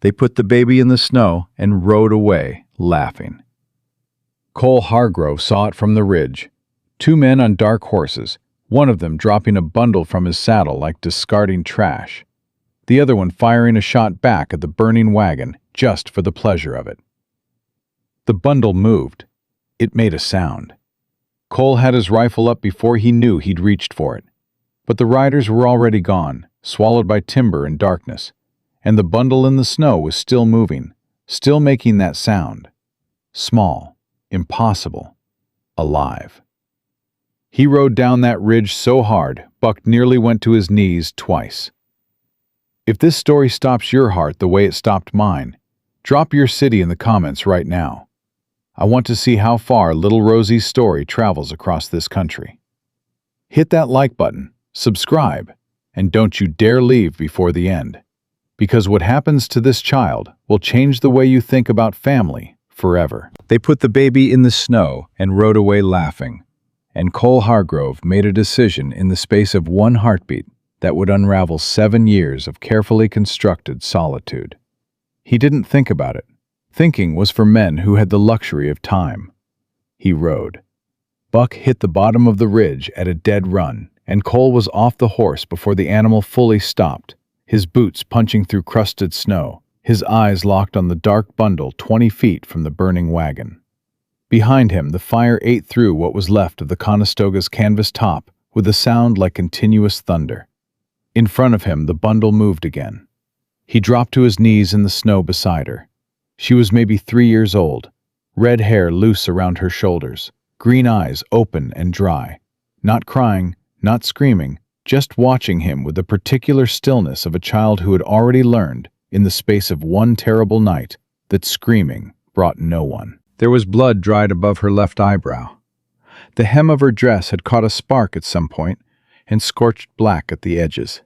They put the baby in the snow and rode away, laughing. Cole Hargrove saw it from the ridge. Two men on dark horses, one of them dropping a bundle from his saddle like discarding trash, the other one firing a shot back at the burning wagon just for the pleasure of it. The bundle moved. It made a sound. Cole had his rifle up before he knew he'd reached for it. But the riders were already gone, swallowed by timber and darkness, and the bundle in the snow was still moving, still making that sound. Small, impossible, alive. He rode down that ridge so hard, Buck nearly went to his knees twice. If this story stops your heart the way it stopped mine, drop your city in the comments right now. I want to see how far little Rosie's story travels across this country. Hit that like button, subscribe, and don't you dare leave before the end, because what happens to this child will change the way you think about family forever. They put the baby in the snow and rode away laughing, and Cole Hargrove made a decision in the space of one heartbeat that would unravel 7 years of carefully constructed solitude. He didn't think about it. Thinking was for men who had the luxury of time. He rode. Buck hit the bottom of the ridge at a dead run, and Cole was off the horse before the animal fully stopped, his boots punching through crusted snow, his eyes locked on the dark bundle 20 feet from the burning wagon. Behind him, the fire ate through what was left of the Conestoga's canvas top with a sound like continuous thunder. In front of him, the bundle moved again. He dropped to his knees in the snow beside her. She was maybe 3 years old, red hair loose around her shoulders, green eyes open and dry, not crying, not screaming, just watching him with the particular stillness of a child who had already learned, in the space of one terrible night, that screaming brought no one. There was blood dried above her left eyebrow. The hem of her dress had caught a spark at some point and scorched black at the edges.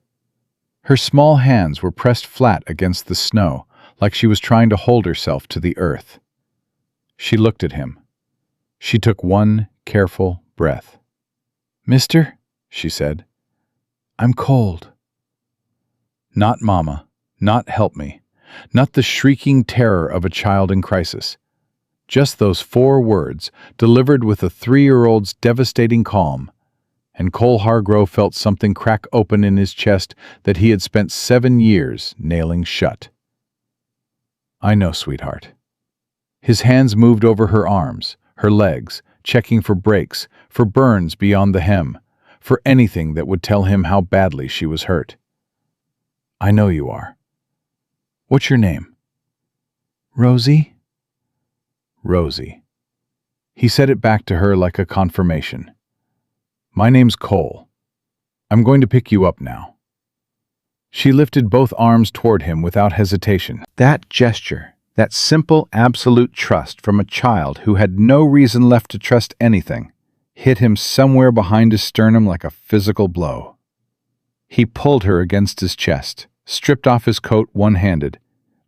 Her small hands were pressed flat against the snow, like she was trying to hold herself to the earth. She looked at him. She took one careful breath. "Mister," she said, "I'm cold." Not mama, not help me, not the shrieking terror of a child in crisis. Just those 4 words, delivered with a 3-year-old's devastating calm, and Cole Hargrove felt something crack open in his chest that he had spent 7 years nailing shut. "I know, sweetheart." His hands moved over her arms, her legs, checking for breaks, for burns beyond the hem, for anything that would tell him how badly she was hurt. "I know you are. What's your name?" "Rosie." Rosie. He said it back to her like a confirmation. "My name's Cole. I'm going to pick you up now." She lifted both arms toward him without hesitation. That gesture, that simple, absolute trust from a child who had no reason left to trust anything, hit him somewhere behind his sternum like a physical blow. He pulled her against his chest, stripped off his coat one-handed,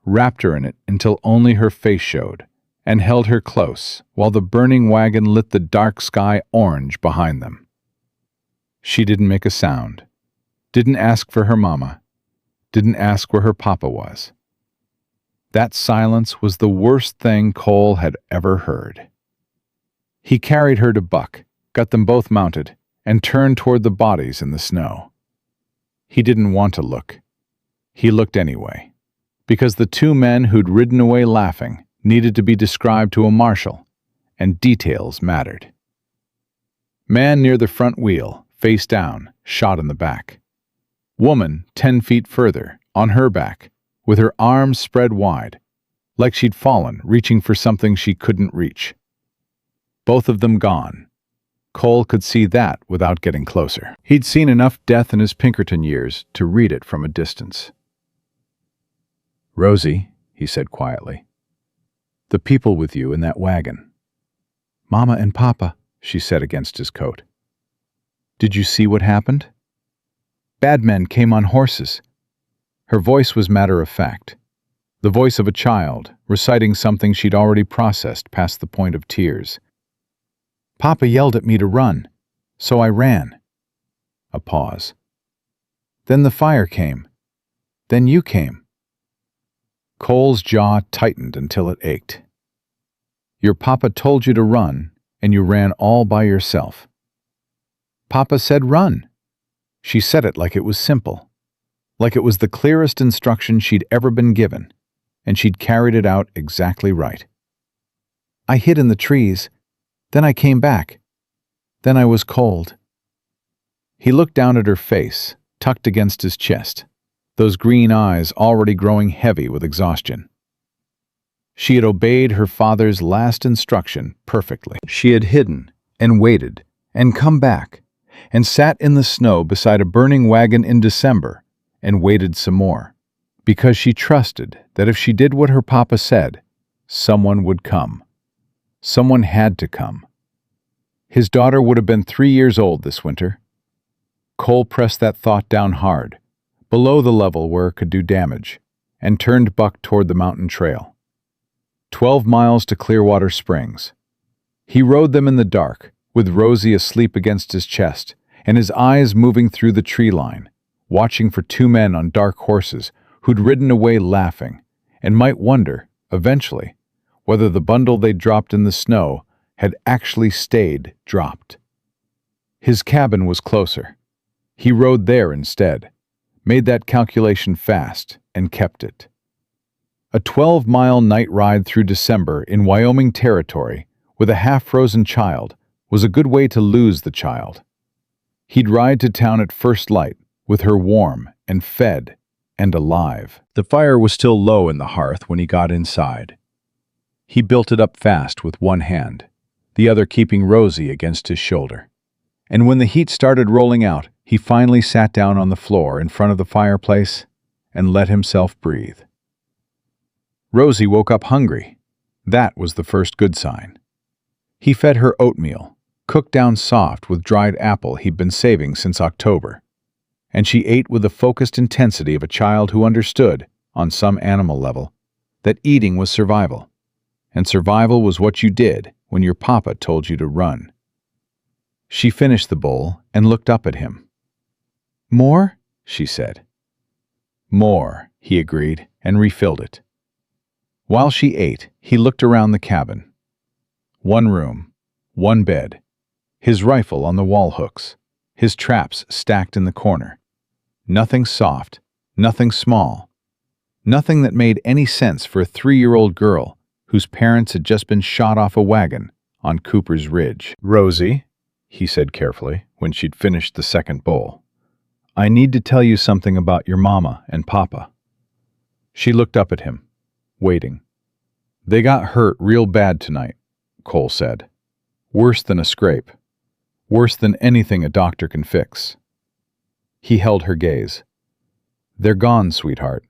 wrapped her in it until only her face showed, and held her close while the burning wagon lit the dark sky orange behind them. She didn't make a sound, didn't ask for her mama, didn't ask where her papa was. That silence was the worst thing Cole had ever heard. He carried her to Buck, got them both mounted, and turned toward the bodies in the snow. He didn't want to look. He looked anyway, because the 2 men who'd ridden away laughing needed to be described to a marshal, and details mattered. Man near the front wheel, face down, shot in the back. Woman 10 feet further, on her back, with her arms spread wide, like she'd fallen, reaching for something she couldn't reach. Both of them gone. Cole could see that without getting closer. He'd seen enough death in his Pinkerton years to read it from a distance. "Rosie," he said quietly, "the people with you in that wagon." "Mama and Papa," she said against his coat. "Did you see what happened?" "Bad men came on horses." Her voice was matter-of-fact, the voice of a child, reciting something she'd already processed past the point of tears. "Papa yelled at me to run, so I ran." A pause. "Then the fire came. Then you came." Cole's jaw tightened until it ached. "Your papa told you to run, and you ran all by yourself." "Papa said run." She said it like it was simple, like it was the clearest instruction she'd ever been given, and she'd carried it out exactly right. "I hid in the trees. Then I came back. Then I was cold." He looked down at her face, tucked against his chest, those green eyes already growing heavy with exhaustion. She had obeyed her father's last instruction perfectly. She had hidden and waited and come back and sat in the snow beside a burning wagon in December and waited some more, because she trusted that if she did what her papa said, someone would come. Someone had to come. His daughter would have been 3 years old this winter. Cole pressed that thought down hard, below the level where it could do damage, and turned Buck toward the mountain trail. 12 miles to Clearwater Springs. He rode them in the dark, with Rosie asleep against his chest, and his eyes moving through the tree line, watching for 2 men on dark horses who'd ridden away laughing, and might wonder, eventually, whether the bundle they dropped in the snow had actually stayed dropped. His cabin was closer. He rode there instead, made that calculation fast, and kept it. A 12-mile night ride through December in Wyoming territory with a half-frozen child was a good way to lose the child. He'd ride to town at first light, with her warm and fed and alive. The fire was still low in the hearth when he got inside. He built it up fast with one hand, the other keeping Rosie against his shoulder. And when the heat started rolling out, he finally sat down on the floor in front of the fireplace and let himself breathe. Rosie woke up hungry. That was the first good sign. He fed her oatmeal, cooked down soft with dried apple he'd been saving since October, and she ate with the focused intensity of a child who understood, on some animal level, that eating was survival, and survival was what you did when your papa told you to run. She finished the bowl and looked up at him. "More?" she said. "More," he agreed, and refilled it. While she ate, he looked around the cabin. 1 room, 1 bed, his rifle on the wall hooks, his traps stacked in the corner. Nothing soft, nothing small, nothing that made any sense for a 3-year-old girl whose parents had just been shot off a wagon on Cooper's Ridge. "Rosie," he said carefully when she'd finished the second bowl, "I need to tell you something about your mama and papa." She looked up at him, waiting. "They got hurt real bad tonight," Cole said. "Worse than a scrape. Worse than anything a doctor can fix." He held her gaze. "They're gone, sweetheart.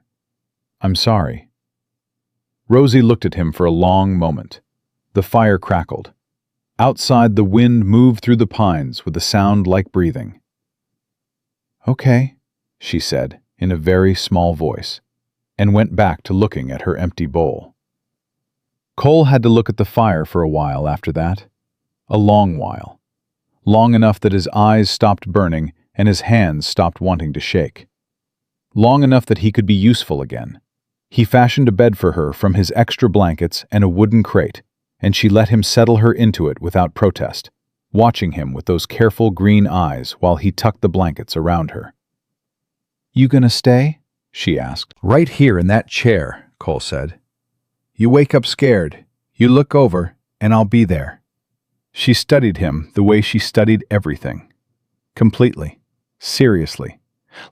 I'm sorry." Rosie looked at him for a long moment. The fire crackled. Outside, the wind moved through the pines with a sound like breathing. "Okay," she said, in a very small voice, and went back to looking at her empty bowl. Cole had to look at the fire for a while after that. A long while. Long enough that his eyes stopped burning and his hands stopped wanting to shake. Long enough that he could be useful again. He fashioned a bed for her from his extra blankets and a wooden crate, and she let him settle her into it without protest, watching him with those careful green eyes while he tucked the blankets around her. "You gonna stay?" she asked. "Right here in that chair," Cole said. "You wake up scared, you look over, and I'll be there." She studied him the way she studied everything. Completely. Seriously.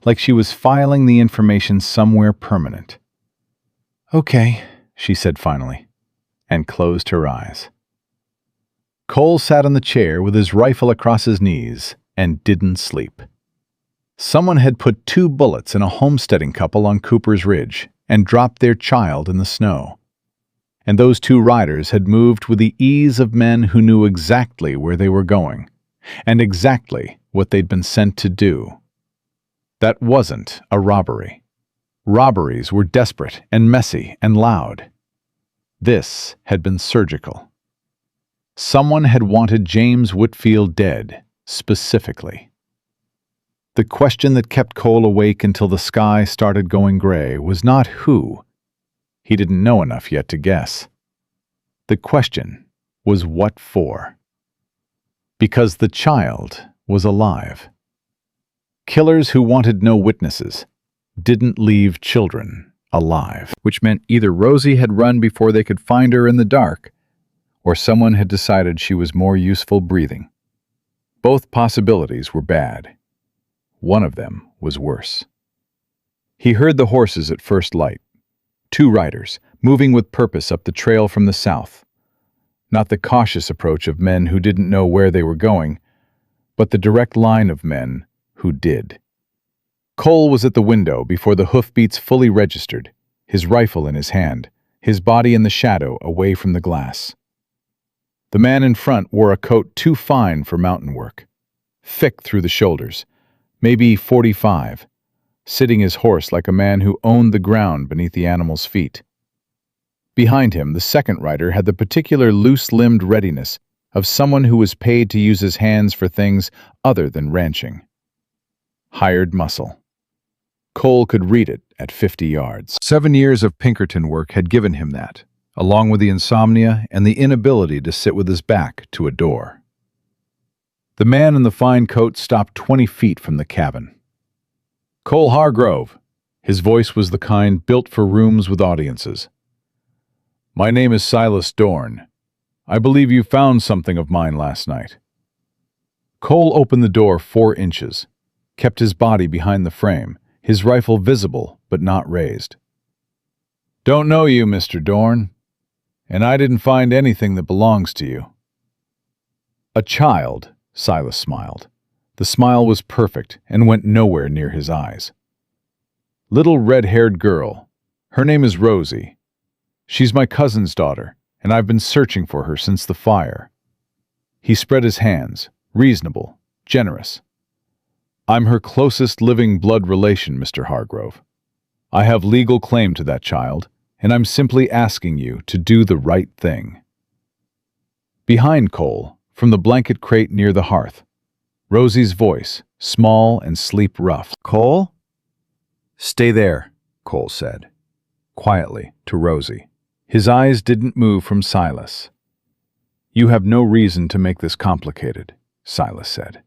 Like she was filing the information somewhere permanent. "Okay," she said finally, and closed her eyes. Cole sat on the chair with his rifle across his knees and didn't sleep. Someone had put 2 bullets in a homesteading couple on Cooper's Ridge and dropped their child in the snow. And those 2 riders had moved with the ease of men who knew exactly where they were going, and exactly what they'd been sent to do. That wasn't a robbery. Robberies were desperate and messy and loud. This had been surgical. Someone had wanted James Whitfield dead, specifically. The question that kept Cole awake until the sky started going gray was not who, He didn't know enough yet to guess. The question was what for? Because the child was alive. Killers who wanted no witnesses didn't leave children alive, which meant either Rosie had run before they could find her in the dark, or someone had decided she was more useful breathing. Both possibilities were bad. One of them was worse. He heard the horses at first light. 2 riders, moving with purpose up the trail from the south. Not the cautious approach of men who didn't know where they were going, but the direct line of men who did. Cole was at the window before the hoofbeats fully registered, his rifle in his hand, his body in the shadow away from the glass. The man in front wore a coat too fine for mountain work, thick through the shoulders, maybe 45, sitting his horse like a man who owned the ground beneath the animal's feet. Behind him, the second rider had the particular loose-limbed readiness of someone who was paid to use his hands for things other than ranching. Hired muscle. Cole could read it at 50 yards. 7 years of Pinkerton work had given him that, along with the insomnia and the inability to sit with his back to a door. The man in the fine coat stopped 20 feet from the cabin. Cole Hargrove. His voice was the kind built for rooms with audiences. My name is Silas Dorn. I believe you found something of mine last night. Cole opened the door 4 inches, kept his body behind the frame, his rifle visible but not raised. Don't know you, Mr. Dorn, and I didn't find anything that belongs to you. A child, Silas smiled. The smile was perfect and went nowhere near his eyes. Little red-haired girl. Her name is Rosie. She's my cousin's daughter, and I've been searching for her since the fire. He spread his hands, reasonable, generous. I'm her closest living blood relation, Mr. Hargrove. I have legal claim to that child, and I'm simply asking you to do the right thing. Behind Cole, from the blanket crate near the hearth, Rosie's voice, small and sleep-rough. Cole? Stay there, Cole said, quietly to Rosie. His eyes didn't move from Silas. You have no reason to make this complicated, Silas said.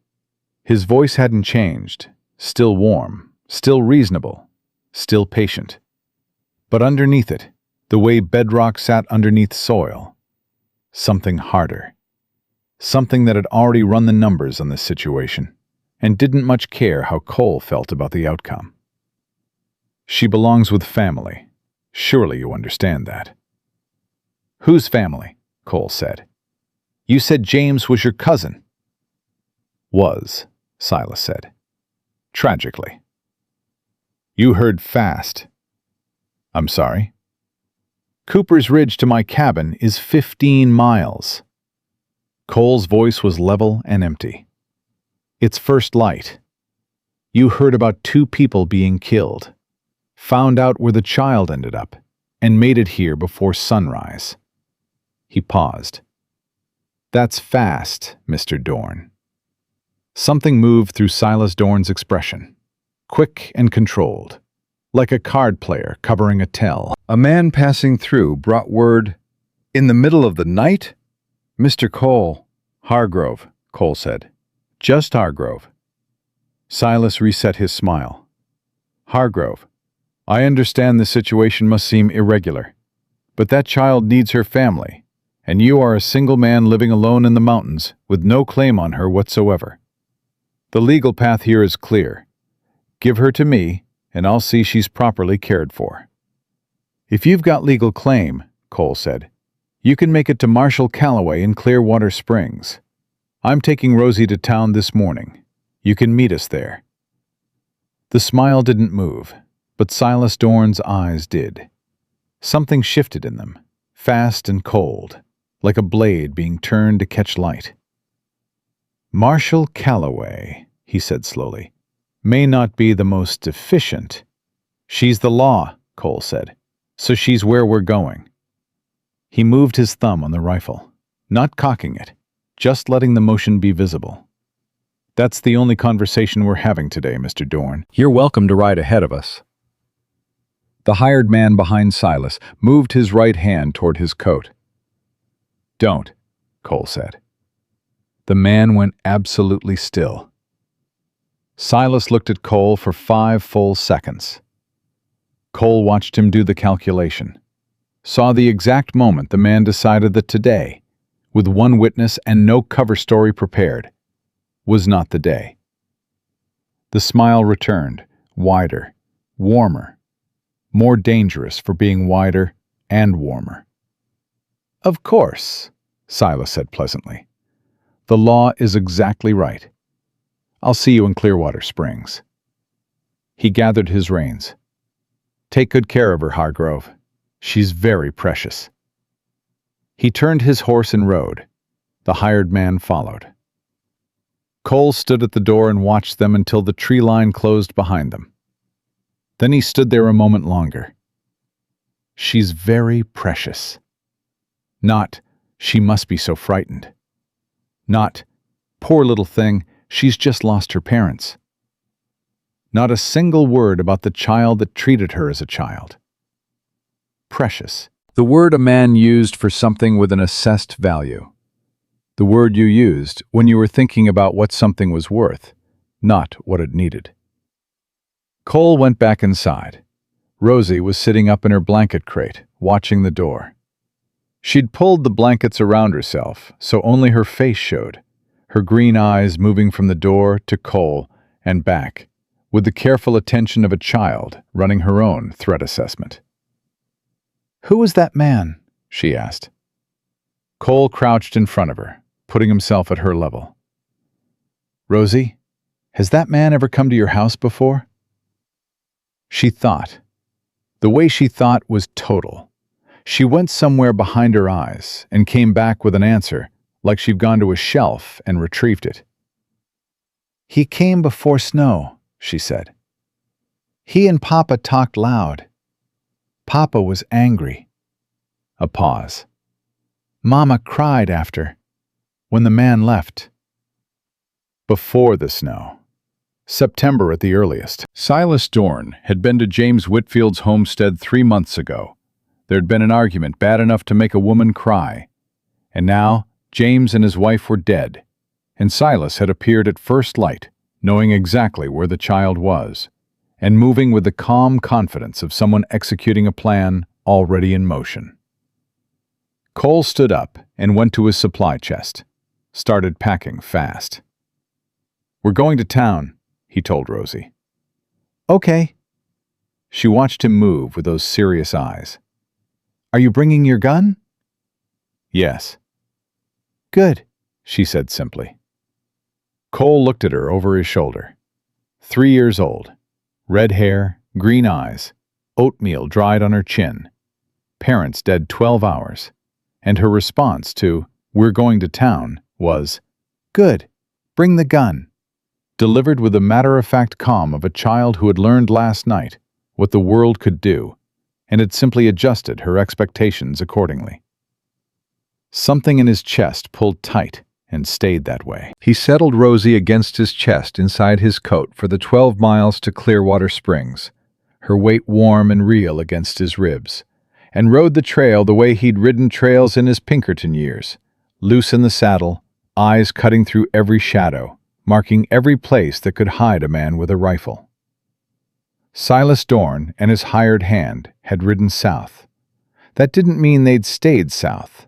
His voice hadn't changed, still warm, still reasonable, still patient. But underneath it, the way bedrock sat underneath soil, something harder. Something that had already run the numbers on this situation, and didn't much care how Cole felt about the outcome. She belongs with family. Surely you understand that. Whose family? Cole said. You said James was your cousin. Was, Silas said, tragically. You heard fast. I'm sorry. Cooper's Ridge to my cabin is 15 miles. Cole's voice was level and empty. It's first light. You heard about 2 people being killed, found out where the child ended up, and made it here before sunrise. He paused. That's fast, Mr. Dorn. Something moved through Silas Dorn's expression, quick and controlled, like a card player covering a tell. A man passing through brought word, in the middle of the night? Mr. Cole. Hargrove, Cole said. Just Hargrove. Silas reset his smile. Hargrove, I understand the situation must seem irregular, but that child needs her family, and you are a single man living alone in the mountains with no claim on her whatsoever. The legal path here is clear. Give her to me, and I'll see she's properly cared for. If you've got legal claim, Cole said, you can make it to Marshal Calloway in Clearwater Springs. I'm taking Rosie to town this morning. You can meet us there. The smile didn't move, but Silas Dorn's eyes did. Something shifted in them, fast and cold, like a blade being turned to catch light. Marshal Calloway, he said slowly, may not be the most efficient. She's the law, Cole said, so she's where we're going. He moved his thumb on the rifle, not cocking it, just letting the motion be visible. That's the only conversation we're having today, Mr. Dorn. You're welcome to ride ahead of us. The hired man behind Silas moved his right hand toward his coat. "Don't," Cole said. The man went absolutely still. Silas looked at Cole for 5 full seconds. Cole watched him do the calculation, saw the exact moment the man decided that today, with one witness and no cover story prepared, was not the day. The smile returned, wider, warmer, more dangerous for being wider and warmer. "Of course," Silas said pleasantly. "The law is exactly right. I'll see you in Clearwater Springs." He gathered his reins. "Take good care of her, Hargrove. She's very precious." He turned his horse and rode. The hired man followed. Cole stood at the door and watched them until the tree line closed behind them. Then he stood there a moment longer. "She's very precious." Not, "She must be so frightened." Not, "Poor little thing, she's just lost her parents." Not a single word about the child that treated her as a child. Precious. The word a man used for something with an assessed value. The word you used when you were thinking about what something was worth, not what it needed. Cole went back inside. Rosie was sitting up in her blanket crate, watching the door. She'd pulled the blankets around herself, so only her face showed, her green eyes moving from the door to Cole and back, with the careful attention of a child running her own threat assessment. "Who was that man?" she asked. Cole crouched in front of her, putting himself at her level. "Rosie, has that man ever come to your house before?" She thought. The way she thought was total. She went somewhere behind her eyes and came back with an answer, like she'd gone to a shelf and retrieved it. "He came before snow," she said. "He and Papa talked loud. Papa was angry." A pause. "Mama cried after, when the man left." Before the snow. September at the earliest. Silas Dorn had been to James Whitfield's homestead 3 months ago. There'd been an argument bad enough to make a woman cry. And now, James and his wife were dead, and Silas had appeared at first light, knowing exactly where the child was, and moving with the calm confidence of someone executing a plan already in motion. Cole stood up and went to his supply chest, started packing fast. "We're going to town," he told Rosie. "Okay." She watched him move with those serious eyes. "Are you bringing your gun?" "Yes." "Good," she said simply. Cole looked at her over his shoulder. 3 years old, red hair, green eyes, oatmeal dried on her chin, parents dead 12 hours, and her response to, "We're going to town," was, "Good, bring the gun," delivered with the matter-of-fact calm of a child who had learned last night what the world could do, and had simply adjusted her expectations accordingly. Something in his chest pulled tight and stayed that way. He settled Rosie against his chest inside his coat for the 12 miles to Clearwater Springs, her weight warm and real against his ribs, and rode the trail the way he'd ridden trails in his Pinkerton years, loose in the saddle, eyes cutting through every shadow, marking every place that could hide a man with a rifle. Silas Dorn and his hired hand had ridden south. That didn't mean they'd stayed south.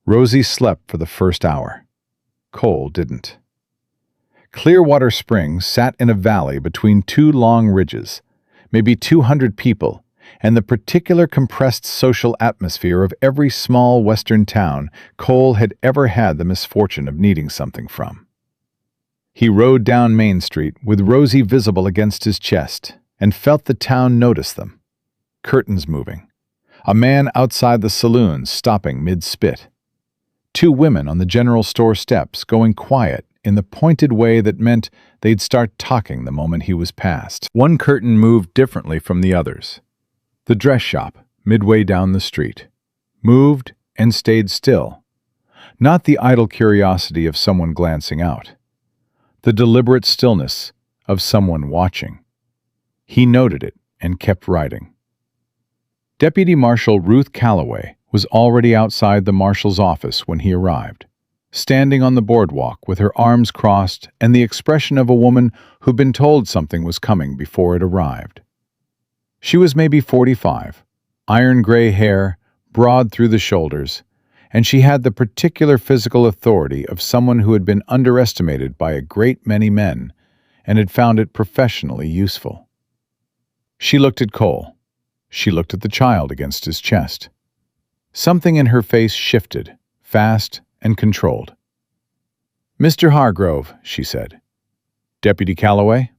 Rosie slept for the first hour. Cole didn't. Clearwater Springs sat in a valley between 2 long ridges, maybe 200 people, and the particular compressed social atmosphere of every small western town Cole had ever had the misfortune of needing something from. He rode down Main Street with Rosie visible against his chest and felt the town notice them. Curtains moving. A man outside the saloon stopping mid-spit. 2 women on the general store steps going quiet in the pointed way that meant they'd start talking the moment he was past. One curtain moved differently from the others. The dress shop, midway down the street, moved and stayed still. Not the idle curiosity of someone glancing out. The deliberate stillness of someone watching. He noted it and kept riding. Deputy Marshal Ruth Calloway was already outside the marshal's office when he arrived, standing on the boardwalk with her arms crossed and the expression of a woman who'd been told something was coming before it arrived. She was maybe 45, iron-gray hair, broad through the shoulders, and she had the particular physical authority of someone who had been underestimated by a great many men and had found it professionally useful. She looked at Cole. She looked at the child against his chest. Something in her face shifted, fast and controlled. "Mr. Hargrove," she said. "Deputy Calloway?"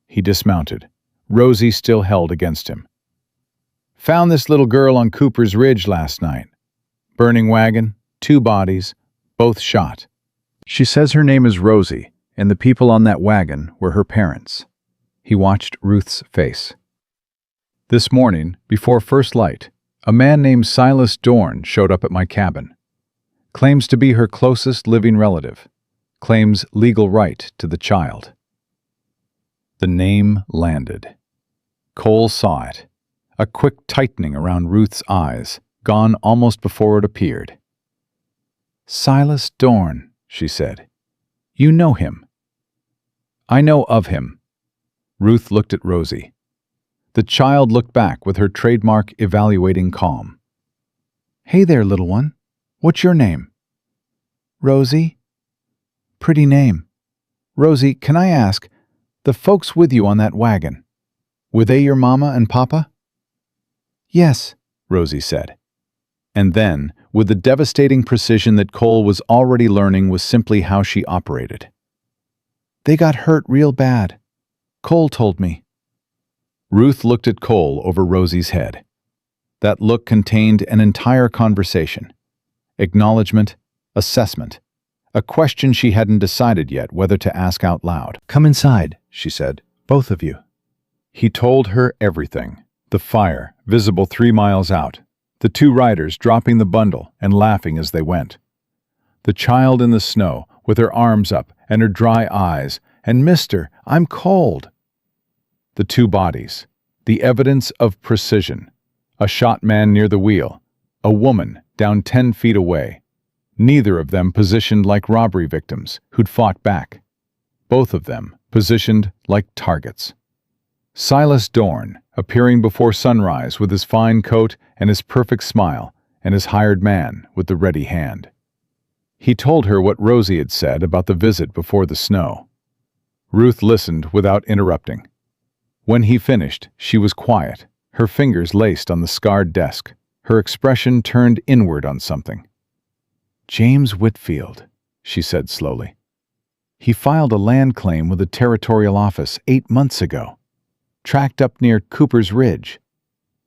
He dismounted, Rosie still held against him. "Found this little girl on Cooper's Ridge last night. Burning wagon, 2 bodies, both shot. She says her name is Rosie, and the people on that wagon were her parents." He watched Ruth's face. "This morning, before first light, a man named Silas Dorn showed up at my cabin. Claims to be her closest living relative. Claims legal right to the child." The name landed. Cole saw it, a quick tightening around Ruth's eyes, gone almost before it appeared. "Silas Dorn," she said. "You know him." "I know of him." Ruth looked at Rosie. The child looked back with her trademark evaluating calm. "Hey there, little one. What's your name?" "Rosie." "Pretty name. Rosie, can I ask, the folks with you on that wagon, were they your mama and papa?" "Yes," Rosie said. And then, with the devastating precision that Cole was already learning was simply how she operated. "They got hurt real bad. Cole told me." Ruth looked at Cole over Rosie's head. That look contained an entire conversation. Acknowledgement, assessment, a question she hadn't decided yet whether to ask out loud. "Come inside," she said, "both of you." He told her everything. The fire, visible 3 miles out. The 2 riders dropping the bundle and laughing as they went. The child in the snow, with her arms up and her dry eyes, and "Mister, I'm cold." The 2 bodies, the evidence of precision. A shot man near the wheel, a woman down 10 feet away. Neither of them positioned like robbery victims who'd fought back. Both of them positioned like targets. Silas Dorn, appearing before sunrise with his fine coat and his perfect smile, and his hired man with the ready hand. He told her what Rosie had said about the visit before the snow. Ruth listened without interrupting. When he finished, she was quiet, her fingers laced on the scarred desk, her expression turned inward on something. "James Whitfield," she said slowly. "He filed a land claim with the territorial office 8 months ago. Tracked up near Cooper's Ridge."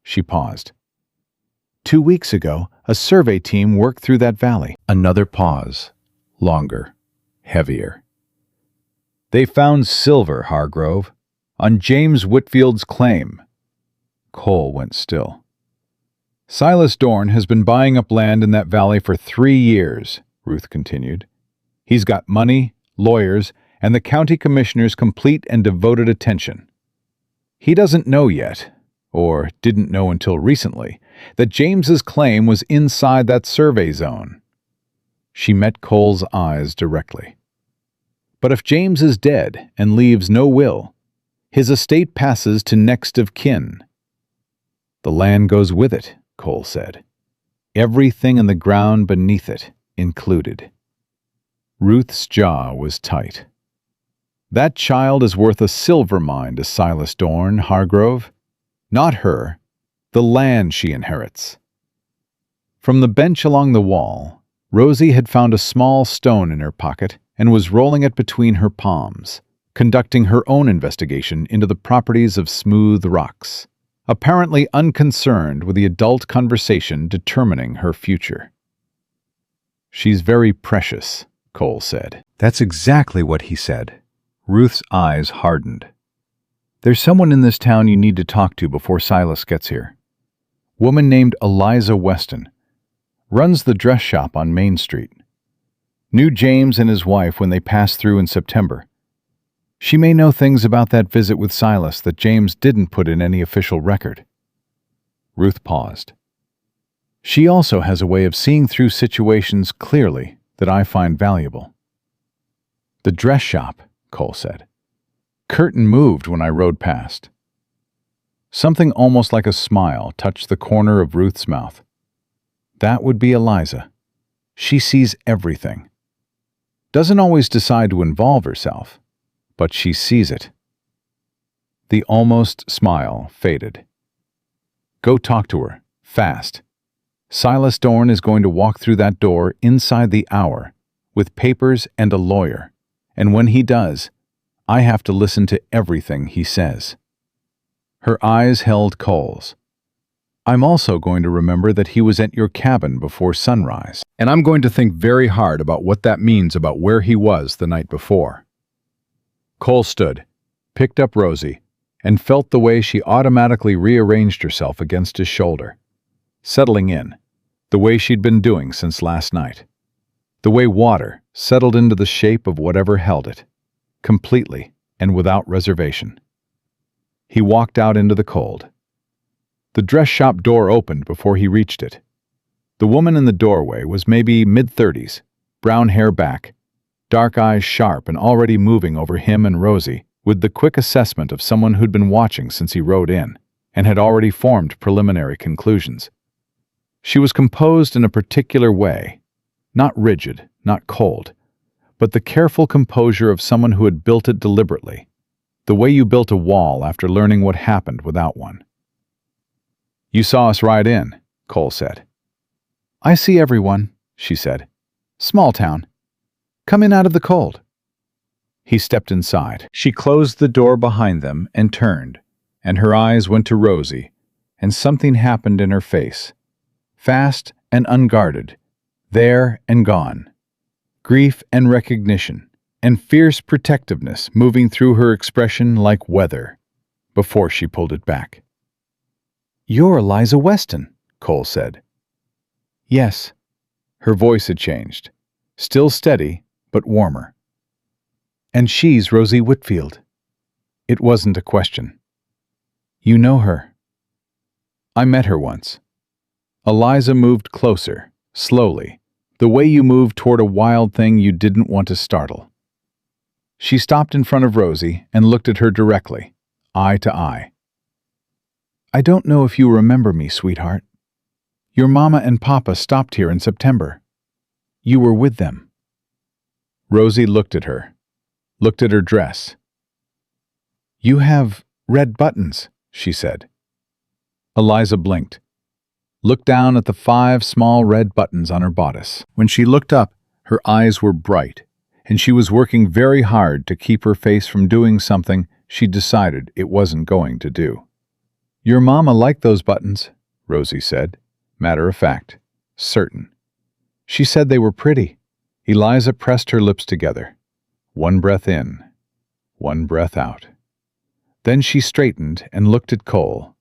She paused. 2 weeks ago, a survey team worked through that valley." Another pause. Longer. Heavier. "They found silver, Hargrove, on James Whitfield's claim." Cole went still. "Silas Dorn has been buying up land in that valley for 3 years, Ruth continued. "He's got money, lawyers, and the county commissioner's complete and devoted attention. He doesn't know yet, or didn't know until recently, that James's claim was inside that survey zone." She met Cole's eyes directly. "But if James is dead and leaves no will, his estate passes to next of kin." "The land goes with it," Cole said. "Everything in the ground beneath it included." Ruth's jaw was tight. "That child is worth a silver mine to Silas Dorn, Hargrove. Not her, the land she inherits." From the bench along the wall, Rosie had found a small stone in her pocket and was rolling it between her palms, conducting her own investigation into the properties of smooth rocks, apparently unconcerned with the adult conversation determining her future. "She's very precious," Cole said. That's exactly what he said. Ruth's eyes hardened. "There's someone in this town you need to talk to before Silas gets here. Woman named Eliza Weston. Runs the dress shop on Main Street. Knew James and his wife when they passed through in September. She may know things about that visit with Silas that James didn't put in any official record." Ruth paused. She also has a way of seeing through situations clearly that I find valuable. The dress shop, Cole said. Curtain moved when I rode past. Something almost like a smile touched the corner of Ruth's mouth. That would be Eliza. She sees everything. Doesn't always decide to involve herself, but she sees it. The almost smile faded. Go talk to her, fast. Silas Dorn is going to walk through that door inside the hour, with papers and a lawyer, and when he does, I have to listen to everything he says. Her eyes held Cole's. I'm also going to remember that he was at your cabin before sunrise, and I'm going to think very hard about what that means about where he was the night before. Cole stood, picked up Rosie, and felt the way she automatically rearranged herself against his shoulder, settling in, the way she'd been doing since last night. The way water settled into the shape of whatever held it, completely and without reservation. He walked out into the cold. The dress shop door opened before he reached it. The woman in the doorway was maybe mid-30s, brown hair back, dark eyes sharp and already moving over him and Rosie with the quick assessment of someone who'd been watching since he rode in and had already formed preliminary conclusions. She was composed in a particular way, not rigid, not cold, but the careful composure of someone who had built it deliberately, the way you built a wall after learning what happened without one. You saw us ride in, Cole said. I see everyone, she said. Small town. Come in out of the cold. He stepped inside. She closed the door behind them and turned, and her eyes went to Rosie, and something happened in her face. Fast and unguarded, there and gone. Grief and recognition, and fierce protectiveness moving through her expression like weather, before she pulled it back. You're Eliza Weston, Cole said. Yes. Her voice had changed, still steady, but warmer. And she's Rosie Whitfield. It wasn't a question. You know her. I met her once. Eliza moved closer, slowly, the way you moved toward a wild thing you didn't want to startle. She stopped in front of Rosie and looked at her directly, eye to eye. I don't know if you remember me, sweetheart. Your mama and papa stopped here in September. You were with them. Rosie looked at her dress. You have red buttons, she said. Eliza blinked, looked down at the 5 small red buttons on her bodice. When she looked up, her eyes were bright, and she was working very hard to keep her face from doing something she decided it wasn't going to do. Your mama liked those buttons, Rosie said, matter of fact, certain. She said they were pretty. Eliza pressed her lips together. One breath in, one breath out. Then she straightened and looked at Cole,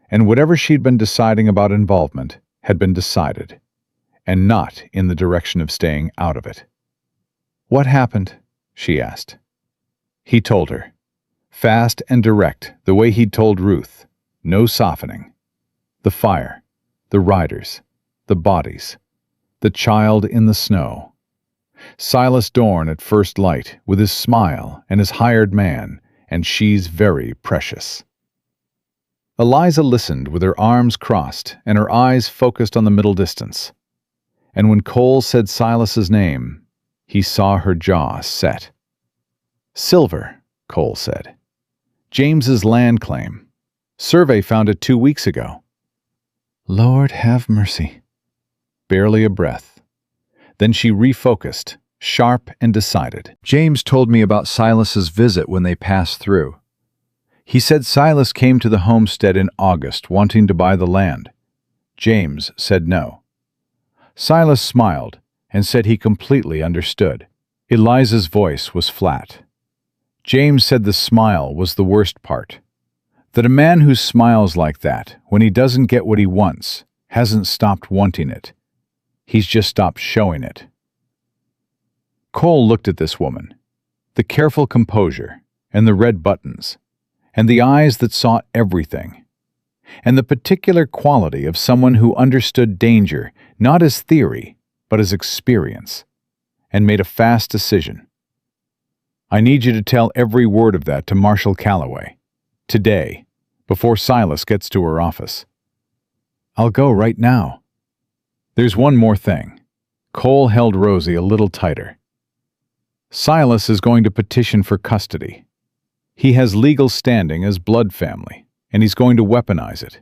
and whatever she'd been deciding about involvement had been decided, and not in the direction of staying out of it. What happened? She asked. He told her, fast and direct, the way he'd told Ruth. No softening. The fire, the riders, the bodies, the child in the snow. Silas Dorn at first light, with his smile and his hired man, and she's very precious. Eliza listened with her arms crossed and her eyes focused on the middle distance. And when Cole said Silas's name, he saw her jaw set. Silver, Cole said. James's land claim. Survey found it 2 weeks ago. Lord have mercy. Barely a breath. Then she refocused, sharp and decided. James told me about Silas's visit when they passed through. He said Silas came to the homestead in August wanting to buy the land. James said no. Silas smiled and said he completely understood. Eliza's voice was flat. James said the smile was the worst part. That a man who smiles like that when he doesn't get what he wants hasn't stopped wanting it. He's just stopped showing it. Cole looked at this woman, the careful composure and the red buttons, and the eyes that saw everything. and the particular quality of someone who understood danger not as theory, but as experience, and made a fast decision. I need you to tell every word of that to Marshal Calloway. Today, before Silas gets to her office. I'll go right now. There's one more thing. Cole held Rosie a little tighter. Silas is going to petition for custody. He has legal standing as blood family, and he's going to weaponize it.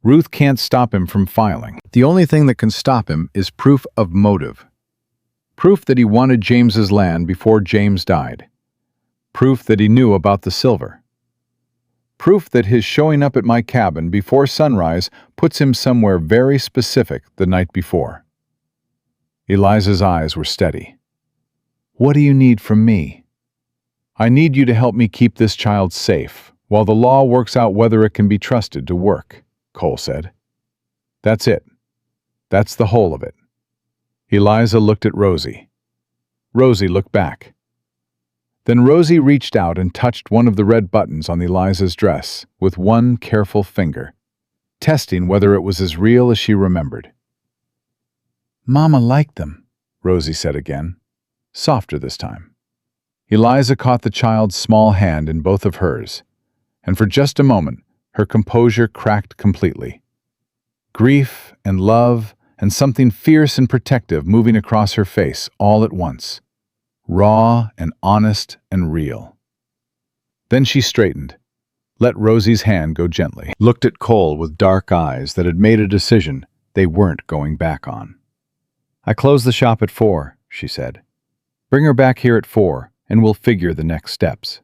Ruth can't stop him from filing. The only thing that can stop him is proof of motive. Proof that he wanted James's land before James died. Proof that he knew about the silver. Proof that his showing up at my cabin before sunrise puts him somewhere very specific the night before. Eliza's eyes were steady. What do you need from me? I need you to help me keep this child safe while the law works out whether it can be trusted to work, Cole said. That's it. That's the whole of it. Eliza looked at Rosie. Rosie looked back. Then Rosie reached out and touched one of the red buttons on Eliza's dress with one careful finger, testing whether it was as real as she remembered. Mama liked them, Rosie said again, softer this time. Eliza caught the child's small hand in both of hers, and for just a moment her composure cracked completely. Grief and love and something fierce and protective moving across her face all at once. Raw and honest and real. Then she straightened, let Rosie's hand go gently, looked at Cole with dark eyes that had made a decision they weren't going back on. I close the shop at 4, she said. Bring her back here at 4, and we'll figure the next steps.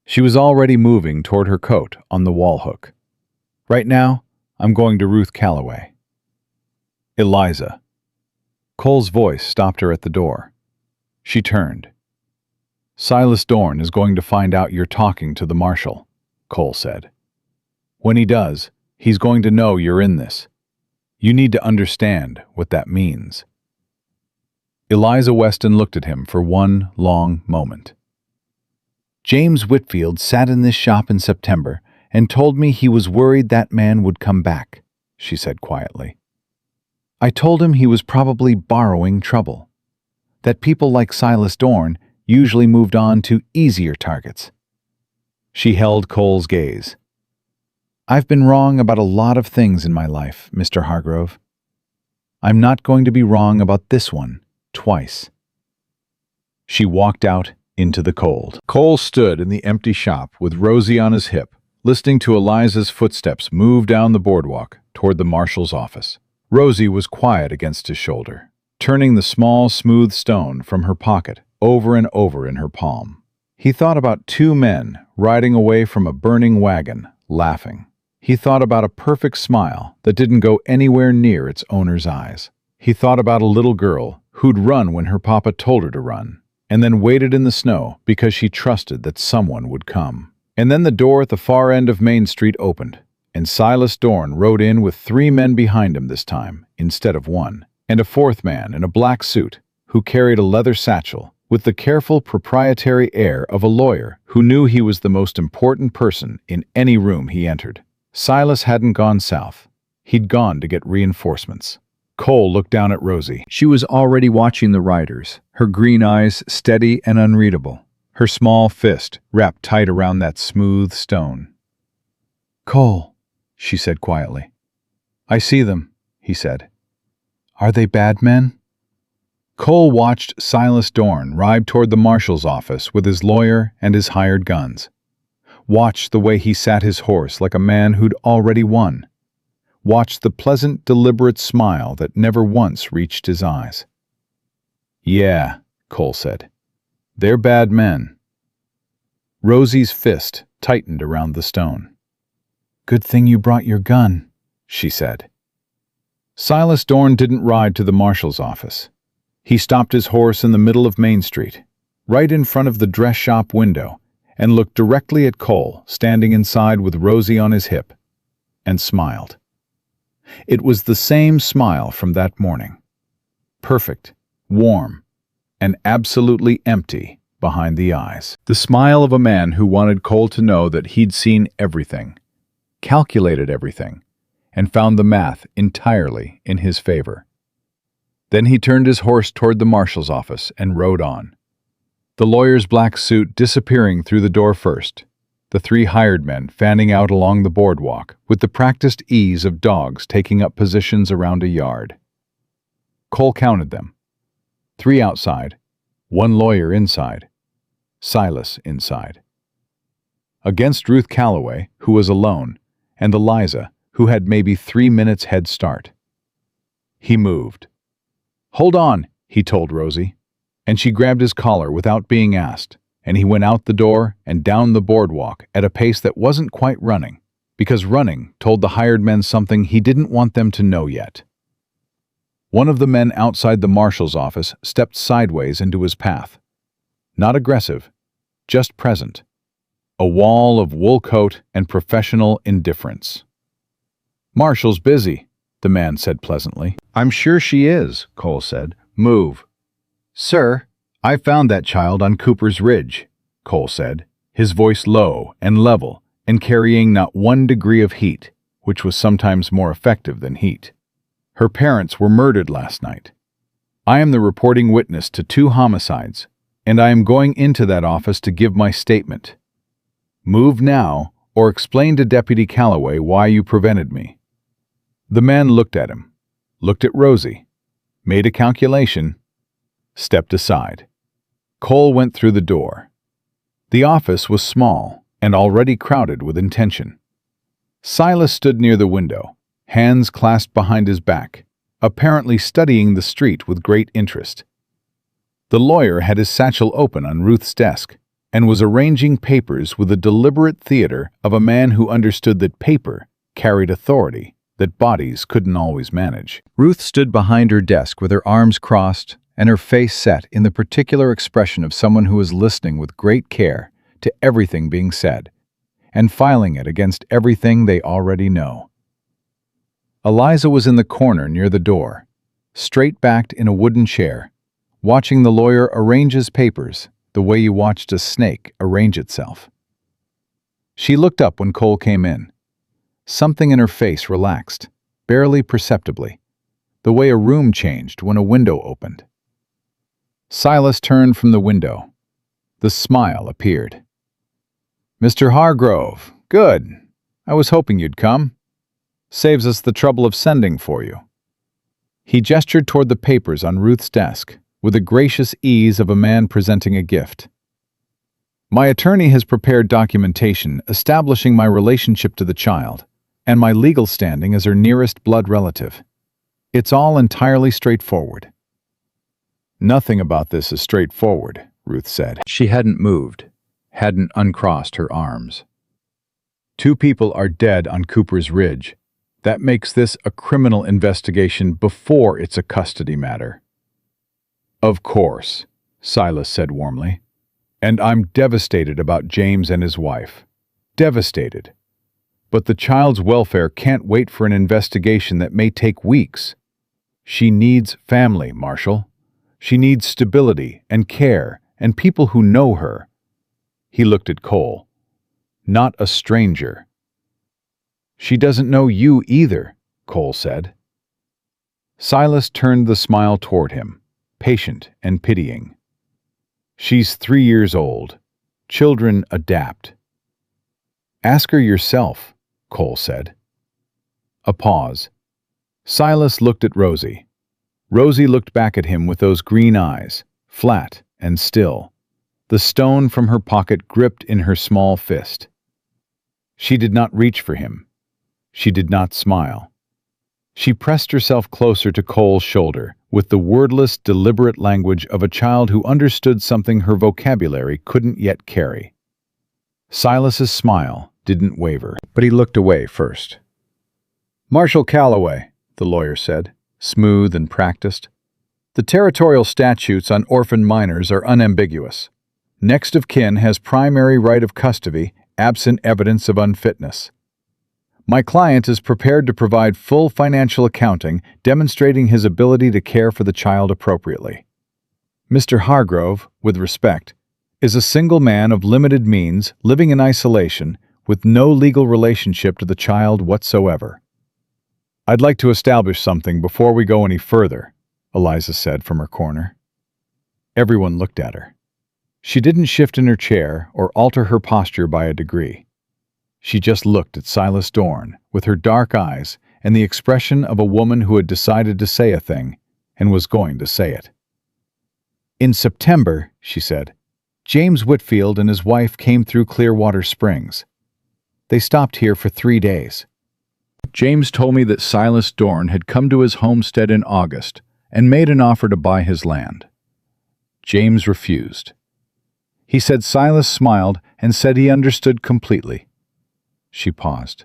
She was already moving toward her coat on the wall hook. Right now, I'm going to Ruth Calloway. Eliza. Cole's voice stopped her at the door. She turned. Silas Dorn is going to find out you're talking to the marshal, Cole said. When he does, he's going to know you're in this. You need to understand what that means. Eliza Weston looked at him for one long moment. James Whitfield sat in this shop in September and told me he was worried that man would come back, she said quietly. I told him he was probably borrowing trouble, that people like Silas Dorn usually moved on to easier targets. She held Cole's gaze. I've been wrong about a lot of things in my life, Mr. Hargrove. I'm not going to be wrong about this one twice. She walked out into the cold. Cole stood in the empty shop with Rosie on his hip, listening to Eliza's footsteps move down the boardwalk toward the marshal's office. Rosie was quiet against his shoulder, turning the small, smooth stone from her pocket over and over in her palm. He thought about two men riding away from a burning wagon, laughing. He thought about a perfect smile that didn't go anywhere near its owner's eyes. He thought about a little girl who'd run when her papa told her to run, and then waited in the snow because she trusted that someone would come. And then the door at the far end of Main Street opened, and Silas Dorn rode in with 3 men behind him this time, instead of 1, and a 4th man in a black suit who carried a leather satchel with the careful proprietary air of a lawyer who knew he was the most important person in any room he entered. Silas hadn't gone south. He'd gone to get reinforcements. Cole looked down at Rosie. She was already watching the riders, her green eyes steady and unreadable, her small fist wrapped tight around that smooth stone. Cole, she said quietly. I see them, he said. Are they bad men? Cole watched Silas Dorn ride toward the marshal's office with his lawyer and his hired guns. Watched the way he sat his horse like a man who'd already won. Watched the pleasant, deliberate smile that never once reached his eyes. Yeah, Cole said. They're bad men. Rosie's fist tightened around the stone. Good thing you brought your gun, she said. Silas Dorn didn't ride to the marshal's office. He stopped his horse in the middle of Main Street, right in front of the dress shop window, and looked directly at Cole, standing inside with Rosie on his hip, and smiled. It was the same smile from that morning. Perfect, warm, and absolutely empty behind the eyes. The smile of a man who wanted Cole to know that he'd seen everything, calculated everything, and found the math entirely in his favor. Then he turned his horse toward the marshal's office and rode on. The lawyer's black suit disappearing through the door first, the 3 hired men fanning out along the boardwalk with the practiced ease of dogs taking up positions around a yard. Cole counted them. 3 outside, 1 lawyer inside, Silas inside. Against Ruth Calloway, who was alone, and Eliza, who had maybe 3 minutes head start. He moved. "Hold on," he told Rosie, and she grabbed his collar without being asked, and he went out the door and down the boardwalk at a pace that wasn't quite running, because running told the hired men something he didn't want them to know yet. One of the men outside the marshal's office stepped sideways into his path. Not aggressive, just present. A wall of wool coat and professional indifference. "Marshal's busy," the man said pleasantly. "I'm sure she is," Cole said. "Move." "Sir, I found that child on Cooper's Ridge," Cole said, his voice low and level and carrying not 1 degree of heat, which was sometimes more effective than heat. "Her parents were murdered last night. I am the reporting witness to 2 homicides, and I am going into that office to give my statement. Move now, or explain to Deputy Calloway why you prevented me." The man looked at him, looked at Rosie, made a calculation, stepped aside. Cole went through the door. The office was small and already crowded with intention. Silas stood near the window, hands clasped behind his back, apparently studying the street with great interest. The lawyer had his satchel open on Ruth's desk and was arranging papers with the deliberate theater of a man who understood that paper carried authority that bodies couldn't always manage. Ruth stood behind her desk with her arms crossed and her face set in the particular expression of someone who is listening with great care to everything being said and filing it against everything they already know. Eliza was in the corner near the door, straight-backed in a wooden chair, watching the lawyer arrange his papers the way you watched a snake arrange itself. She looked up when Cole came in. Something in her face relaxed, barely perceptibly, the way a room changed when a window opened. Silas turned from the window. The smile appeared. "Mr. Hargrove, good. I was hoping you'd come. Saves us the trouble of sending for you." He gestured toward the papers on Ruth's desk, with the gracious ease of a man presenting a gift. "My attorney has prepared documentation establishing my relationship to the child and my legal standing as her nearest blood relative. It's all entirely straightforward." "Nothing about this is straightforward," Ruth said. She hadn't moved, hadn't uncrossed her arms. "2 people are dead on Cooper's Ridge. That makes this a criminal investigation before it's a custody matter." "Of course," Silas said warmly. "And I'm devastated about James and his wife. Devastated. But the child's welfare can't wait for an investigation that may take weeks. She needs family, Marshal. She needs stability and care and people who know her." He looked at Cole. "Not a stranger." "She doesn't know you either," Cole said. Silas turned the smile toward him, patient and pitying. "She's 3 years old. Children adapt." "Ask her yourself," Cole said. A pause. Silas looked at Rosie. Rosie looked back at him with those green eyes, flat and still, the stone from her pocket gripped in her small fist. She did not reach for him. She did not smile. She pressed herself closer to Cole's shoulder with the wordless, deliberate language of a child who understood something her vocabulary couldn't yet carry. Silas's smile didn't waver, but he looked away first. "Marshal Calloway," the lawyer said, smooth and practiced. "The territorial statutes on orphan minors are unambiguous. Next of kin has primary right of custody, absent evidence of unfitness. My client is prepared to provide full financial accounting demonstrating his ability to care for the child appropriately. Mr. Hargrove, with respect, is a single man of limited means living in isolation with no legal relationship to the child whatsoever. "I'd like to establish something before we go any further," Eliza said from her corner. Everyone looked at her. She didn't shift in her chair or alter her posture by a degree. She just looked at Silas Dorn with her dark eyes and the expression of a woman who had decided to say a thing and was going to say it. "In September," she said, "James Whitfield and his wife came through Clearwater Springs. They stopped here for 3 days. James told me that Silas Dorn had come to his homestead in August and made an offer to buy his land. James refused. He said Silas smiled and said he understood completely." She paused.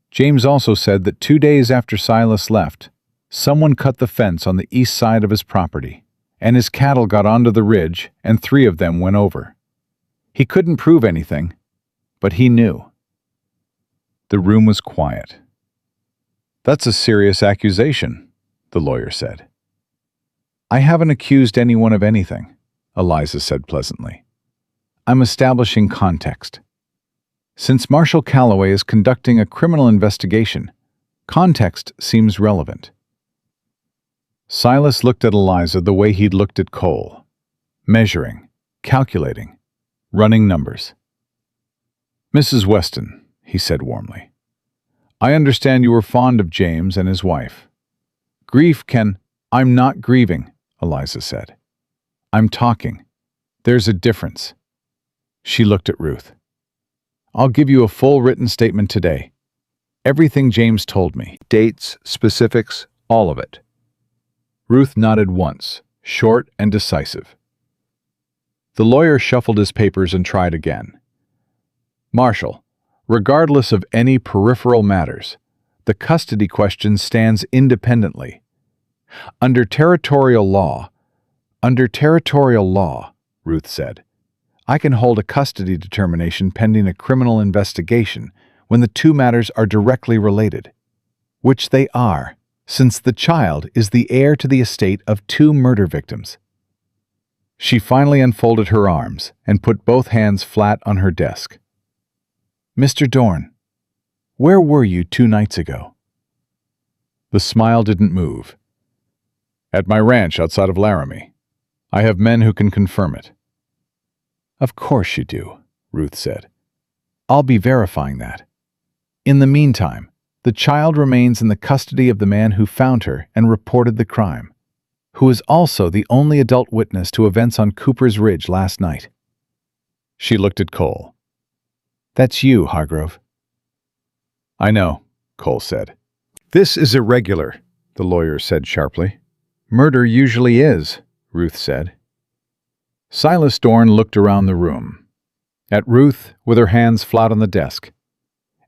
"James also said that 2 days after Silas left, someone cut the fence on the east side of his property, and his cattle got onto the ridge and 3 of them went over. He couldn't prove anything, but he knew." The room was quiet. "That's a serious accusation," the lawyer said. "I haven't accused anyone of anything," Eliza said pleasantly. "I'm establishing context. Since Marshal Calloway is conducting a criminal investigation, context seems relevant." Silas looked at Eliza the way he'd looked at Cole, measuring, calculating, running numbers. "Mrs. Weston," he said warmly, "I understand you were fond of James and his wife. Grief can—" "I'm not grieving," Eliza said. "I'm talking. There's a difference." She looked at Ruth. "I'll give you a full written statement today. Everything James told me. Dates, specifics, all of it." Ruth nodded once, short and decisive. The lawyer shuffled his papers and tried again. "Marshal, regardless of any peripheral matters, the custody question stands independently. Under territorial law, Ruth said, I can hold a custody determination pending a criminal investigation when the 2 matters are directly related, which they are, since the child is the heir to the estate of 2 murder victims." She finally unfolded her arms and put both hands flat on her desk. "Mr. Dorn, where were you 2 nights ago?" The smile didn't move. "At my ranch outside of Laramie. I have men who can confirm it." "Of course you do," Ruth said. "I'll be verifying that. In the meantime, the child remains in the custody of the man who found her and reported the crime, who is also the only adult witness to events on Cooper's Ridge last night." She looked at Cole. "That's you, Hargrove." "I know," Cole said. "This is irregular," the lawyer said sharply. "Murder usually is," Ruth said. Silas Dorn looked around the room. At Ruth, with her hands flat on the desk.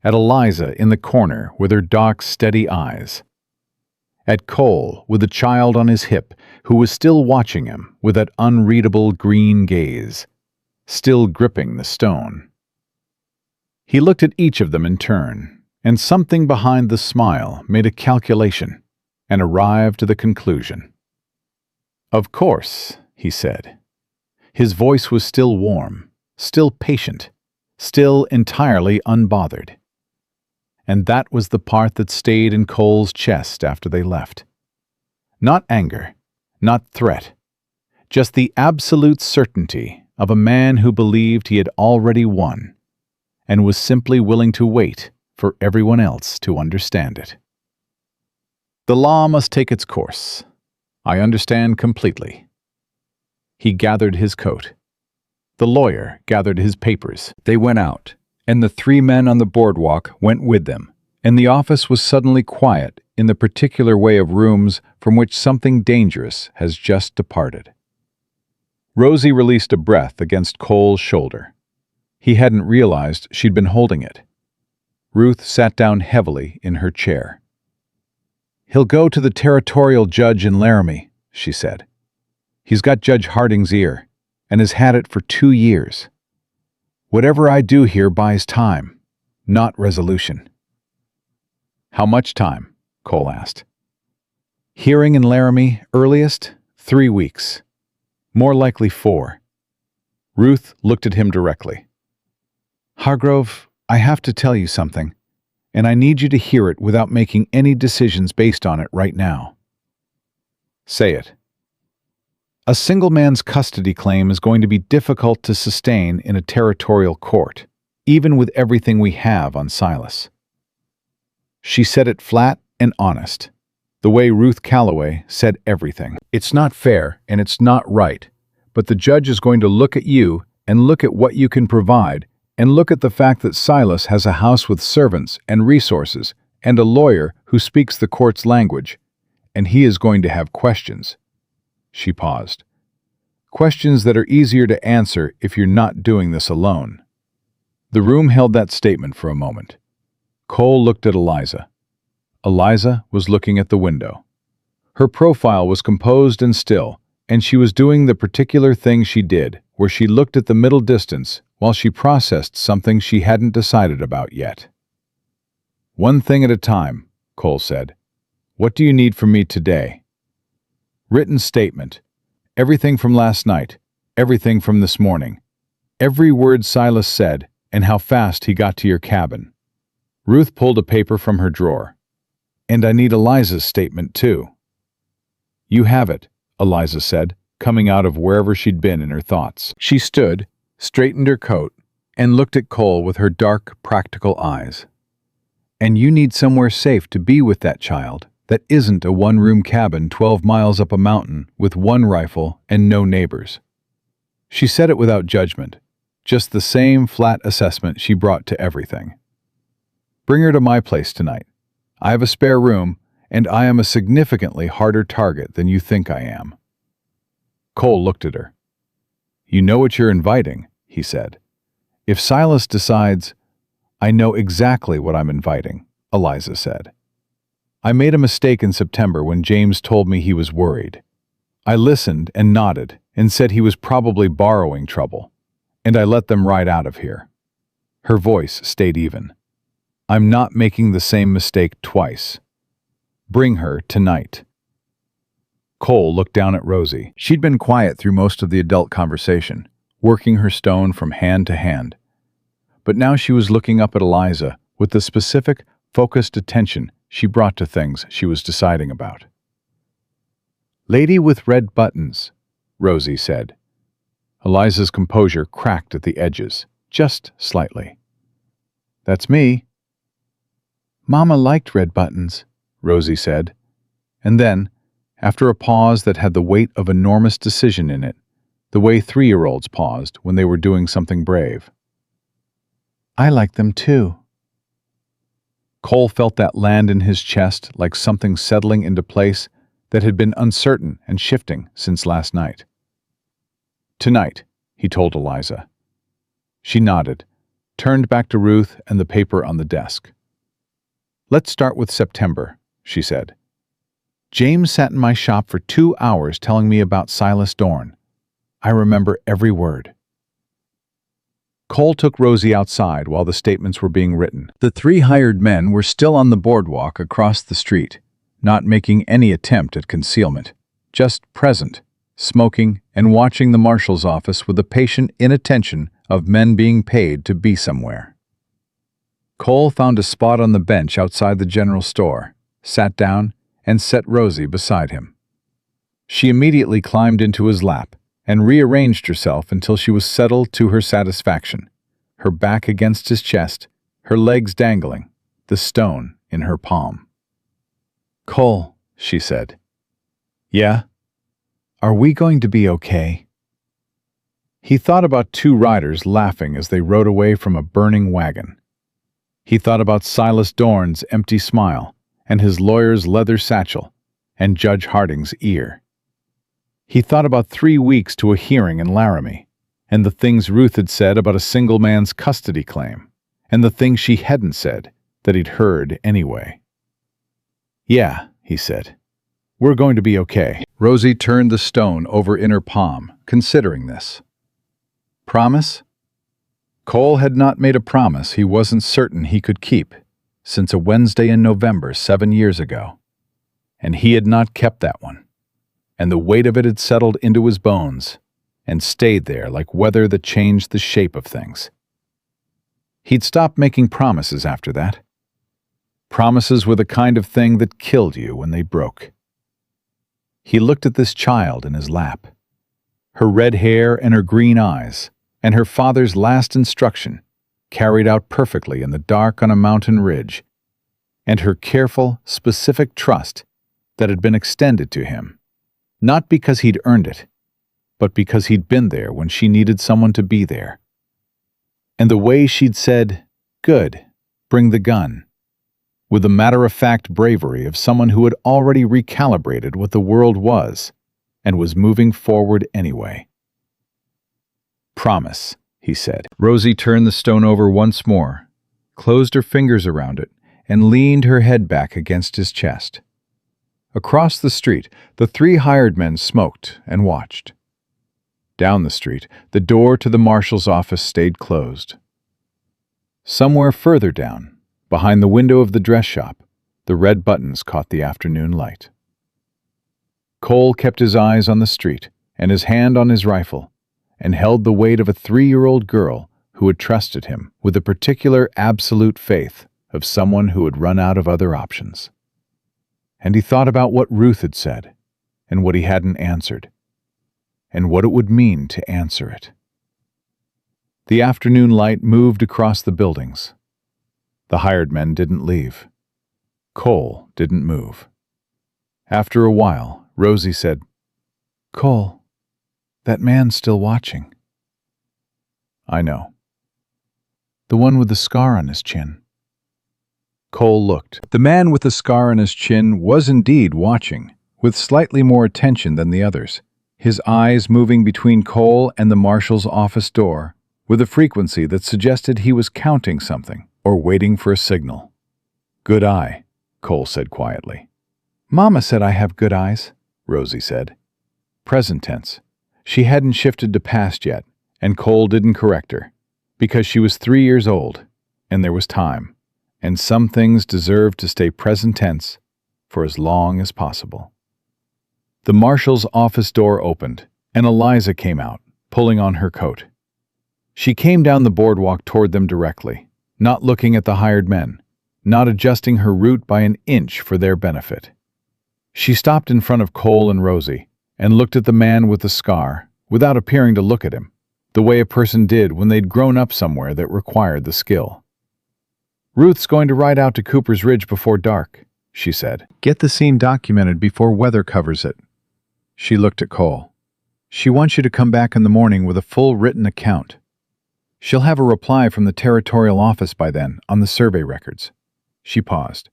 At Eliza in the corner with her dark, steady eyes. At Cole with the child on his hip, who was still watching him with that unreadable green gaze, still gripping the stone. He looked at each of them in turn, and something behind the smile made a calculation and arrived to the conclusion. "Of course," he said. His voice was still warm, still patient, still entirely unbothered. And that was the part that stayed in Cole's chest after they left. Not anger, not threat, just the absolute certainty of a man who believed he had already won and was simply willing to wait for everyone else to understand it. "The law must take its course. I understand completely." He gathered his coat. The lawyer gathered his papers. They went out, and the 3 men on the boardwalk went with them, and the office was suddenly quiet in the particular way of rooms from which something dangerous has just departed. Rosie released a breath against Cole's shoulder. He hadn't realized she'd been holding it. Ruth sat down heavily in her chair. "He'll go to the territorial judge in Laramie," she said. "He's got Judge Harding's ear, and has had it for 2 years. Whatever I do here buys time, not resolution." "How much time?" Cole asked. "Hearing in Laramie, earliest, 3 weeks. More likely 4. Ruth looked at him directly. "Hargrove, I have to tell you something, and I need you to hear it without making any decisions based on it right now. Say it. A single man's custody claim is going to be difficult to sustain in a territorial court, even with everything we have on Silas. She said it flat and honest, the way Ruth Calloway said everything. It's not fair and it's not right, but the judge is going to look at you and look at what you can provide and look at the fact that Silas has a house with servants and resources and a lawyer who speaks the court's language, and he is going to have questions. She paused. Questions that are easier to answer if you're not doing this alone. The room held that statement for a moment. Cole looked at Eliza. Eliza was looking at the window. Her profile was composed and still, and she was doing the particular thing she did, where she looked at the middle distance while she processed something she hadn't decided about yet. One thing at a time, Cole said. What do you need from me today? Written statement. Everything from last night, everything from this morning. Every word Silas said, and how fast he got to your cabin. Ruth pulled a paper from her drawer. And I need Eliza's statement, too. You have it, Eliza said, coming out of wherever she'd been in her thoughts. She stood, straightened her coat, and looked at Cole with her dark, practical eyes. And you need somewhere safe to be with that child that isn't a one-room cabin 12 miles up a mountain with one rifle and no neighbors. She said it without judgment, just the same flat assessment she brought to everything. Bring her to my place tonight. I have a spare room, and I am a significantly harder target than you think I am. Cole looked at her. You know what you're inviting, he said. If Silas decides, I know exactly what I'm inviting, Eliza said. I made a mistake in September when James told me he was worried. I listened and nodded and said he was probably borrowing trouble, and I let them ride out of here. Her voice stayed even. I'm not making the same mistake twice. Bring her tonight. Cole looked down at Rosie. She'd been quiet through most of the adult conversation, working her stone from hand to hand. But now she was looking up at Eliza with the specific, focused attention she brought to things she was deciding about. Lady with red buttons, Rosie said. Eliza's composure cracked at the edges, just slightly. That's me. Mama liked red buttons, Rosie said. And then, after a pause that had the weight of enormous decision in it, the way 3-year-olds paused when they were doing something brave. I like them too. Cole felt that land in his chest like something settling into place that had been uncertain and shifting since last night. Tonight, he told Eliza. She nodded, turned back to Ruth and the paper on the desk. Let's start with September, she said. James sat in my shop for 2 hours telling me about Silas Dorn. I remember every word. Cole took Rosie outside while the statements were being written. The 3 hired men were still on the boardwalk across the street, not making any attempt at concealment, just present, smoking and watching the marshal's office with the patient inattention of men being paid to be somewhere. Cole found a spot on the bench outside the general store, sat down, and set Rosie beside him. She immediately climbed into his lap and rearranged herself until she was settled to her satisfaction, her back against his chest, her legs dangling, the stone in her palm. Cole, she said. Yeah? Are we going to be okay? He thought about 2 riders laughing as they rode away from a burning wagon. He thought about Silas Dorn's empty smile and his lawyer's leather satchel and Judge Harding's ear. He thought about 3 weeks to a hearing in Laramie, and the things Ruth had said about a single man's custody claim, and the things she hadn't said that he'd heard anyway. Yeah, he said. We're going to be okay. Rosie turned the stone over in her palm, considering this. Promise? Cole had not made a promise he wasn't certain he could keep since a Wednesday in November 7 years ago, and he had not kept that one. And the weight of it had settled into his bones and stayed there like weather that changed the shape of things. He'd stopped making promises after that. Promises were the kind of thing that killed you when they broke. He looked at this child in his lap. Her red hair and her green eyes, and her father's last instruction, carried out perfectly in the dark on a mountain ridge, and her careful, specific trust that had been extended to him, not because he'd earned it, but because he'd been there when she needed someone to be there. And the way she'd said, "Good, bring the gun," with the matter-of-fact bravery of someone who had already recalibrated what the world was and was moving forward anyway. "Promise," he said. Rosie turned the stone over once more, closed her fingers around it, and leaned her head back against his chest. Across the street, the three hired men smoked and watched. Down the street, the door to the marshal's office stayed closed. Somewhere further down, behind the window of the dress shop, the red buttons caught the afternoon light. Cole kept his eyes on the street and his hand on his rifle, and held the weight of a 3-year-old girl who had trusted him with a particular absolute faith of someone who had run out of other options. And he thought about what Ruth had said, and what he hadn't answered, and what it would mean to answer it. The afternoon light moved across the buildings. The hired men didn't leave. Cole didn't move. After a while, Rosie said, "Cole, that man's still watching." "I know." "The one with the scar on his chin." Cole looked. The man with the scar on his chin was indeed watching, with slightly more attention than the others, his eyes moving between Cole and the marshal's office door with a frequency that suggested he was counting something or waiting for a signal. "Good eye," Cole said quietly. "Mama said I have good eyes," Rosie said. Present tense. She hadn't shifted to past yet, and Cole didn't correct her, because she was 3 years old, and there was time, and some things deserved to stay present tense for as long as possible. The marshal's office door opened, and Eliza came out, pulling on her coat. She came down the boardwalk toward them directly, not looking at the hired men, not adjusting her route by an inch for their benefit. She stopped in front of Cole and Rosie, and looked at the man with the scar, without appearing to look at him, the way a person did when they'd grown up somewhere that required the skill. "Ruth's going to ride out to Cooper's Ridge before dark," she said. "Get the scene documented before weather covers it." She looked at Cole. "She wants you to come back in the morning with a full written account. She'll have a reply from the territorial office by then on the survey records." She paused.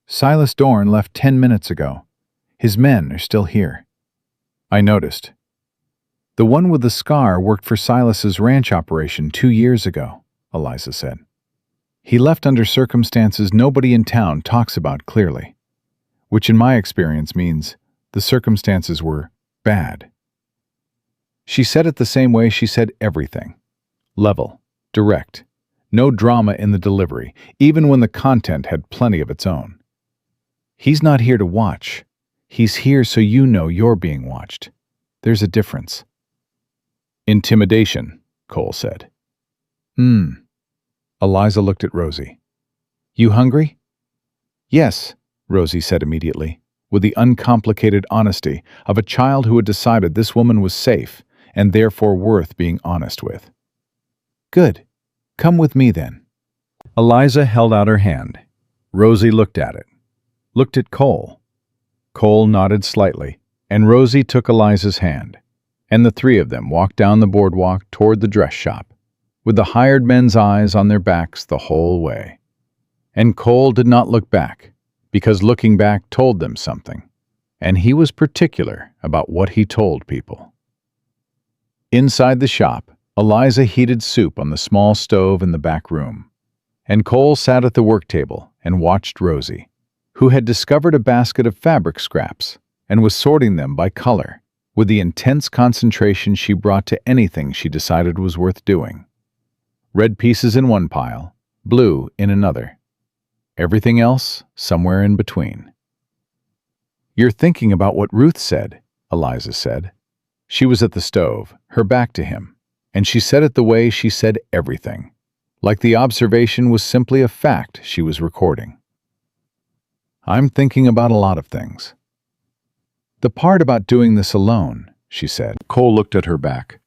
"Silas Dorn left 10 minutes ago. His men are still here." "I noticed." "The one with the scar worked for Silas's ranch operation 2 years ago," Eliza said. "He left under circumstances nobody in town talks about clearly, which in my experience means the circumstances were bad." She said it the same way she said everything. Level, direct, no drama in the delivery, even when the content had plenty of its own. "He's not here to watch. He's here so you know you're being watched. There's a difference." "Intimidation," Cole said. Eliza looked at Rosie. "You hungry?" "Yes," Rosie said immediately, with the uncomplicated honesty of a child who had decided this woman was safe and therefore worth being honest with. "Good. Come with me then." Eliza held out her hand. Rosie looked at it. Looked at Cole. Cole nodded slightly, and Rosie took Eliza's hand, and the three of them walked down the boardwalk toward the dress shop, with the hired men's eyes on their backs the whole way. And Cole did not look back, because looking back told them something, and he was particular about what he told people. Inside the shop, Eliza heated soup on the small stove in the back room, and Cole sat at the work table and watched Rosie, who had discovered a basket of fabric scraps and was sorting them by color, with the intense concentration she brought to anything she decided was worth doing. Red pieces in one pile, blue in another. Everything else somewhere in between. "You're thinking about what Ruth said," Eliza said. She was at the stove, her back to him, and she said it the way she said everything, like the observation was simply a fact she was recording. "I'm thinking about a lot of things." "The part about doing this alone," she said. Cole looked at her back.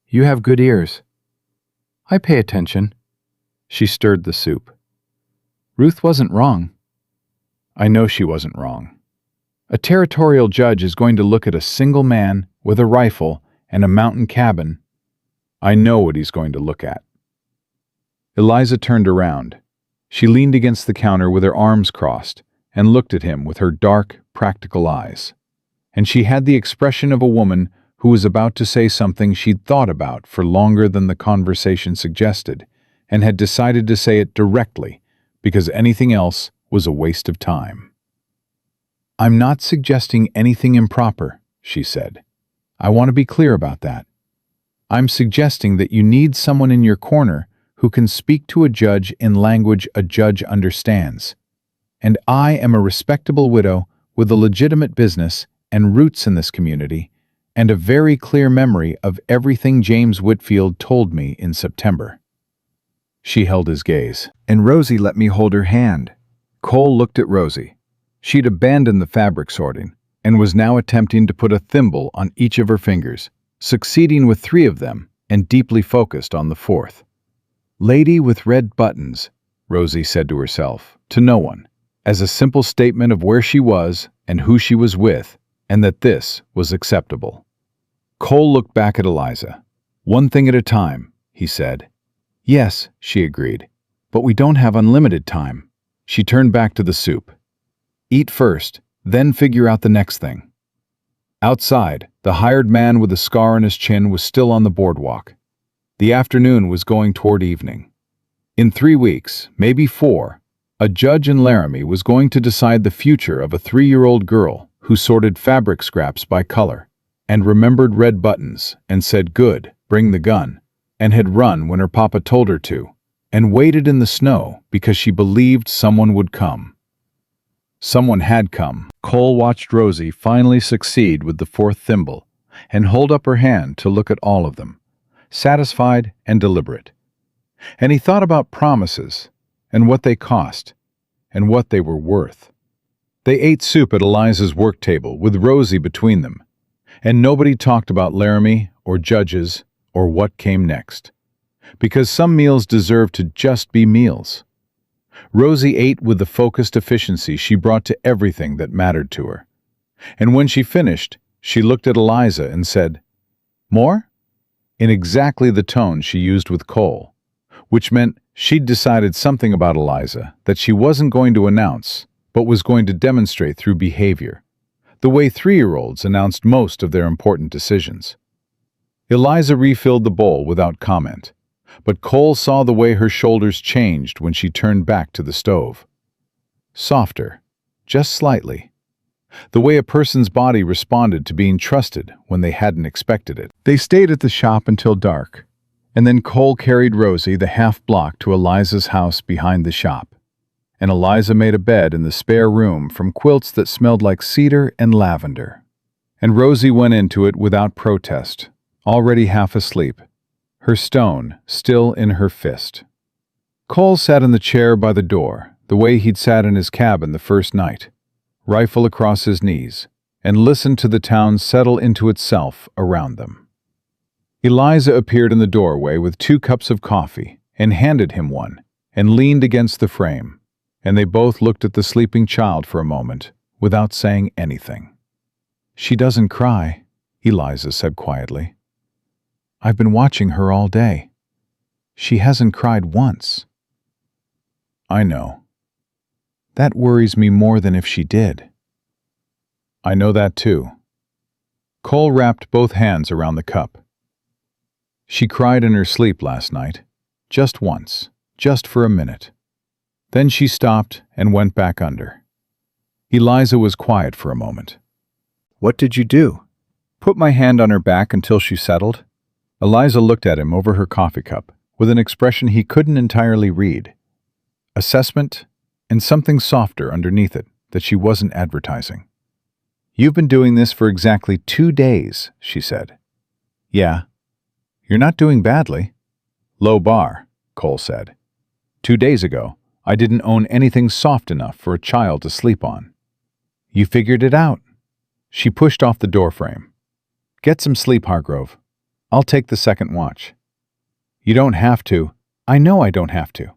"You have good ears." "I pay attention." She stirred the soup. "Ruth wasn't wrong." "I know she wasn't wrong. A territorial judge is going to look at a single man with a rifle and a mountain cabin. I know what he's going to look at." Eliza turned around. She leaned against the counter with her arms crossed and looked at him with her dark, practical eyes. And she had the expression of a woman who was about to say something she'd thought about for longer than the conversation suggested, and had decided to say it directly because anything else was a waste of time. "I'm not suggesting anything improper," she said. "I want to be clear about that. I'm suggesting that you need someone in your corner who can speak to a judge in language a judge understands. And I am a respectable widow with a legitimate business and roots in this community, and a very clear memory of everything James Whitfield told me in September." She held his gaze, and Rosie let me hold her hand. Cole looked at Rosie. She'd abandoned the fabric sorting, and was now attempting to put a thimble on each of her fingers, succeeding with 3 of them, and deeply focused on the 4th. "Lady with red buttons," Rosie said to herself, to no one, as a simple statement of where she was and who she was with, and that this was acceptable. Cole looked back at Eliza. "One thing at a time," he said. "Yes," she agreed, "but we don't have unlimited time." She turned back to the soup. "Eat first, then figure out the next thing." Outside, the hired man with a scar on his chin was still on the boardwalk. The afternoon was going toward evening. In 3 weeks, maybe 4, a judge in Laramie was going to decide the future of a 3-year-old girl who sorted fabric scraps by color, and remembered red buttons, and said, "Good, bring the gun," and had run when her papa told her to, and waited in the snow because she believed someone would come. Someone had come. Cole watched Rosie finally succeed with the 4th thimble, and hold up her hand to look at all of them, satisfied and deliberate. And he thought about promises, and what they cost, and what they were worth. They ate soup at Eliza's work table with Rosie between them, and nobody talked about Laramie or judges or what came next, because some meals deserve to just be meals. Rosie ate with the focused efficiency she brought to everything that mattered to her. And when she finished, she looked at Eliza and said, "More?" in exactly the tone she used with Cole, which meant she'd decided something about Eliza that she wasn't going to announce, but was going to demonstrate through behavior, the way 3-year-olds announced most of their important decisions. Eliza refilled the bowl without comment, but Cole saw the way her shoulders changed when she turned back to the stove. Softer, just slightly. The way a person's body responded to being trusted when they hadn't expected it. They stayed at the shop until dark, and then Cole carried Rosie the half-block to Eliza's house behind the shop, and Eliza made a bed in the spare room from quilts that smelled like cedar and lavender. And Rosie went into it without protest, already half asleep, her stone still in her fist. Cole sat in the chair by the door, the way he'd sat in his cabin the first night, rifle across his knees, and listened to the town settle into itself around them. Eliza appeared in the doorway with 2 cups of coffee and handed him one, and leaned against the frame, and they both looked at the sleeping child for a moment without saying anything. "She doesn't cry," Eliza said quietly. "I've been watching her all day. She hasn't cried once." "I know." "That worries me more than if she did." "I know that too." Cole wrapped both hands around the cup. "She cried in her sleep last night, just once, just for a minute. Then she stopped and went back under." Eliza was quiet for a moment. "What did you do?" "Put my hand on her back until she settled." Eliza looked at him over her coffee cup with an expression he couldn't entirely read. Assessment, and something softer underneath it that she wasn't advertising. "You've been doing this for exactly 2 days," she said. "Yeah. You're not doing badly." "Low bar," Cole said. 2 days ago, I didn't own anything soft enough for a child to sleep on. You figured it out. She pushed off the doorframe. Get some sleep, Hargrove. I'll take the second watch. You don't have to. I know I don't have to.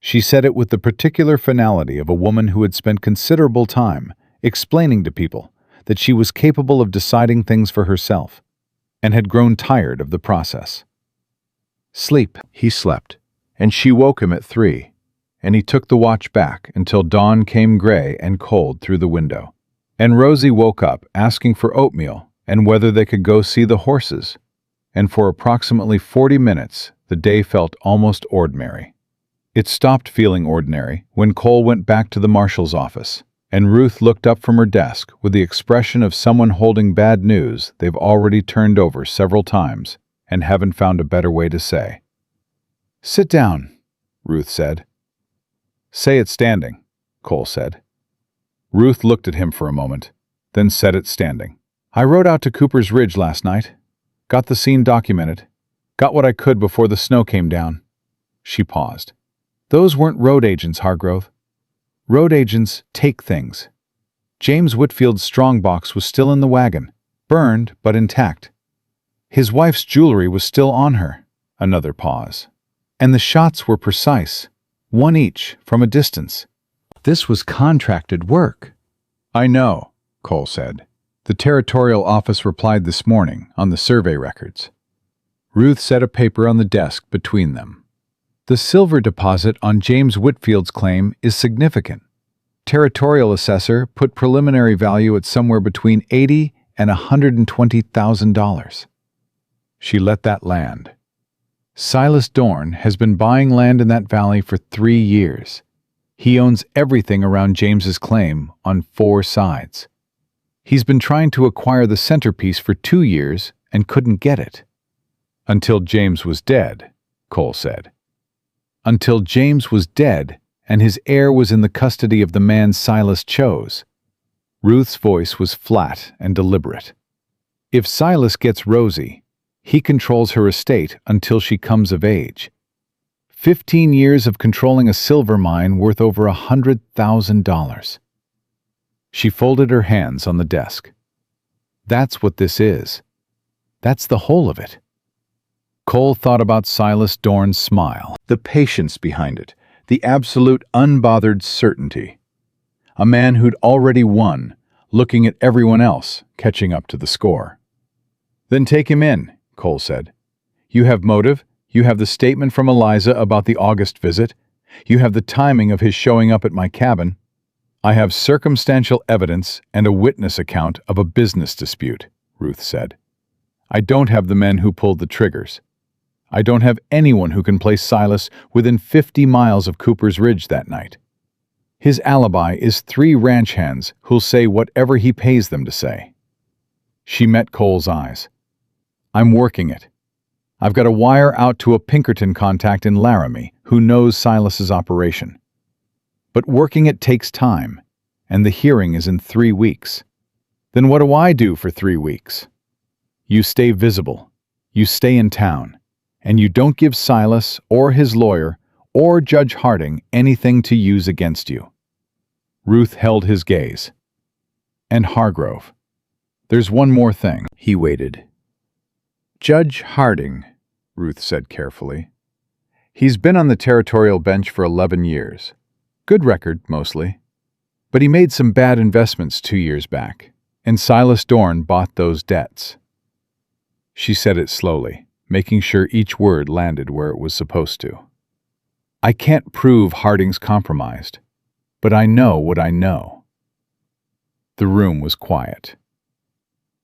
She said it with the particular finality of a woman who had spent considerable time explaining to people that she was capable of deciding things for herself and had grown tired of the process. Sleep, he slept, and she woke him at 3, and he took the watch back until dawn came gray and cold through the window. And Rosie woke up asking for oatmeal and whether they could go see the horses, and for approximately 40 minutes the day felt almost ordinary. It stopped feeling ordinary when Cole went back to the marshal's office, and Ruth looked up from her desk with the expression of someone holding bad news they've already turned over several times and haven't found a better way to say. "Sit down," Ruth said. "Say it standing," Cole said. Ruth looked at him for a moment, then said it standing. "I rode out to Cooper's Ridge last night. Got the scene documented. Got what I could before the snow came down." She paused. "Those weren't road agents, Hargrove. Road agents take things. James Whitfield's strongbox was still in the wagon, burned but intact. His wife's jewelry was still on her." Another pause. "And the shots were precise, one each, from a distance. This was contracted work." "I know," Cole said. "The Territorial Office replied this morning on the survey records." Ruth set a paper on the desk between them. "The silver deposit on James Whitfield's claim is significant. Territorial Assessor put preliminary value at somewhere between $80,000 and $120,000. She let that land. Silas Dorn has been buying land in that valley for 3 years. He owns everything around James's claim on 4 sides. He's been trying to acquire the centerpiece for 2 years and couldn't get it. Until James was dead," Cole said. "Until James was dead and his heir was in the custody of the man Silas chose." Ruth's voice was flat and deliberate. "If Silas gets Rosie, he controls her estate until she comes of age. 15 years of controlling a silver mine worth over $100,000. She folded her hands on the desk. "That's what this is. That's the whole of it." Cole thought about Silas Dorn's smile, the patience behind it, the absolute unbothered certainty. A man who'd already won, looking at everyone else, catching up to the score. "Then take him in," Cole said. "You have motive. You have the statement from Eliza about the August visit. You have the timing of his showing up at my cabin. I have circumstantial evidence and a witness account of a business dispute," Ruth said. "I don't have the men who pulled the triggers. I don't have anyone who can place Silas within 50 miles of Cooper's Ridge that night. His alibi is 3 ranch hands who'll say whatever he pays them to say." She met Cole's eyes. "I'm working it. I've got a wire out to a Pinkerton contact in Laramie who knows Silas's operation. But working it takes time, and the hearing is in 3 weeks. Then what do I do for 3 weeks? You stay visible, you stay in town, and you don't give Silas or his lawyer or Judge Harding anything to use against you." Ruth held his gaze. "And Hargrove. There's one more thing." He waited. "Judge Harding," Ruth said carefully. "He's been on the territorial bench for 11 years. Good record, mostly. But he made some bad investments 2 years back, and Silas Dorn bought those debts." She said it slowly, making sure each word landed where it was supposed to. "I can't prove Harding's compromised, but I know what I know." The room was quiet.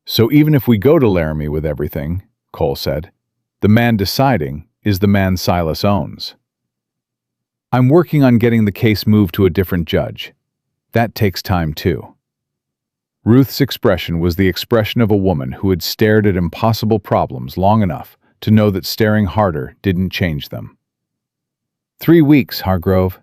"So even if we go to Laramie with everything," Cole said, "the man deciding is the man Silas owns." "I'm working on getting the case moved to a different judge. That takes time too." Ruth's expression was the expression of a woman who had stared at impossible problems long enough to know that staring harder didn't change them. 3 weeks, Hargrove.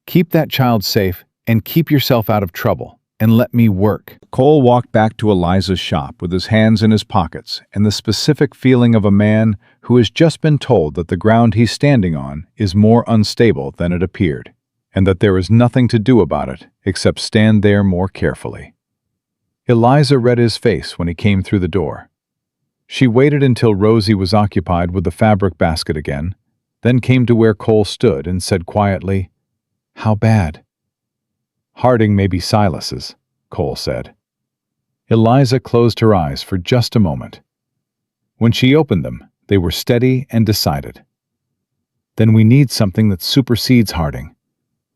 Keep that child safe and keep yourself out of trouble. and let me work." Cole walked back to Eliza's shop with his hands in his pockets and the specific feeling of a man who has just been told that the ground he's standing on is more unstable than it appeared, and that there is nothing to do about it except stand there more carefully. Eliza read his face when he came through the door. She waited until Rosie was occupied with the fabric basket again, then came to where Cole stood and said quietly, "How bad?" "Harding may be Silas's," Cole said. Eliza closed her eyes for just a moment. When she opened them, they were steady and decided. "Then we need something that supersedes Harding.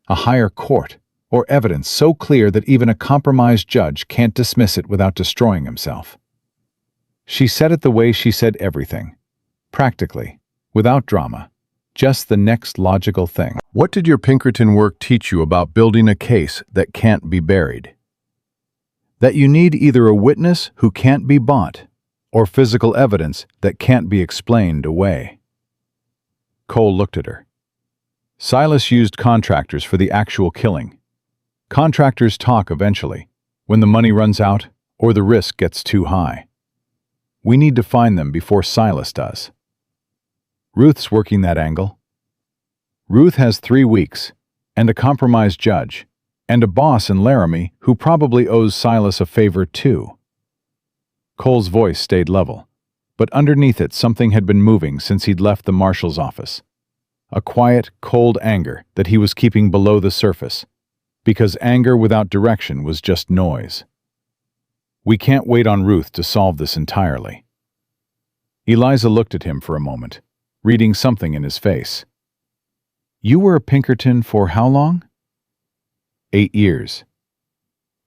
A higher court, or evidence so clear that even a compromised judge can't dismiss it without destroying himself." She said it the way she said everything, practically, without drama, just the next logical thing. "What did your Pinkerton work teach you about building a case that can't be buried? That you need either a witness who can't be bought, or physical evidence that can't be explained away." Cole looked at her. "Silas used contractors for the actual killing. Contractors talk eventually, when the money runs out or the risk gets too high. We need to find them before Silas does. Ruth's working that angle. Ruth has 3 weeks, and a compromised judge, and a boss in Laramie who probably owes Silas a favor too." Cole's voice stayed level, but underneath it something had been moving since he'd left the marshal's office. A quiet, cold anger that he was keeping below the surface, because anger without direction was just noise. "We can't wait on Ruth to solve this entirely." Eliza looked at him for a moment, reading something in his face. "You were a Pinkerton for how long?" 8 years.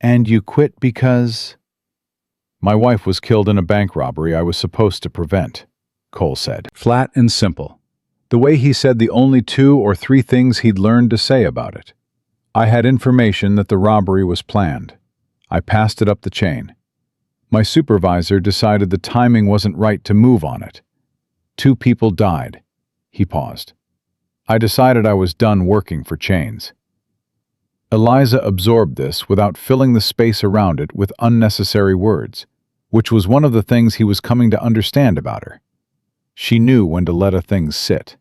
"And you quit because—" "My wife was killed in a bank robbery I was supposed to prevent," Cole said. Flat and simple. The way he said the only 2 or 3 things he'd learned to say about it. "I had information that the robbery was planned. I passed it up the chain. My supervisor decided the timing wasn't right to move on it. 2 people died." He paused. "I decided I was done working for chains." Eliza absorbed this without filling the space around it with unnecessary words, which was one of the things he was coming to understand about her. She knew when to let a thing sit.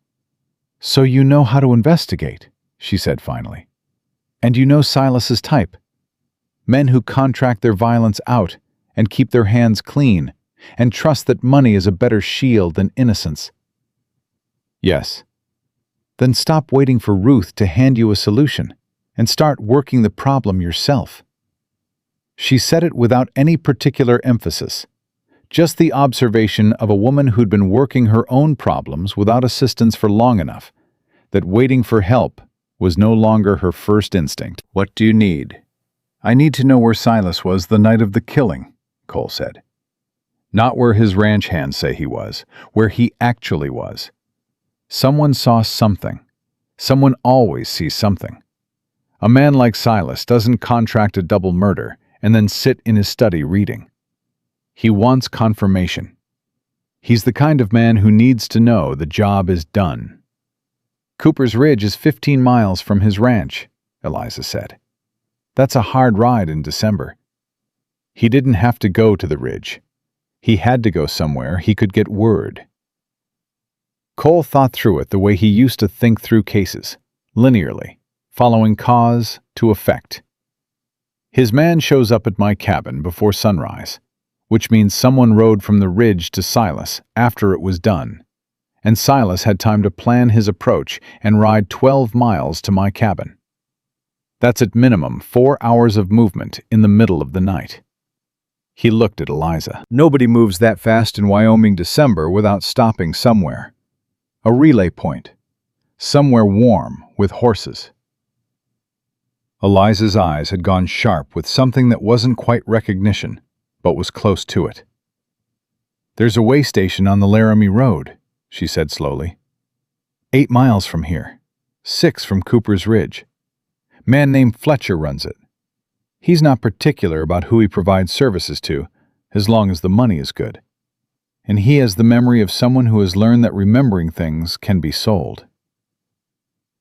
"So you know how to investigate," she said finally. "And you know Silas's type. Men who contract their violence out and keep their hands clean, and trust that money is a better shield than innocence." "Yes." "Then stop waiting for Ruth to hand you a solution, and start working the problem yourself." She said it without any particular emphasis, just the observation of a woman who'd been working her own problems without assistance for long enough, that waiting for help was no longer her first instinct. "What do you need?" "I need to know where Silas was the night of the killing," Cole said. "Not where his ranch hands say he was, where he actually was. Someone saw something. Someone always sees something. A man like Silas doesn't contract a double murder and then sit in his study reading. He wants confirmation. He's the kind of man who needs to know the job is done." "Cooper's Ridge is 15 miles from his ranch," Eliza said. "That's a hard ride in December." He didn't have to go to the ridge. He had to go somewhere he could get word. Cole thought through it the way he used to think through cases, linearly, following cause to effect. "His man shows up at my cabin before sunrise, which means someone rode from the ridge to Silas after it was done, and Silas had time to plan his approach and ride 12 miles to my cabin. That's at minimum 4 hours of movement in the middle of the night." He looked at Eliza. "Nobody moves that fast in Wyoming December without stopping somewhere. A relay point. Somewhere warm with horses." Eliza's eyes had gone sharp with something that wasn't quite recognition, but was close to it. "There's a way station on the Laramie Road," she said slowly. 8 miles from here. 6 from Cooper's Ridge. Man named Fletcher runs it. He's not particular about who he provides services to, as long as the money is good. And he has the memory of someone who has learned that remembering things can be sold."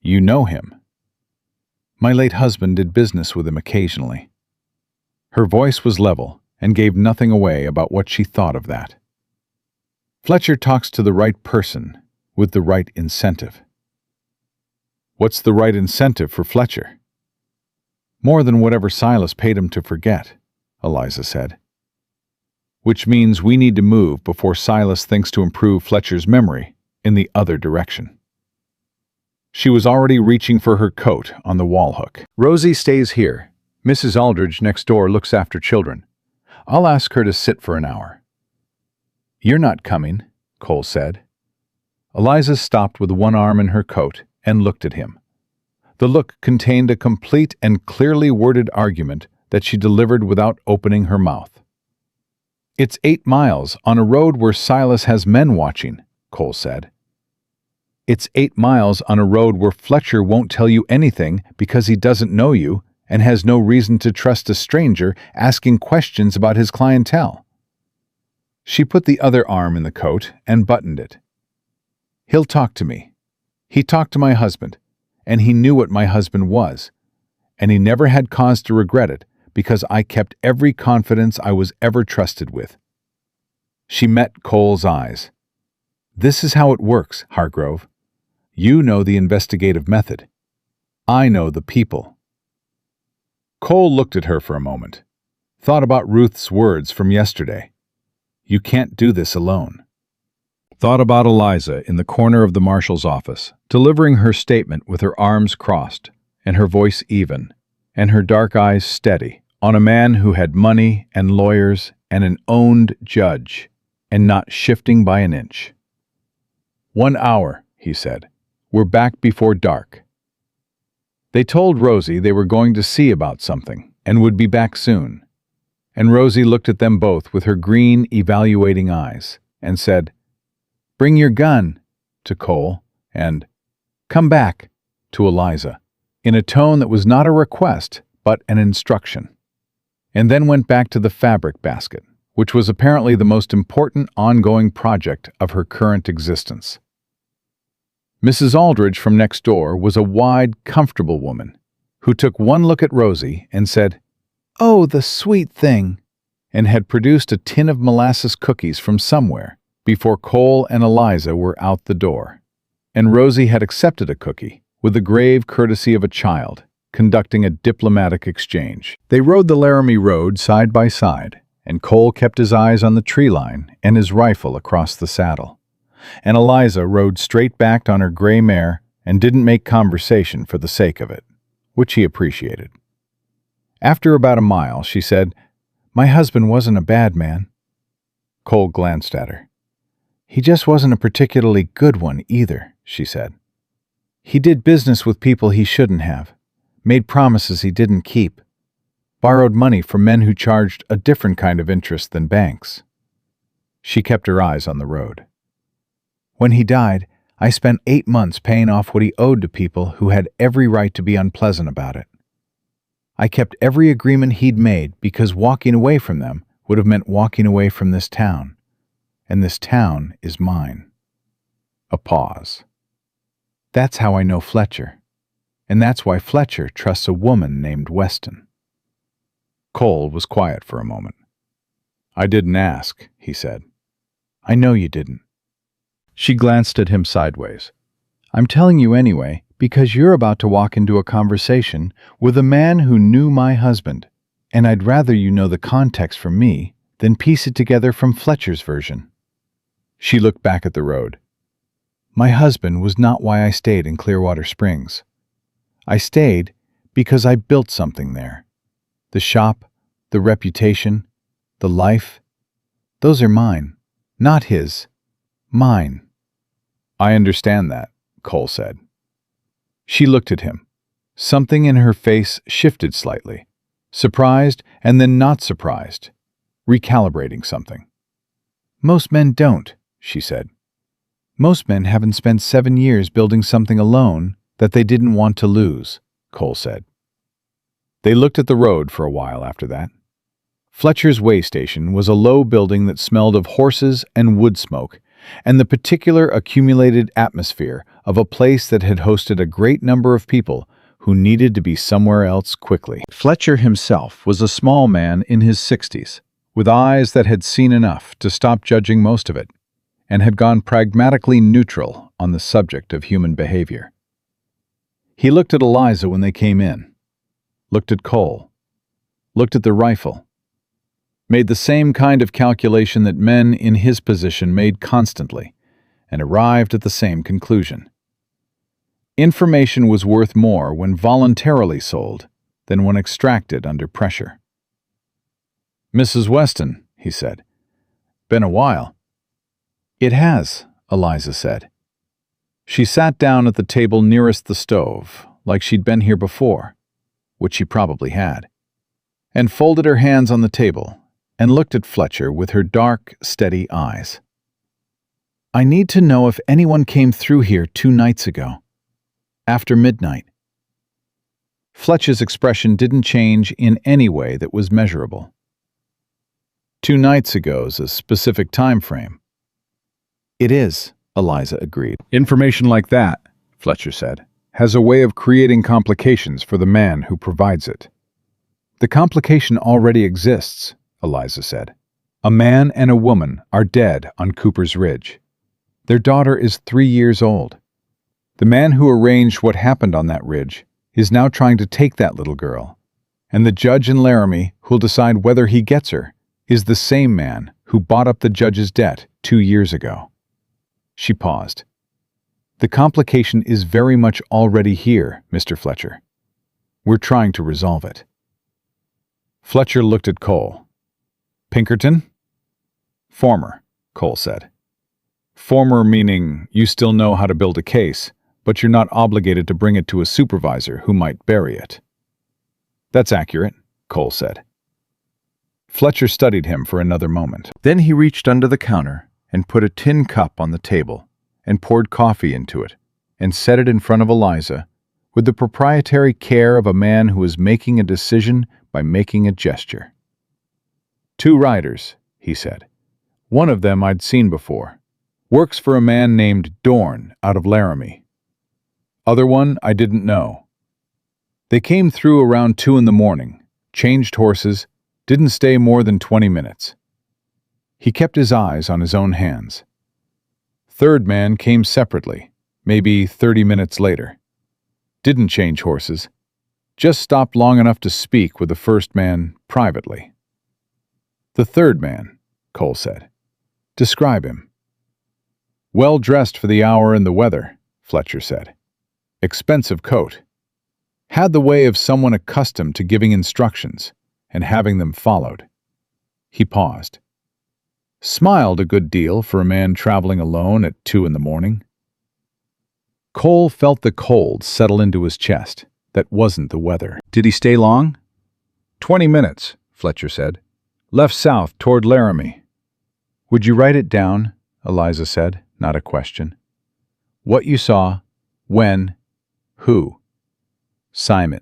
"You know him?" "My late husband did business with him occasionally." Her voice was level and gave nothing away about what she thought of that. Fletcher talks to the right person with the right incentive. What's the right incentive for Fletcher? More than whatever Silas paid him to forget, Eliza said. Which means we need to move before Silas thinks to improve Fletcher's memory in the other direction. She was already reaching for her coat on the wall hook. Rosie stays here. Mrs. Aldridge next door looks after children. I'll ask her to sit for an hour. You're not coming, Cole said. Eliza stopped with one arm in her coat and looked at him. The look contained a complete and clearly worded argument that she delivered without opening her mouth. It's 8 miles on a road where Silas has men watching, Cole said. It's 8 miles on a road where Fletcher won't tell you anything because he doesn't know you and has no reason to trust a stranger asking questions about his clientele. She put the other arm in the coat and buttoned it. He'll talk to me. He talked to my husband, and he knew what my husband was, and he never had cause to regret it because I kept every confidence I was ever trusted with. She met Cole's eyes. This is how it works, Hargrove. You know the investigative method. I know the people. Cole looked at her for a moment, thought about Ruth's words from yesterday. You can't do this alone. Thought about Eliza in the corner of the marshal's office, delivering her statement with her arms crossed, and her voice even, and her dark eyes steady, on a man who had money and lawyers and an owned judge, and not shifting by an inch. 1 hour, he said. We're back before dark. They told Rosie they were going to see about something and would be back soon. And Rosie looked at them both with her green, evaluating eyes and said, Bring your gun, to Cole, and Come back, to Eliza, in a tone that was not a request but an instruction, and then went back to the fabric basket, which was apparently the most important ongoing project of her current existence. Mrs. Aldridge from next door was a wide, comfortable woman who took one look at Rosie and said, Oh, the sweet thing, and had produced a tin of molasses cookies from somewhere before Cole and Eliza were out the door. And Rosie had accepted a cookie with the grave courtesy of a child, conducting a diplomatic exchange. They rode the Laramie Road side by side, and Cole kept his eyes on the tree line and his rifle across the saddle. And Eliza rode straight-backed on her gray mare and didn't make conversation for the sake of it, which he appreciated. After about a mile, she said, My husband wasn't a bad man. Cole glanced at her. He just wasn't a particularly good one either, she said. He did business with people he shouldn't have, made promises he didn't keep, borrowed money from men who charged a different kind of interest than banks. She kept her eyes on the road. When he died, I spent 8 months paying off what he owed to people who had every right to be unpleasant about it. I kept every agreement he'd made because walking away from them would have meant walking away from this town. And this town is mine. A pause. That's how I know Fletcher. And that's why Fletcher trusts a woman named Weston. Cole was quiet for a moment. I didn't ask, he said. I know you didn't. She glanced at him sideways. I'm telling you anyway, because you're about to walk into a conversation with a man who knew my husband, and I'd rather you know the context from me than piece it together from Fletcher's version. She looked back at the road. My husband was not why I stayed in Clearwater Springs. I stayed because I built something there. The shop, the reputation, the life, those are mine, not his. Mine. I understand that, Cole said. She looked at him. Something in her face shifted slightly, surprised and then not surprised, recalibrating something. Most men don't, she said. Most men haven't spent 7 years building something alone that they didn't want to lose, Cole said. They looked at the road for a while after that. Fletcher's way station was a low building that smelled of horses and wood smoke, and the particular accumulated atmosphere of a place that had hosted a great number of people who needed to be somewhere else quickly. Fletcher himself was a small man in his 60s, with eyes that had seen enough to stop judging most of it, and had gone pragmatically neutral on the subject of human behavior. He looked at Eliza when they came in, looked at Cole, looked at the rifle, made the same kind of calculation that men in his position made constantly, and arrived at the same conclusion. Information was worth more when voluntarily sold than when extracted under pressure. "Mrs. Weston," he said. "Been a while." "It has," Eliza said. She sat down at the table nearest the stove, like she'd been here before, which she probably had, and folded her hands on the table and looked at Fletcher with her dark, steady eyes. "I need to know if anyone came through here 2 nights ago, after midnight." Fletcher's expression didn't change in any way that was measurable. 2 nights ago's a specific time frame. "It is," Eliza agreed. "Information like that," Fletcher said, "has a way of creating complications for the man who provides it." "The complication already exists," Eliza said. "A man and a woman are dead on Cooper's Ridge. Their daughter is 3 years old. The man who arranged what happened on that ridge is now trying to take that little girl, and the judge in Laramie who'll decide whether he gets her is the same man who bought up the judge's debt 2 years ago." She paused. "The complication is very much already here, Mr. Fletcher. We're trying to resolve it." Fletcher looked at Cole. "Pinkerton?" "Former," Cole said. "Former meaning you still know how to build a case, but you're not obligated to bring it to a supervisor who might bury it." "That's accurate," Cole said. Fletcher studied him for another moment. Then he reached under the counter and put a tin cup on the table and poured coffee into it and set it in front of Eliza with the proprietary care of a man who is making a decision by making a gesture. "2 riders," he said. "One of them I'd seen before. Works for a man named Dorn out of Laramie. Other one I didn't know. They came through around 2 in the morning, changed horses, didn't stay more than 20 minutes. He kept his eyes on his own hands. Third man came separately, maybe 30 minutes later. Didn't change horses, just stopped long enough to speak with the first man privately." "The third man," Cole said. "Describe him." "Well dressed for the hour and the weather," Fletcher said. "Expensive coat. Had the way of someone accustomed to giving instructions and having them followed." He paused. Smiled a good deal for a man traveling alone at 2 in the morning. Cole felt the cold settle into his chest. That wasn't the weather. "Did he stay long?" 20 minutes, Fletcher said. "Left south toward Laramie." "Would you write it down?" Eliza said, not a question. "What you saw, when, who." "Simon."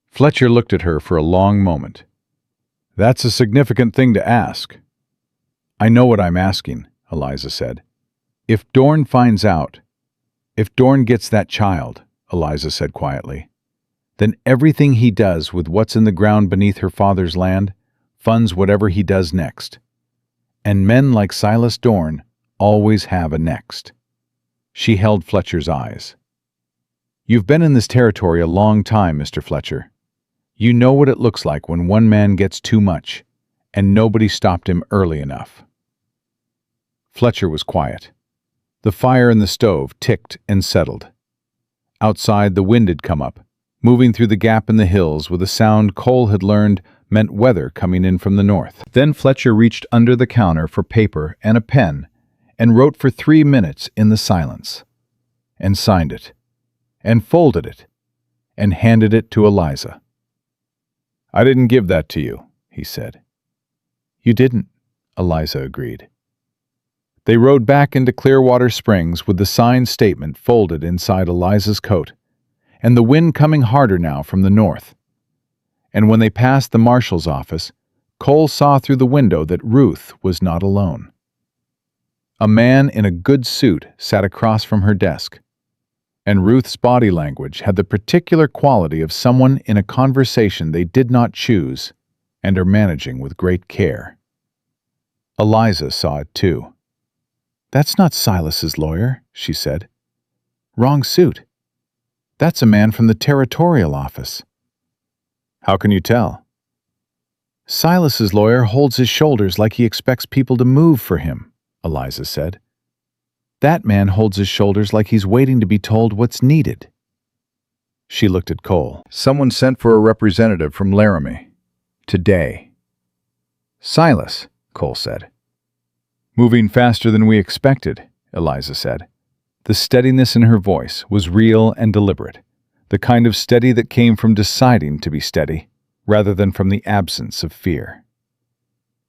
Fletcher looked at her for a long moment. "That's a significant thing to ask." "I know what I'm asking," Eliza said. "If Dorn finds out, if Dorn gets that child," Eliza said quietly, "then everything he does with what's in the ground beneath her father's land funds whatever he does next. And men like Silas Dorn always have a next." She held Fletcher's eyes. "You've been in this territory a long time, Mr. Fletcher. You know what it looks like when one man gets too much, and nobody stopped him early enough." Fletcher was quiet. The fire in the stove ticked and settled. Outside, the wind had come up, moving through the gap in the hills with a sound Cole had learned meant weather coming in from the north. Then Fletcher reached under the counter for paper and a pen and wrote for 3 minutes in the silence, and signed it, and folded it, and handed it to Eliza. "I didn't give that to you," he said. "You didn't," Eliza agreed. They rode back into Clearwater Springs with the signed statement folded inside Eliza's coat, and the wind coming harder now from the north. And when they passed the marshal's office, Cole saw through the window that Ruth was not alone. A man in a good suit sat across from her desk, and Ruth's body language had the particular quality of someone in a conversation they did not choose and are managing with great care. Eliza saw it too. "That's not Silas's lawyer," she said. "Wrong suit. That's a man from the territorial office." "How can you tell?" "Silas's lawyer holds his shoulders like he expects people to move for him," Eliza said. "That man holds his shoulders like he's waiting to be told what's needed." She looked at Cole. "Someone sent for a representative from Laramie. Today." "Silas," Cole said. "Moving faster than we expected," Eliza said. The steadiness in her voice was real and deliberate, the kind of steady that came from deciding to be steady, rather than from the absence of fear.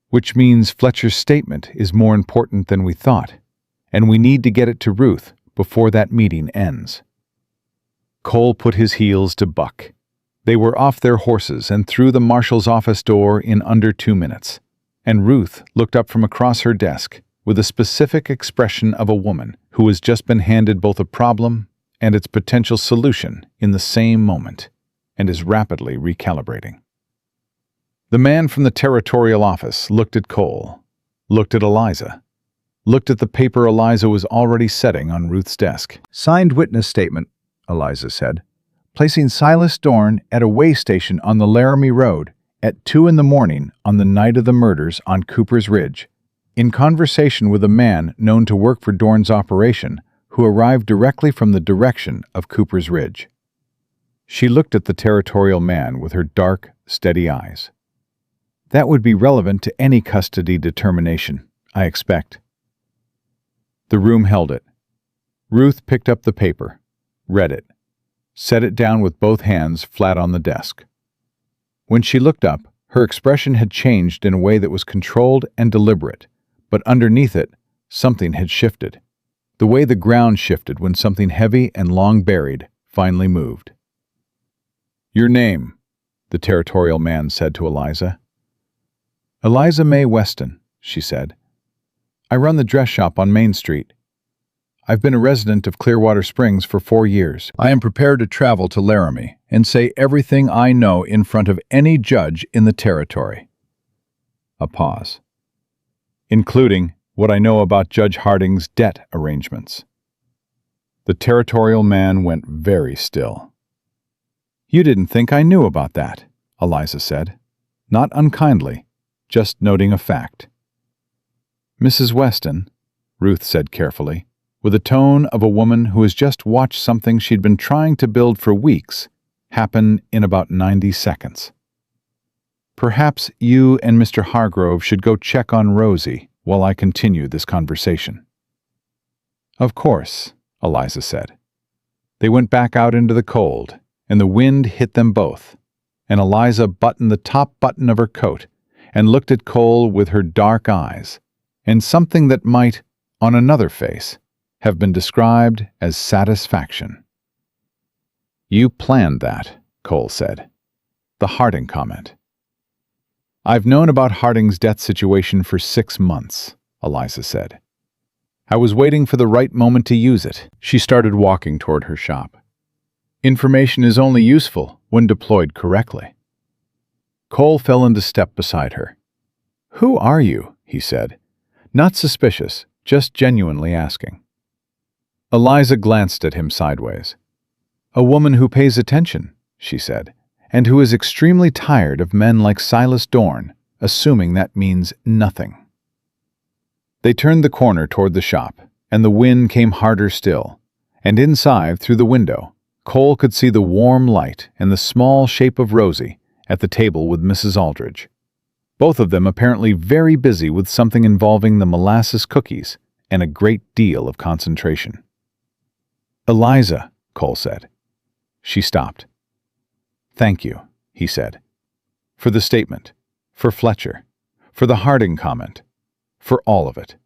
"Which means Fletcher's statement is more important than we thought, and we need to get it to Ruth before that meeting ends." Cole put his heels to buck. They were off their horses and through the marshal's office door in under 2 minutes, and Ruth looked up from across her desk with a specific expression of a woman who has just been handed both a problem and its potential solution in the same moment, and is rapidly recalibrating. The man from the territorial office looked at Cole, looked at Eliza, looked at the paper Eliza was already setting on Ruth's desk. "Signed witness statement," Eliza said, "placing Silas Dorn at a way station on the Laramie Road at 2 a.m. on the night of the murders on Cooper's Ridge, in conversation with a man known to work for Dorn's operation who arrived directly from the direction of Cooper's Ridge." She looked at the territorial man with her dark, steady eyes. "That would be relevant to any custody determination, I expect." The room held it. Ruth picked up the paper, read it, set it down with both hands flat on the desk. When she looked up, her expression had changed in a way that was controlled and deliberate, but underneath it, something had shifted. The way the ground shifted when something heavy and long buried finally moved. "Your name," the territorial man said to Eliza. "Eliza May Weston," she said. "I run the dress shop on Main Street. I've been a resident of Clearwater Springs for 4 years. I am prepared to travel to Laramie and say everything I know in front of any judge in the territory." A pause. "Including what I know about Judge Harding's debt arrangements." The territorial man went very still. "You didn't think I knew about that," Eliza said. Not unkindly, just noting a fact. "Mrs. Weston," Ruth said carefully, with the tone of a woman who has just watched something she'd been trying to build for weeks happen in about 90 seconds. "Perhaps you and Mr. Hargrove should go check on Rosie while I continue this conversation." "Of course," Eliza said. They went back out into the cold, and the wind hit them both, and Eliza buttoned the top button of her coat and looked at Cole with her dark eyes, and something that might, on another face, have been described as satisfaction. "You planned that," Cole said. The Harding comment. "I've known about Harding's debt situation for 6 months," Eliza said. "I was waiting for the right moment to use it." She started walking toward her shop. "Information is only useful when deployed correctly." Cole fell into step beside her. "Who are you?" he said, not suspicious, just genuinely asking. Eliza glanced at him sideways. "A woman who pays attention," she said, "and who is extremely tired of men like Silas Dorn, assuming that means nothing." They turned the corner toward the shop, and the wind came harder still, and inside, through the window, Cole could see the warm light and the small shape of Rosie at the table with Mrs. Aldridge. Both of them apparently very busy with something involving the molasses cookies and a great deal of concentration. "Eliza," Cole said. She stopped. "Thank you," he said. "For the statement, for Fletcher, for the Harding comment, for all of it,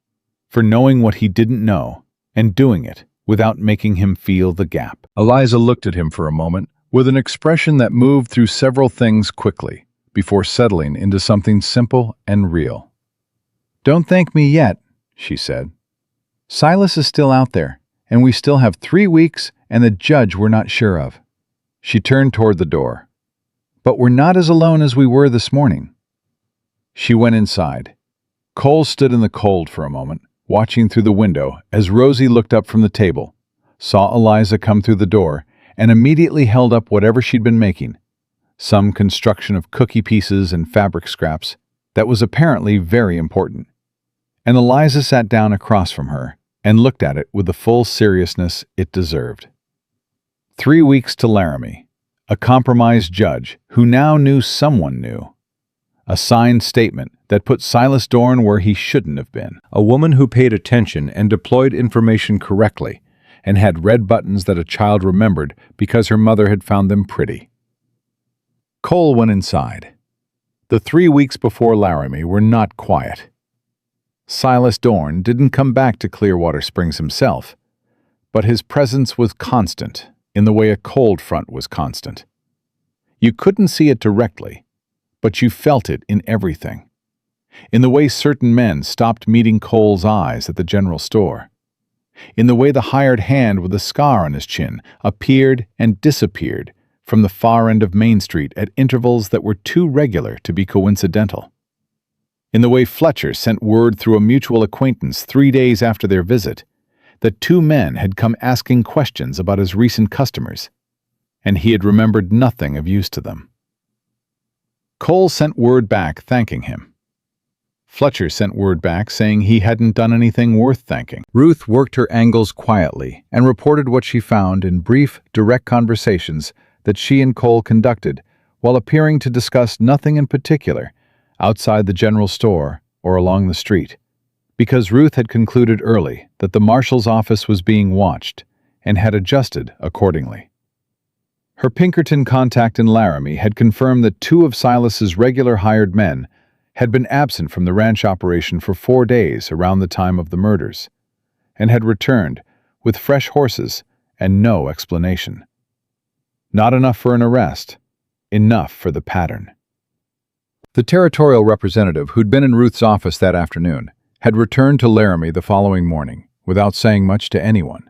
for knowing what he didn't know and doing it without making him feel the gap." Eliza looked at him for a moment with an expression that moved through several things quickly before settling into something simple and real. "Don't thank me yet," she said. "Silas is still out there, and we still have 3 weeks and the judge we're not sure of." She turned toward the door. "But we're not as alone as we were this morning." She went inside. Cole stood in the cold for a moment, watching through the window as Rosie looked up from the table, saw Eliza come through the door, and immediately held up whatever she'd been making, some construction of cookie pieces and fabric scraps that was apparently very important. And Eliza sat down across from her and looked at it with the full seriousness it deserved. 3 weeks to Laramie, a compromised judge who now knew someone knew. A signed statement that put Silas Dorn where he shouldn't have been. A woman who paid attention and deployed information correctly, and had red buttons that a child remembered because her mother had found them pretty. Cole went inside. The 3 weeks before Laramie were not quiet. Silas Dorn didn't come back to Clearwater Springs himself, but his presence was constant in the way a cold front was constant. You couldn't see it directly, but you felt it in everything. In the way certain men stopped meeting Cole's eyes at the general store. In the way the hired hand with a scar on his chin appeared and disappeared from the far end of Main Street at intervals that were too regular to be coincidental. In the way Fletcher sent word through a mutual acquaintance 3 days after their visit that 2 men had come asking questions about his recent customers, and he had remembered nothing of use to them. Cole sent word back thanking him. Fletcher sent word back saying he hadn't done anything worth thanking. Ruth worked her angles quietly and reported what she found in brief, direct conversations that she and Cole conducted while appearing to discuss nothing in particular outside the general store or along the street, because Ruth had concluded early that the marshal's office was being watched and had adjusted accordingly. Her Pinkerton contact in Laramie had confirmed that 2 of Silas's regular hired men had been absent from the ranch operation for 4 days around the time of the murders, and had returned with fresh horses and no explanation. Not enough for an arrest, enough for the pattern. The territorial representative who'd been in Ruth's office that afternoon had returned to Laramie the following morning without saying much to anyone.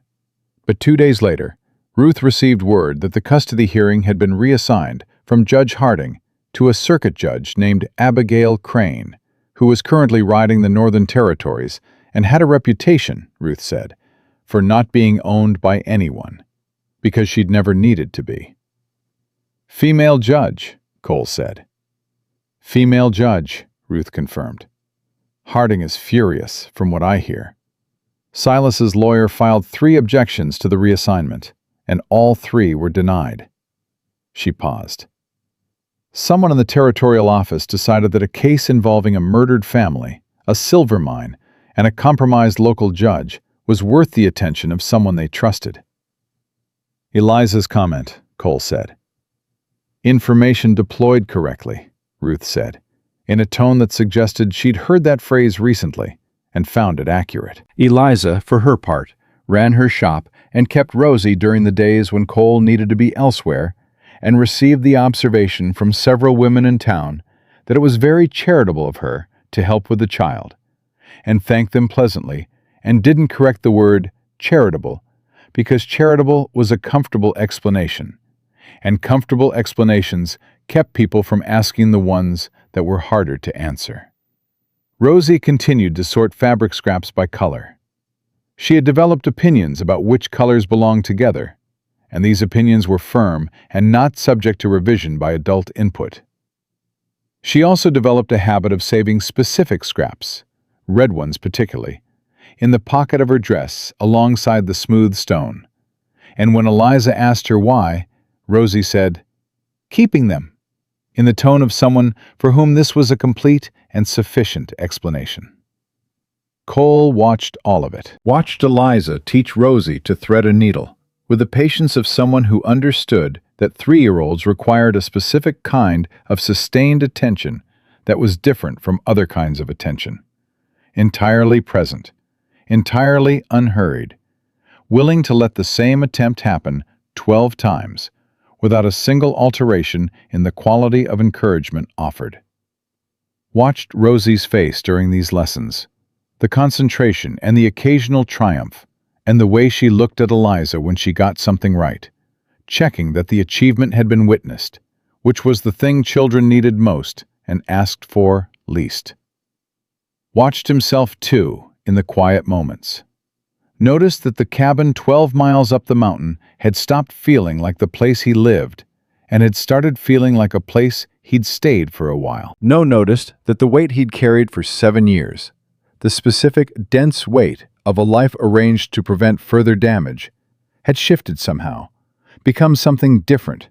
But 2 days later, Ruth received word that the custody hearing had been reassigned from Judge Harding to a circuit judge named Abigail Crane, who was currently riding the Northern Territories and had a reputation, Ruth said, for not being owned by anyone, because she'd never needed to be. "Female judge," Cole said. "Female judge," Ruth confirmed. "Harding is furious, from what I hear. Silas's lawyer filed 3 objections to the reassignment, and all 3 were denied." She paused. Someone in the territorial office decided that a case involving a murdered family, a silver mine, and a compromised local judge was worth the attention of someone they trusted. "Eliza's comment," Cole said. "Information deployed correctly," Ruth said, in a tone that suggested she'd heard that phrase recently and found it accurate. Eliza, for her part, ran her shop and kept Rosie during the days when Cole needed to be elsewhere, and received the observation from several women in town that it was very charitable of her to help with the child, and thanked them pleasantly, and didn't correct the word charitable, because charitable was a comfortable explanation, and comfortable explanations kept people from asking the ones that were harder to answer. Rosie continued to sort fabric scraps by color. She had developed opinions about which colors belonged together, and these opinions were firm and not subject to revision by adult input. She also developed a habit of saving specific scraps, red ones particularly, in the pocket of her dress alongside the smooth stone, and when Eliza asked her why, Rosie said, "Keeping them," in the tone of someone for whom this was a complete and sufficient explanation. Cole watched all of it. Watched Eliza teach Rosie to thread a needle, with the patience of someone who understood that 3-year-olds required a specific kind of sustained attention that was different from other kinds of attention. Entirely present, entirely unhurried, willing to let the same attempt happen 12 times, without a single alteration in the quality of encouragement offered. Watched Rosie's face during these lessons, the concentration and the occasional triumph, and the way she looked at Eliza when she got something right, checking that the achievement had been witnessed, which was the thing children needed most and asked for least. Watched himself, too, in the quiet moments. Noticed that the cabin 12 miles up the mountain had stopped feeling like the place he lived and had started feeling like a place he'd stayed for a while. Noticed that the weight he'd carried for 7 years, the specific, dense weight of a life arranged to prevent further damage, had shifted somehow, become something different.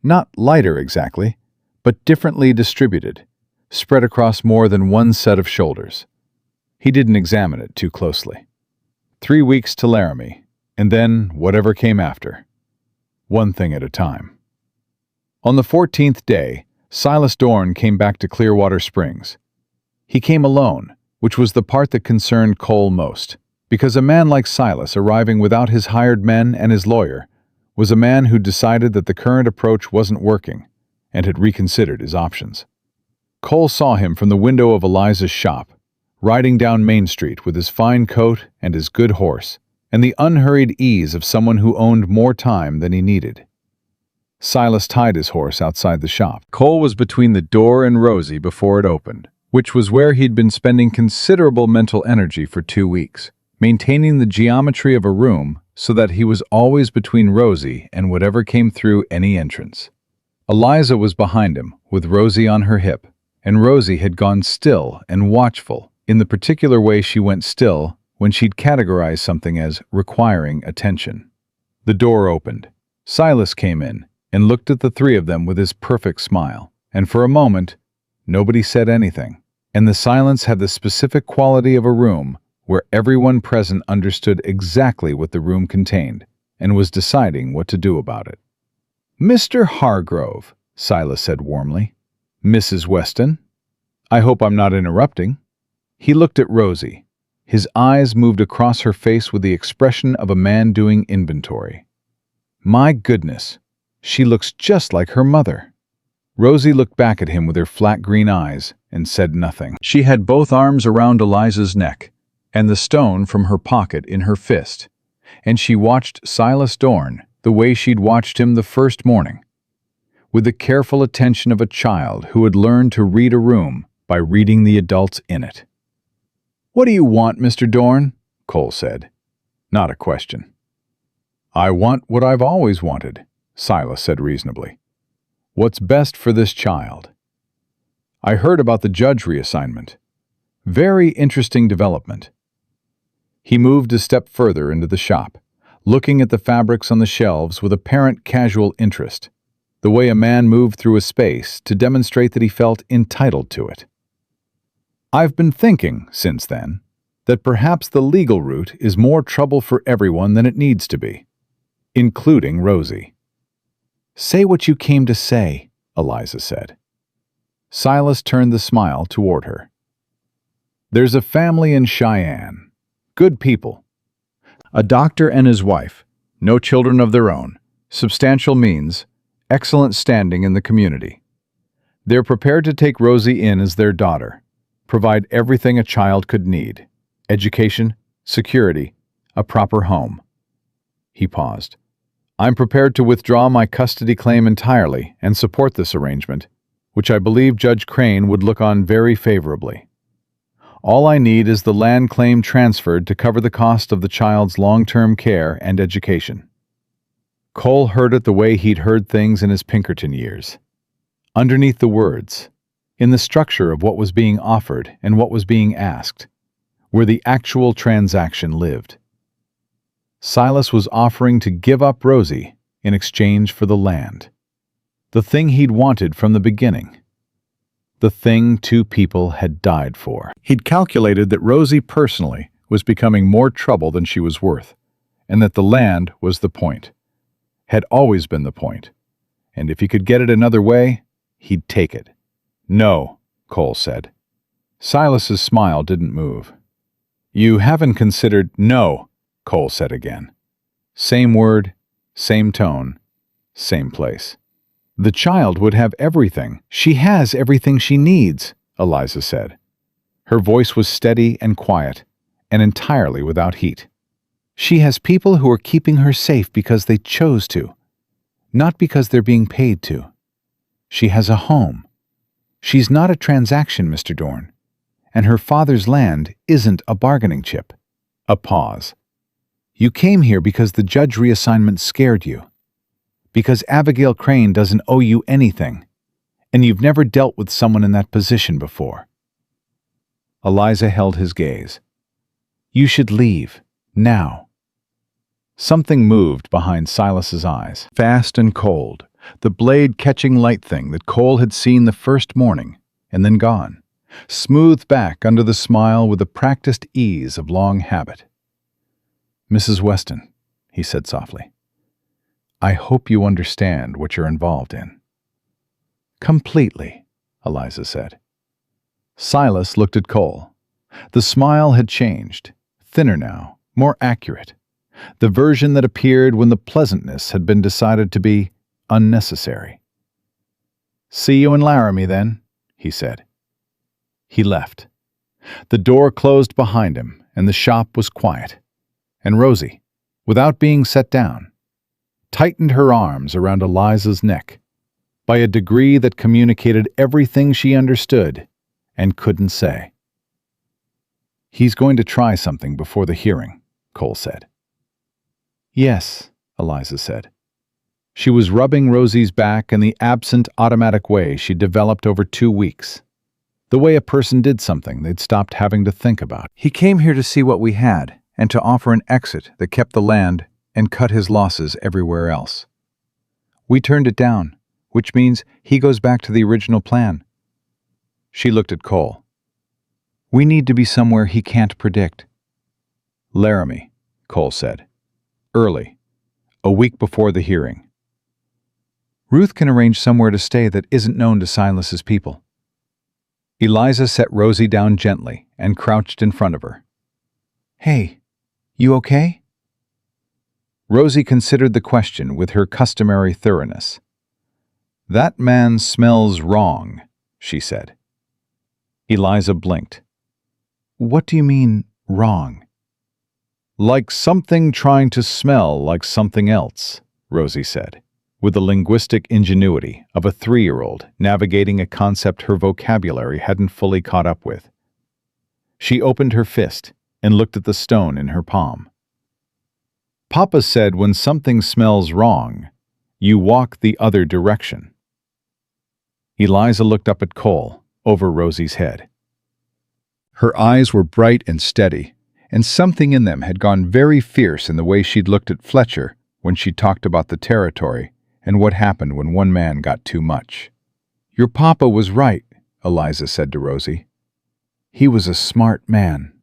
Not lighter exactly, but differently distributed, spread across more than one set of shoulders. He didn't examine it too closely. 3 weeks to Laramie, and then whatever came after. One thing at a time. On the 14th day, Silas Dorn came back to Clearwater Springs. He came alone, which was the part that concerned Cole most, because a man like Silas arriving without his hired men and his lawyer was a man who decided that the current approach wasn't working and had reconsidered his options. Cole saw him from the window of Eliza's shop, riding down Main Street with his fine coat and his good horse, and the unhurried ease of someone who owned more time than he needed. Silas tied his horse outside the shop. Cole was between the door and Rosie before it opened, which was where he'd been spending considerable mental energy for 2 weeks, maintaining the geometry of a room so that he was always between Rosie and whatever came through any entrance. Eliza was behind him, with Rosie on her hip, and Rosie had gone still and watchful in the particular way she went still when she'd categorized something as requiring attention. The door opened. Silas came in and looked at the three of them with his perfect smile, and for a moment, nobody said anything, and the silence had the specific quality of a room where everyone present understood exactly what the room contained and was deciding what to do about it. "Mr. Hargrove," Silas said warmly. "Mrs. Weston, I hope I'm not interrupting." He looked at Rosie. His eyes moved across her face with the expression of a man doing inventory. "My goodness, she looks just like her mother." Rosie looked back at him with her flat green eyes and said nothing. She had both arms around Eliza's neck and the stone from her pocket in her fist, and she watched Silas Dorn the way she'd watched him the first morning, with the careful attention of a child who had learned to read a room by reading the adults in it. "What do you want, Mr. Dorn?" Cole said. Not a question. "I want what I've always wanted," Silas said reasonably. "What's best for this child. I heard about the judge reassignment. Very interesting development." He moved a step further into the shop, looking at the fabrics on the shelves with apparent casual interest, the way a man moved through a space to demonstrate that he felt entitled to it. "I've been thinking, since then, that perhaps the legal route is more trouble for everyone than it needs to be, including Rosie." "Say what you came to say," Eliza said. Silas turned the smile toward her. "There's a family in Cheyenne. Good people. A doctor and his wife, no children of their own, substantial means, excellent standing in the community. They're prepared to take Rosie in as their daughter, provide everything a child could need: education, security, a proper home." He paused. "I'm prepared to withdraw my custody claim entirely and support this arrangement, which I believe Judge Crane would look on very favorably. All I need is the land claim transferred to cover the cost of the child's long-term care and education." Cole heard it the way he'd heard things in his Pinkerton years. Underneath the words, in the structure of what was being offered and what was being asked, where the actual transaction lived. Silas was offering to give up Rosie in exchange for the land. The thing he'd wanted from the beginning. The thing two people had died for. He'd calculated that Rosie personally was becoming more trouble than she was worth, and that the land was the point. Had always been the point. And if he could get it another way, he'd take it. "No," Cole said. Silas's smile didn't move. "You haven't considered—" "No," Cole said again. Same word, same tone, same place. "The child would have everything. She has everything she needs," Eliza said. Her voice was steady and quiet, and entirely without heat. She has people who are keeping her safe because they chose to, not because they're being paid to. She has a home. She's not a transaction, Mr. Dorn, and her father's land isn't a bargaining chip. A pause. You came here because the judge reassignment scared you, because Abigail Crane doesn't owe you anything, and you've never dealt with someone in that position before. Eliza held his gaze. You should leave, now. Something moved behind Silas's eyes, fast and cold, the blade-catching light thing that Cole had seen the first morning, and then gone, smoothed back under the smile with the practiced ease of long habit. Mrs. Weston, he said softly, I hope you understand what you're involved in. Completely, Eliza said. Silas looked at Cole. The smile had changed, thinner now, more accurate, the version that appeared when the pleasantness had been decided to be unnecessary. See you in Laramie, then, he said. He left. The door closed behind him, and the shop was quiet. And Rosie, without being set down, tightened her arms around Eliza's neck by a degree that communicated everything she understood and couldn't say. He's going to try something before the hearing, Cole said. Yes, Eliza said. She was rubbing Rosie's back in the absent, automatic way she'd developed over 2 weeks. The way a person did something they'd stopped having to think about. He came here to see what we had, and to offer an exit that kept the land and cut his losses everywhere else. We turned it down, which means he goes back to the original plan. She looked at Cole. We need to be somewhere he can't predict. Laramie, Cole said. Early, a week before the hearing. Ruth can arrange somewhere to stay that isn't known to Silas's people. Eliza set Rosie down gently and crouched in front of her. Hey, you okay? Rosie considered the question with her customary thoroughness. That man smells wrong, she said. Eliza blinked. What do you mean, wrong? Like something trying to smell like something else, Rosie said, with the linguistic ingenuity of a 3-year-old navigating a concept her vocabulary hadn't fully caught up with. She opened her fist and looked at the stone in her palm. Papa said when something smells wrong, you walk the other direction. Eliza looked up at Cole, over Rosie's head. Her eyes were bright and steady, and something in them had gone very fierce in the way she'd looked at Fletcher when she talked about the territory and what happened when one man got too much. Your papa was right, Eliza said to Rosie. He was a smart man.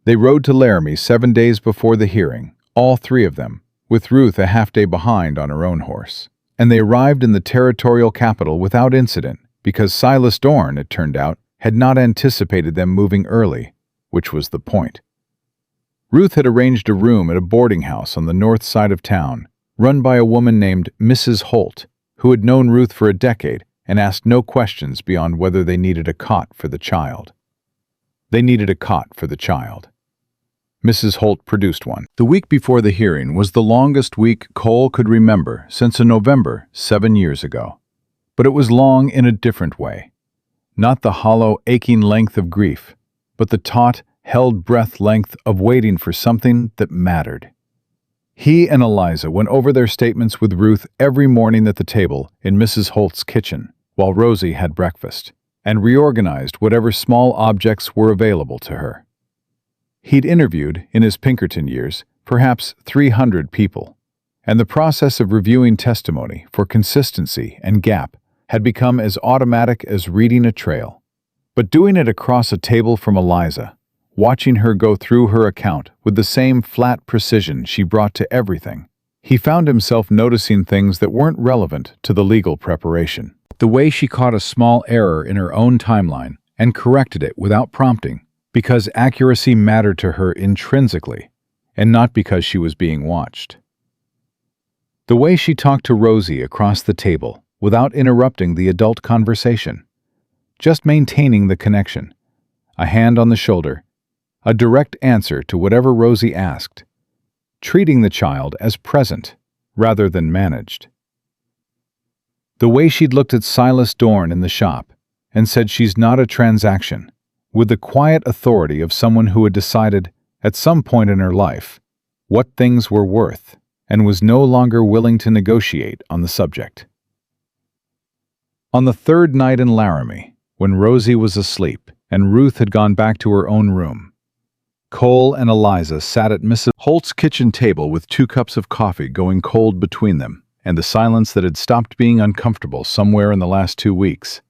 They rode to Laramie 7 days before the hearing, all 3 of them, with Ruth a half-day behind on her own horse. And they arrived in the territorial capital without incident because Silas Dorn, it turned out, had not anticipated them moving early, which was the point. Ruth had arranged a room at a boarding house on the north side of town, run by a woman named Mrs. Holt, who had known Ruth for a decade and asked no questions beyond whether they needed a cot for the child. They needed a cot for the child. Mrs. Holt produced one. The week before the hearing was the longest week Cole could remember since a November 7 years ago. But it was long in a different way. Not the hollow, aching length of grief, but the taut, held breath length of waiting for something that mattered. He and Eliza went over their statements with Ruth every morning at the table in Mrs. Holt's kitchen, while Rosie had breakfast, and reorganized whatever small objects were available to her. He'd interviewed, in his Pinkerton years, perhaps 300 people, and the process of reviewing testimony for consistency and gap had become as automatic as reading a trail. But doing it across a table from Eliza, watching her go through her account with the same flat precision she brought to everything, he found himself noticing things that weren't relevant to the legal preparation. The way she caught a small error in her own timeline and corrected it without prompting, because accuracy mattered to her intrinsically, and not because she was being watched. The way she talked to Rosie across the table without interrupting the adult conversation, just maintaining the connection, a hand on the shoulder, a direct answer to whatever Rosie asked, treating the child as present rather than managed. The way she'd looked at Silas Dorn in the shop and said she's not a transaction, with the quiet authority of someone who had decided, at some point in her life, what things were worth and was no longer willing to negotiate on the subject. On the third night in Laramie, when Rosie was asleep and Ruth had gone back to her own room, Cole and Eliza sat at Mrs. Holt's kitchen table with 2 cups of coffee going cold between them and the silence that had stopped being uncomfortable somewhere in the last 2 weeks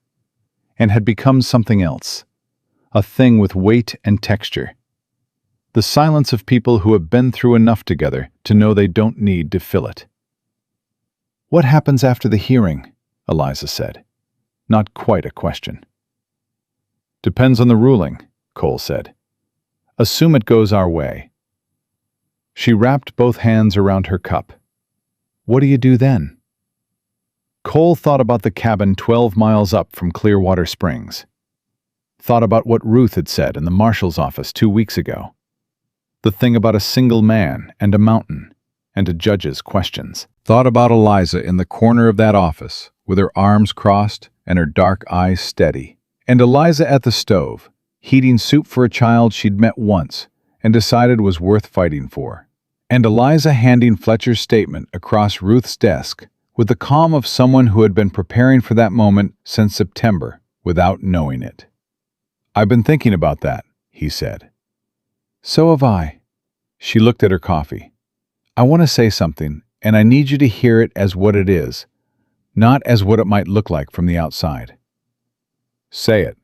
and had become something else, a thing with weight and texture. The silence of people who have been through enough together to know they don't need to fill it. "What happens after the hearing?" Eliza said. Not quite a question. "Depends on the ruling," Cole said. "Assume it goes our way." She wrapped both hands around her cup. "What do you do then?" Cole thought about the cabin 12 miles up from Clearwater Springs. Thought about what Ruth had said in the marshal's office 2 weeks ago. The thing about a single man and a mountain and a judge's questions. Thought about Eliza in the corner of that office, with her arms crossed and her dark eyes steady. And Eliza at the stove, heating soup for a child she'd met once and decided was worth fighting for. And Eliza handing Fletcher's statement across Ruth's desk with the calm of someone who had been preparing for that moment since September without knowing it. "I've been thinking about that," he said. "So have I." She looked at her coffee. "I want to say something, and I need you to hear it as what it is, not as what it might look like from the outside." "Say it."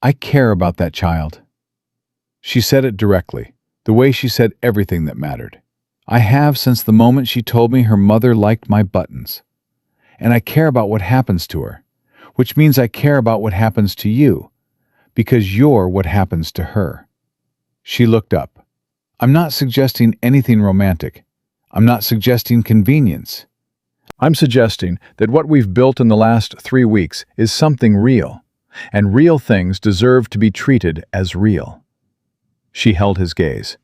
"I care about that child." She said it directly, the way she said everything that mattered. "I have since the moment she told me her mother liked my buttons. And I care about what happens to her, which means I care about what happens to you, because you're what happens to her." She looked up. "I'm not suggesting anything romantic. I'm not suggesting convenience. I'm suggesting that what we've built in the last 3 weeks is something real, and real things deserve to be treated as real." She held his gaze.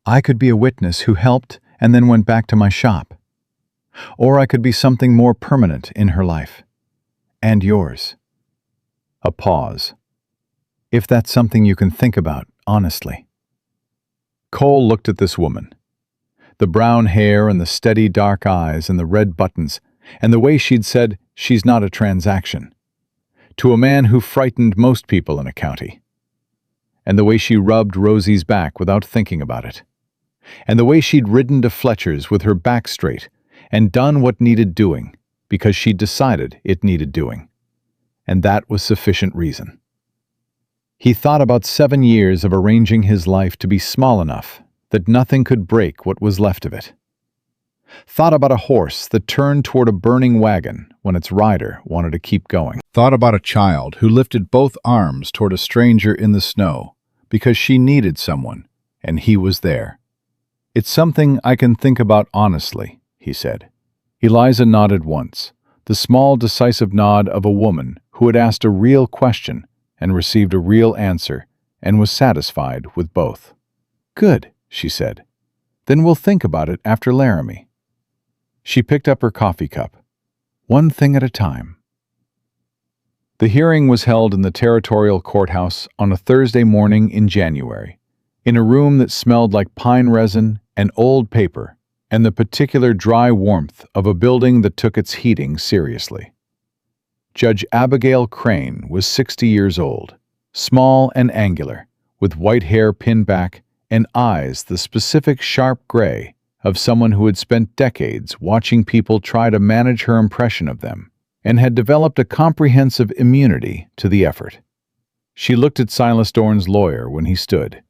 "I could be a witness who helped and then went back to my shop. Or I could be something more permanent in her life. And yours." A pause. "If that's something you can think about, honestly." Cole looked at this woman. The brown hair and the steady dark eyes and the red buttons, and the way she'd said, "She's not a transaction," to a man who frightened most people in a county. And the way she rubbed Rosie's back without thinking about it. And the way she'd ridden to Fletcher's with her back straight and done what needed doing because she'd decided it needed doing. And that was sufficient reason. He thought about 7 years of arranging his life to be small enough that nothing could break what was left of it. Thought about a horse that turned toward a burning wagon when its rider wanted to keep going. Thought about a child who lifted both arms toward a stranger in the snow because she needed someone, and he was there. "It's something I can think about honestly," he said. Eliza nodded once, the small, decisive nod of a woman who had asked a real question and received a real answer and was satisfied with both. "Good," she said. "Then we'll think about it after Laramie." She picked up her coffee cup. "One thing at a time." The hearing was held in the Territorial Courthouse on a Thursday morning in January, in a room that smelled like pine resin and old paper and the particular dry warmth of a building that took its heating seriously. Judge Abigail Crane was 60 years old, small and angular, with white hair pinned back and eyes the specific sharp gray of someone who had spent decades watching people try to manage her impression of them and had developed a comprehensive immunity to the effort. She looked at Silas Dorn's lawyer when he stood.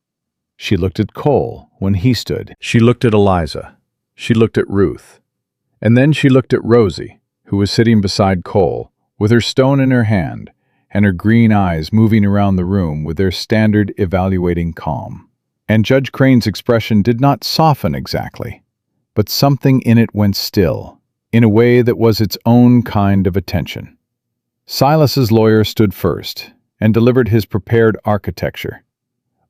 She looked at Cole when he stood. She looked at Eliza. She looked at Ruth. And then she looked at Rosie, who was sitting beside Cole, with her stone in her hand and her green eyes moving around the room with their standard evaluating calm. And Judge Crane's expression did not soften exactly, but something in it went still, in a way that was its own kind of attention. Silas's lawyer stood first and delivered his prepared architecture.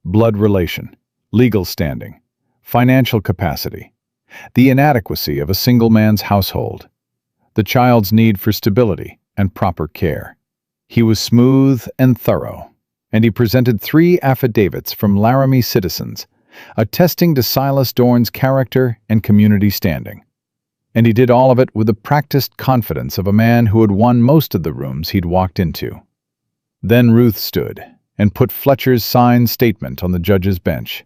blood relation, legal standing, financial capacity, the inadequacy of a single man's household, the child's need for stability and proper care. He was smooth and thorough, and he presented 3 affidavits from Laramie citizens attesting to Silas Dorn's character and community standing. And he did all of it with the practiced confidence of a man who had won most of the rooms he'd walked into. Then Ruth stood and put Fletcher's signed statement on the judge's bench,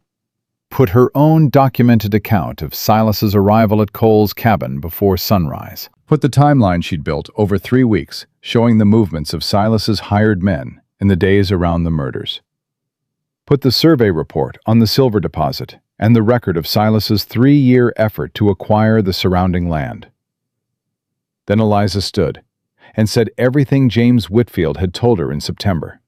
put her own documented account of Silas's arrival at Cole's cabin before sunrise, put the timeline she'd built over 3 weeks, showing the movements of Silas's hired men in the days around the murders, put the survey report on the silver deposit and the record of Silas's 3-year effort to acquire the surrounding land. Then Eliza stood and said everything James Whitfield had told her in September.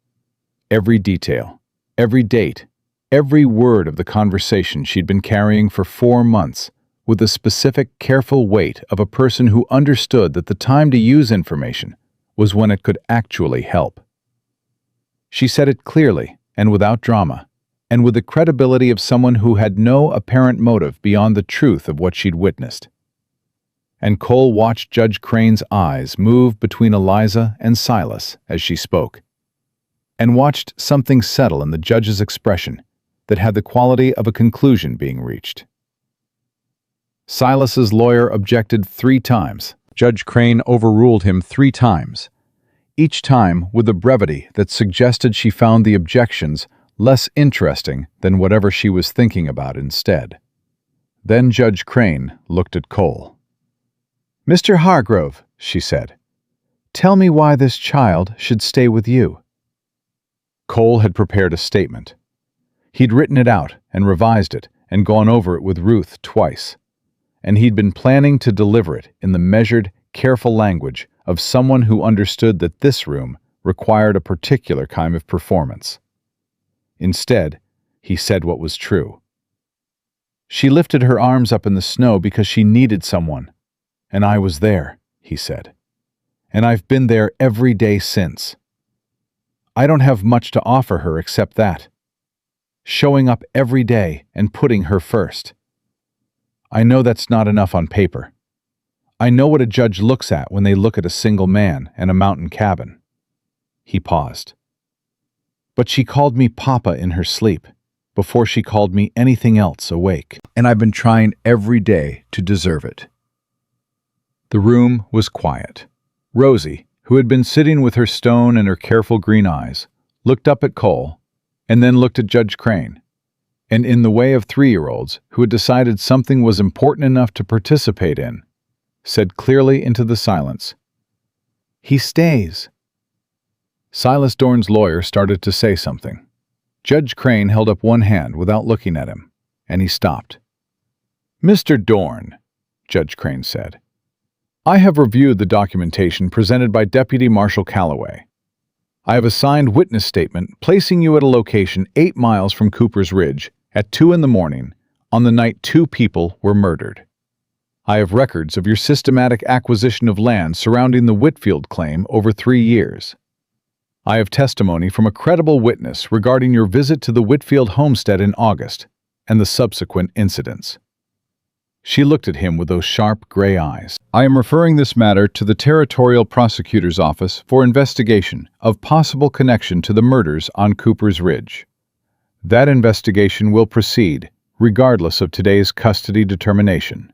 Every detail, every date, every word of the conversation she'd been carrying for 4 months, with the specific, careful weight of a person who understood that the time to use information was when it could actually help. She said it clearly and without drama, and with the credibility of someone who had no apparent motive beyond the truth of what she'd witnessed. And Cole watched Judge Crane's eyes move between Eliza and Silas as she spoke, and watched something settle in the judge's expression that had the quality of a conclusion being reached. Silas's lawyer objected 3 times. Judge Crane overruled him 3 times, each time with a brevity that suggested she found the objections less interesting than whatever she was thinking about instead. Then Judge Crane looked at Cole. "Mr. Hargrove," she said, "tell me why this child should stay with you." Cole had prepared a statement. He'd written it out and revised it and gone over it with Ruth twice, and he'd been planning to deliver it in the measured, careful language of someone who understood that this room required a particular kind of performance. Instead, he said what was true. "She lifted her arms up in the snow because she needed someone, and I was there," he said. "And I've been there every day since. I don't have much to offer her except that. Showing up every day and putting her first. I know that's not enough on paper. I know what a judge looks at when they look at a single man and a mountain cabin." He paused. "But she called me Papa in her sleep, before she called me anything else awake, and I've been trying every day to deserve it." The room was quiet. Rosie, who had been sitting with her stone and her careful green eyes, looked up at Cole, and then looked at Judge Crane, and in the way of 3-year-olds who had decided something was important enough to participate in, said clearly into the silence, "He stays." Silas Dorn's lawyer started to say something. Judge Crane held up one hand without looking at him, and he stopped. "Mr. Dorn," Judge Crane said, "I have reviewed the documentation presented by Deputy Marshal Calloway. I have a signed witness statement placing you at a location 8 miles from Cooper's Ridge at 2 in the morning on the night 2 people were murdered. I have records of your systematic acquisition of land surrounding the Whitfield claim over 3 years. I have testimony from a credible witness regarding your visit to the Whitfield homestead in August and the subsequent incidents." She looked at him with those sharp gray eyes. "I am referring this matter to the Territorial Prosecutor's Office for investigation of possible connection to the murders on Cooper's Ridge. That investigation will proceed, regardless of today's custody determination."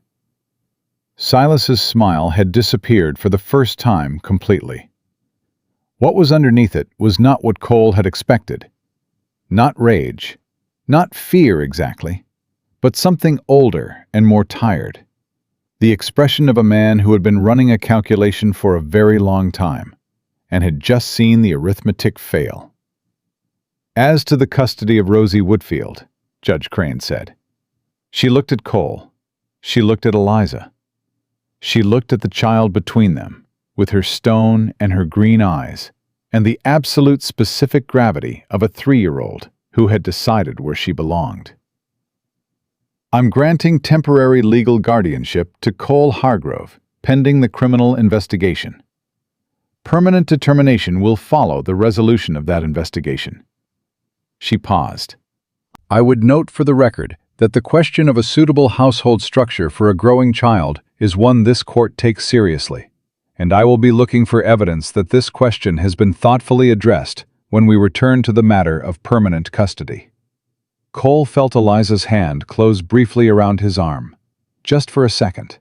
Silas's smile had disappeared for the first time completely. What was underneath it was not what Cole had expected. Not rage, not fear exactly, but something older and more tired. The expression of a man who had been running a calculation for a very long time and had just seen the arithmetic fail. "As to the custody of Rosie Whitfield," Judge Crane said. She looked at Cole. She looked at Eliza. She looked at the child between them, with her stone and her green eyes, and the absolute specific gravity of a 3-year-old who had decided where she belonged. "I'm granting temporary legal guardianship to Cole Hargrove, pending the criminal investigation. Permanent determination will follow the resolution of that investigation." She paused. I would note for the record that the question of a suitable household structure for a growing child is one this court takes seriously, and I will be looking for evidence that this question has been thoughtfully addressed when we return to the matter of permanent custody." Cole felt Eliza's hand close briefly around his arm, just for a second,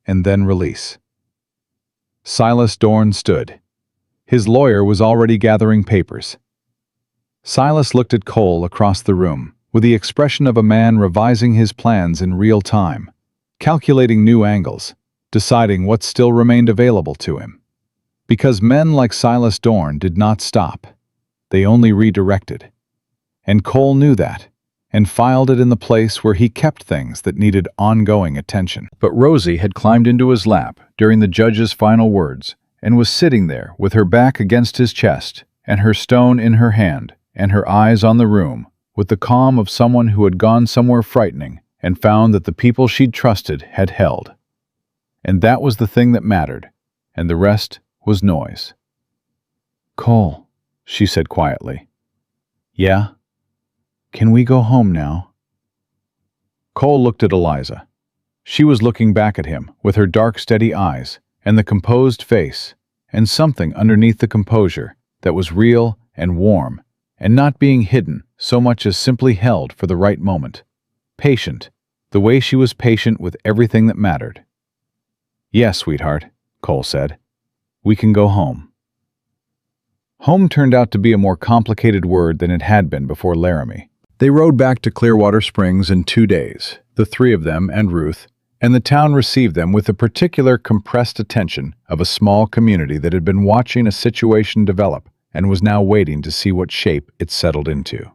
and then release. Silas Dorn stood. His lawyer was already gathering papers. Silas looked at Cole across the room, with the expression of a man revising his plans in real time, calculating new angles, deciding what still remained available to him. Because men like Silas Dorn did not stop. They only redirected. And Cole knew that, and filed it in the place where he kept things that needed ongoing attention. But Rosie had climbed into his lap during the judge's final words and was sitting there with her back against his chest and her stone in her hand and her eyes on the room, with the calm of someone who had gone somewhere frightening and found that the people she'd trusted had held. And that was the thing that mattered, and the rest was noise. "Cole," she said quietly. "Yeah? Can we go home now?" Cole looked at Eliza. She was looking back at him with her dark, steady eyes and the composed face, and something underneath the composure that was real and warm and not being hidden so much as simply held for the right moment. Patient, the way she was patient with everything that mattered. "Yes, sweetheart," Cole said. "We can go home." Home turned out to be a more complicated word than it had been before Laramie. They rode back to Clearwater Springs in 2 days, the three of them and Ruth, and the town received them with the particular compressed attention of a small community that had been watching a situation develop and was now waiting to see what shape it settled into.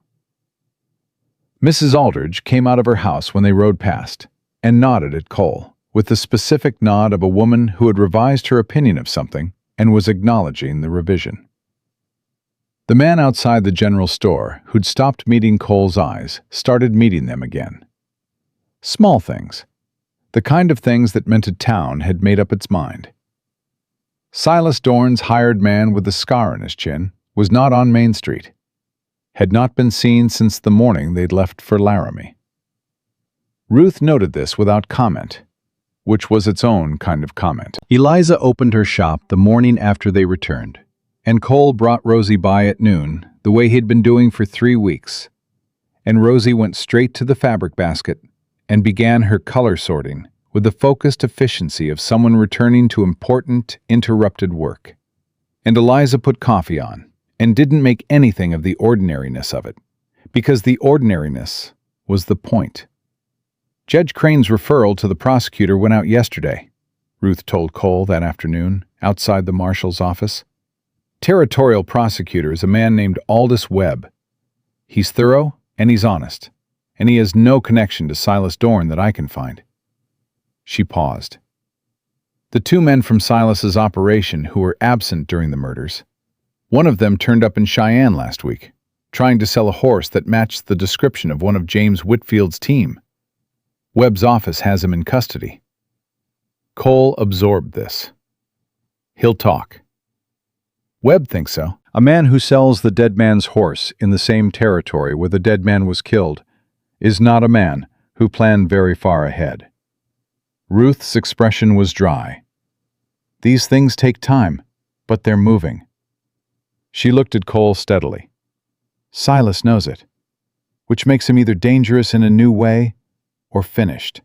Mrs. Aldridge came out of her house when they rode past and nodded at Cole, with the specific nod of a woman who had revised her opinion of something and was acknowledging the revision. The man outside the general store, who'd stopped meeting Cole's eyes, started meeting them again. Small things. The kind of things that meant a town had made up its mind. Silas Dorn's hired man with the scar on his chin was not on Main Street. Had not been seen since the morning they'd left for Laramie. Ruth noted this without comment, which was its own kind of comment. Eliza opened her shop the morning after they returned, and Cole brought Rosie by at noon, the way he'd been doing for 3 weeks. And Rosie went straight to the fabric basket and began her color sorting with the focused efficiency of someone returning to important, interrupted work. And Eliza put coffee on, and didn't make anything of the ordinariness of it, because the ordinariness was the point. Judge Crane's referral to the prosecutor went out yesterday, Ruth told Cole that afternoon, outside the marshal's office. Territorial prosecutor is a man named Aldous Webb. He's thorough, and he's honest, and he has no connection to Silas Dorn that I can find. She paused. The 2 men from Silas's operation who were absent during the murders. One of them turned up in Cheyenne last week, trying to sell a horse that matched the description of one of James Whitfield's team. Webb's office has him in custody. Cole absorbed this. He'll talk. Webb thinks so. A man who sells the dead man's horse in the same territory where the dead man was killed is not a man who planned very far ahead. Ruth's expression was dry. These things take time, but they're moving. She looked at Cole steadily. Silas knows it, which makes him either dangerous in a new way or finished.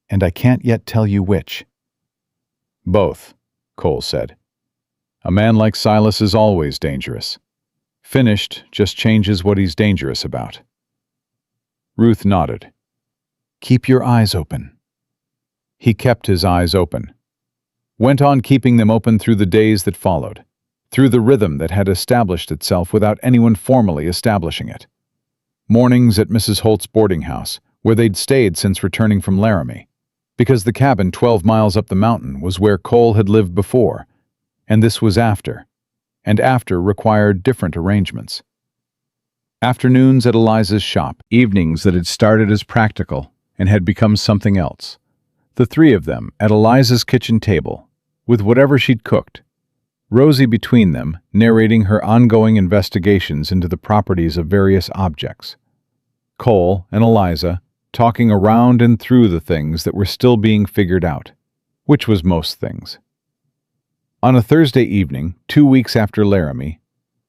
And I can't yet tell you which. Both, Cole said. A man like Silas is always dangerous. Finished just changes what he's dangerous about. Ruth nodded. Keep your eyes open. He kept his eyes open. Went on keeping them open through the days that followed, through the rhythm that had established itself without anyone formally establishing it. Mornings at Mrs. Holt's boarding house, where they'd stayed since returning from Laramie, because the cabin 12 miles up the mountain was where Cole had lived before, and this was after, and after required different arrangements. Afternoons at Eliza's shop, evenings that had started as practical and had become something else. The 3 of them at Eliza's kitchen table, with whatever she'd cooked, Rosie between them narrating her ongoing investigations into the properties of various objects. Cole and Eliza, talking around and through the things that were still being figured out, which was most things. On a Thursday evening, 2 weeks after Laramie,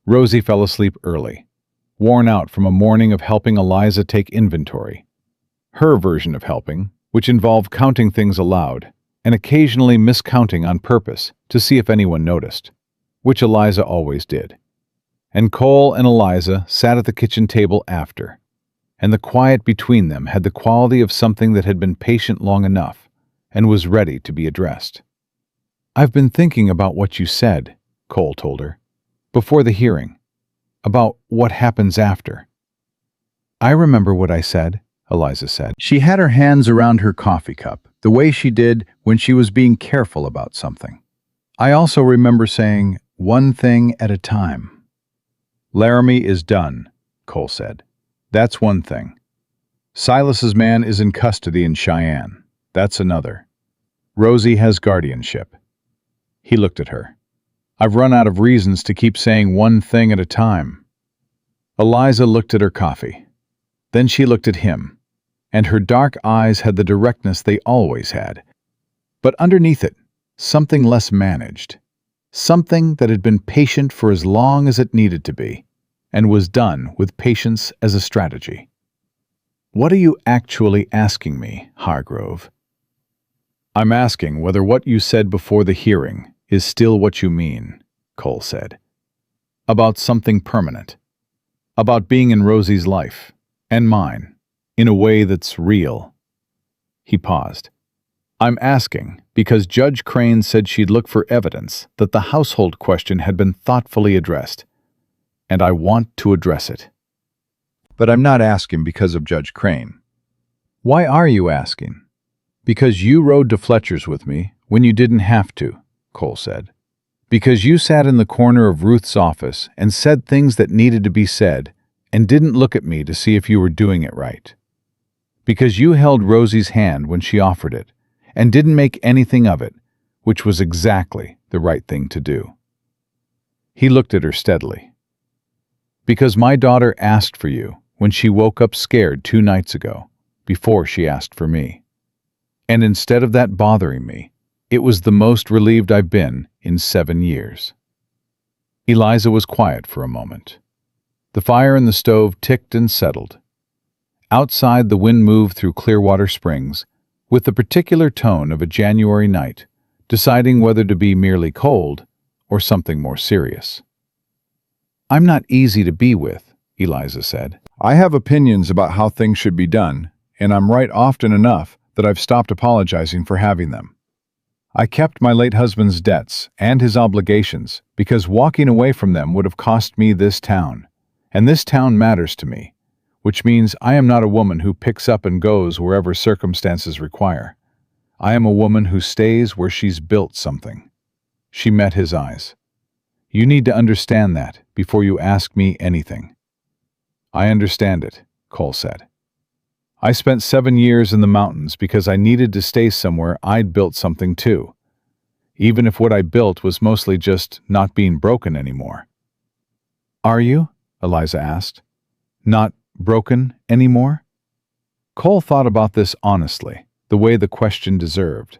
Rosie fell asleep early, worn out from a morning of helping Eliza take inventory. Her version of helping, which involved counting things aloud and occasionally miscounting on purpose to see if anyone noticed, which Eliza always did. And Cole and Eliza sat at the kitchen table after, and the quiet between them had the quality of something that had been patient long enough and was ready to be addressed. "I've been thinking about what you said," Cole told her, "before the hearing, about what happens after." "I remember what I said," Eliza said. She had her hands around her coffee cup, the way she did when she was being careful about something. "I also remember saying, one thing at a time." "Laramie is done," Cole said. "That's one thing. Silas's man is in custody in Cheyenne. That's another. Rosie has guardianship." He looked at her. "I've run out of reasons to keep saying one thing at a time." Eliza looked at her coffee. Then she looked at him, and her dark eyes had the directness they always had. But underneath it, something less managed. Something that had been patient for as long as it needed to be, and was done with patience as a strategy. "What are you actually asking me, Hargrove?" "I'm asking whether what you said before the hearing is still what you mean," Cole said. "About something permanent. About being in Rosie's life, and mine, in a way that's real." He paused. "I'm asking because Judge Crane said she'd look for evidence that the household question had been thoughtfully addressed, and I want to address it." "But I'm not asking because of Judge Crane." "Why are you asking?" "Because you rode to Fletcher's with me when you didn't have to," Cole said. "Because you sat in the corner of Ruth's office and said things that needed to be said and didn't look at me to see if you were doing it right. Because you held Rosie's hand when she offered it and didn't make anything of it, which was exactly the right thing to do." He looked at her steadily. "Because my daughter asked for you when she woke up scared 2 nights ago, before she asked for me. And instead of that bothering me, it was the most relieved I've been in 7 years." Eliza was quiet for a moment. The fire in the stove ticked and settled. Outside, the wind moved through Clearwater Springs with the particular tone of a January night, deciding whether to be merely cold or something more serious. "I'm not easy to be with," Eliza said. "I have opinions about how things should be done, and I'm right often enough that I've stopped apologizing for having them. I kept my late husband's debts and his obligations because walking away from them would have cost me this town, and this town matters to me, which means I am not a woman who picks up and goes wherever circumstances require. I am a woman who stays where she's built something." She met his eyes. "You need to understand that before you ask me anything." "I understand it," Cole said. "I spent 7 years in the mountains because I needed to stay somewhere I'd built something too, even if what I built was mostly just not being broken anymore." "Are you?" Eliza asked. "Not broken anymore?" Cole thought about this honestly, the way the question deserved.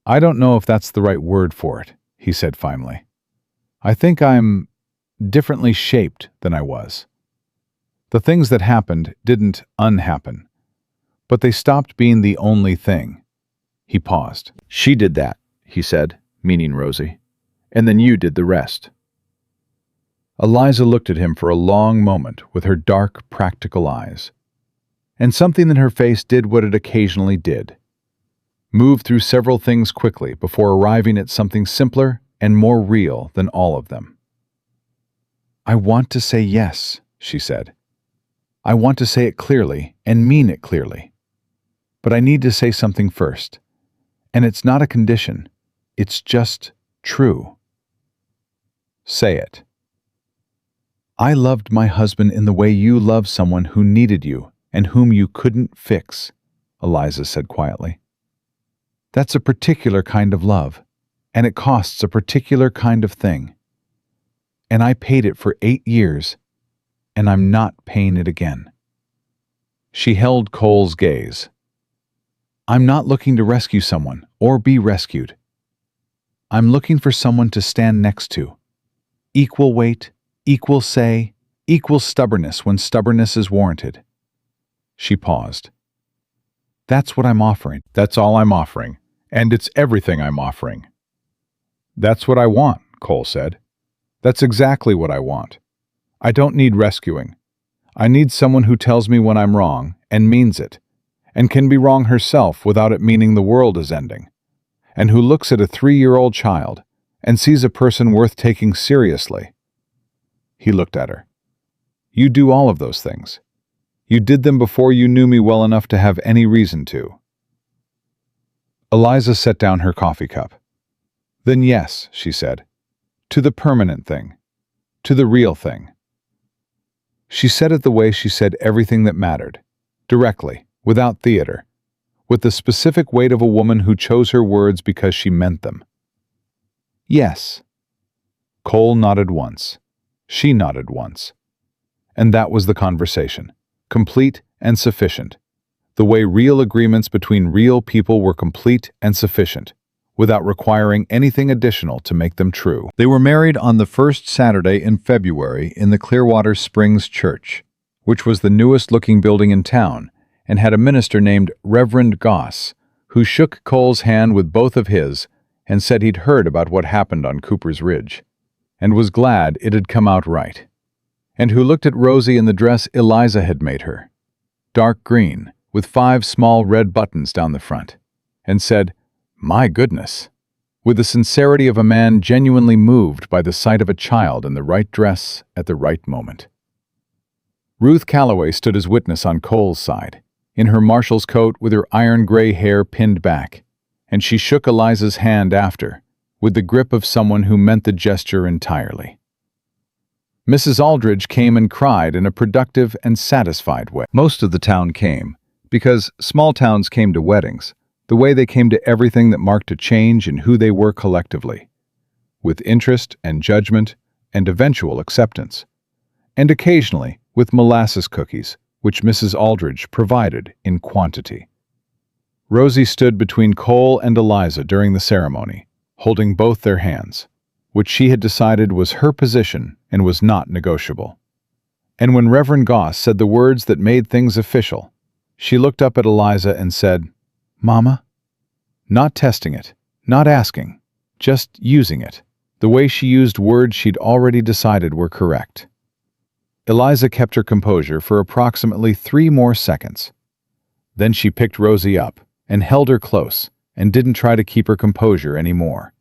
"I don't know if that's the right word for it," he said finally. "I think I'm differently shaped than I was. The things that happened didn't unhappen, but they stopped being the only thing." He paused. "She did that," he said, meaning Rosie, "and then you did the rest." Eliza looked at him for a long moment with her dark, practical eyes, and something in her face did what it occasionally did: move through several things quickly before arriving at something simpler and more real than all of them. "I want to say yes," she said. "I want to say it clearly and mean it clearly. But I need to say something first. And it's not a condition. It's just true." "Say it." "I loved my husband in the way you love someone who needed you and whom you couldn't fix," Eliza said quietly. "That's a particular kind of love, and it costs a particular kind of thing. And I paid it for 8 years, and I'm not paying it again." She held Cole's gaze. "I'm not looking to rescue someone or be rescued. I'm looking for someone to stand next to. Equal weight, equal say, equal stubbornness when stubbornness is warranted." She paused. "That's what I'm offering. That's all I'm offering. And it's everything I'm offering." "That's what I want," Cole said. "That's exactly what I want. I don't need rescuing. I need someone who tells me when I'm wrong and means it, and can be wrong herself without it meaning the world is ending, and who looks at a 3-year-old child and sees a person worth taking seriously." He looked at her. "You do all of those things. You did them before you knew me well enough to have any reason to." Eliza set down her coffee cup. "Then yes," she said, "to the permanent thing, to the real thing." She said it the way she said everything that mattered, directly, without theater, with the specific weight of a woman who chose her words because she meant them. "Yes." Cole nodded once. She nodded once. And that was the conversation, complete and sufficient, the way real agreements between real people were complete and sufficient, without requiring anything additional to make them true. They were married on the first Saturday in February in the Clearwater Springs Church, which was the newest-looking building in town, and had a minister named Reverend Goss, who shook Cole's hand with both of his and said he'd heard about what happened on Cooper's Ridge, and was glad it had come out right, and who looked at Rosie in the dress Eliza had made her, dark green, with 5 small red buttons down the front, and said, "My goodness," with the sincerity of a man genuinely moved by the sight of a child in the right dress at the right moment. Ruth Calloway stood as witness on Cole's side, in her marshal's coat with her iron-gray hair pinned back, and she shook Eliza's hand after, with the grip of someone who meant the gesture entirely. Mrs. Aldridge came and cried in a productive and satisfied way. Most of the town came, because small towns came to weddings, the way they came to everything that marked a change in who they were collectively, with interest and judgment and eventual acceptance, and occasionally with molasses cookies, which Mrs. Aldridge provided in quantity. Rosie stood between Cole and Eliza during the ceremony, holding both their hands, which she had decided was her position and was not negotiable. And when Reverend Goss said the words that made things official, she looked up at Eliza and said, "Mama?" Not testing it, not asking, just using it, the way she used words she'd already decided were correct. Eliza kept her composure for approximately 3 more seconds. Then she picked Rosie up and held her close and didn't try to keep her composure anymore.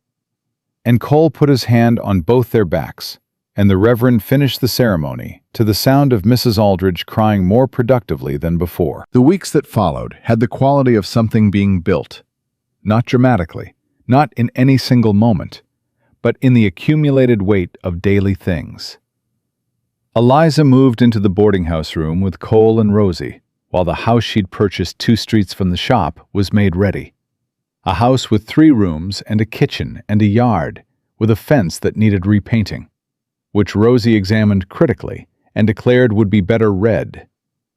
And Cole put his hand on both their backs, and the Reverend finished the ceremony to the sound of Mrs. Aldridge crying more productively than before. The weeks that followed had the quality of something being built, not dramatically, not in any single moment, but in the accumulated weight of daily things. Eliza moved into the boarding house room with Cole and Rosie, while the house she'd purchased 2 streets from the shop was made ready. A house with 3 rooms and a kitchen and a yard, with a fence that needed repainting, which Rosie examined critically and declared would be better red,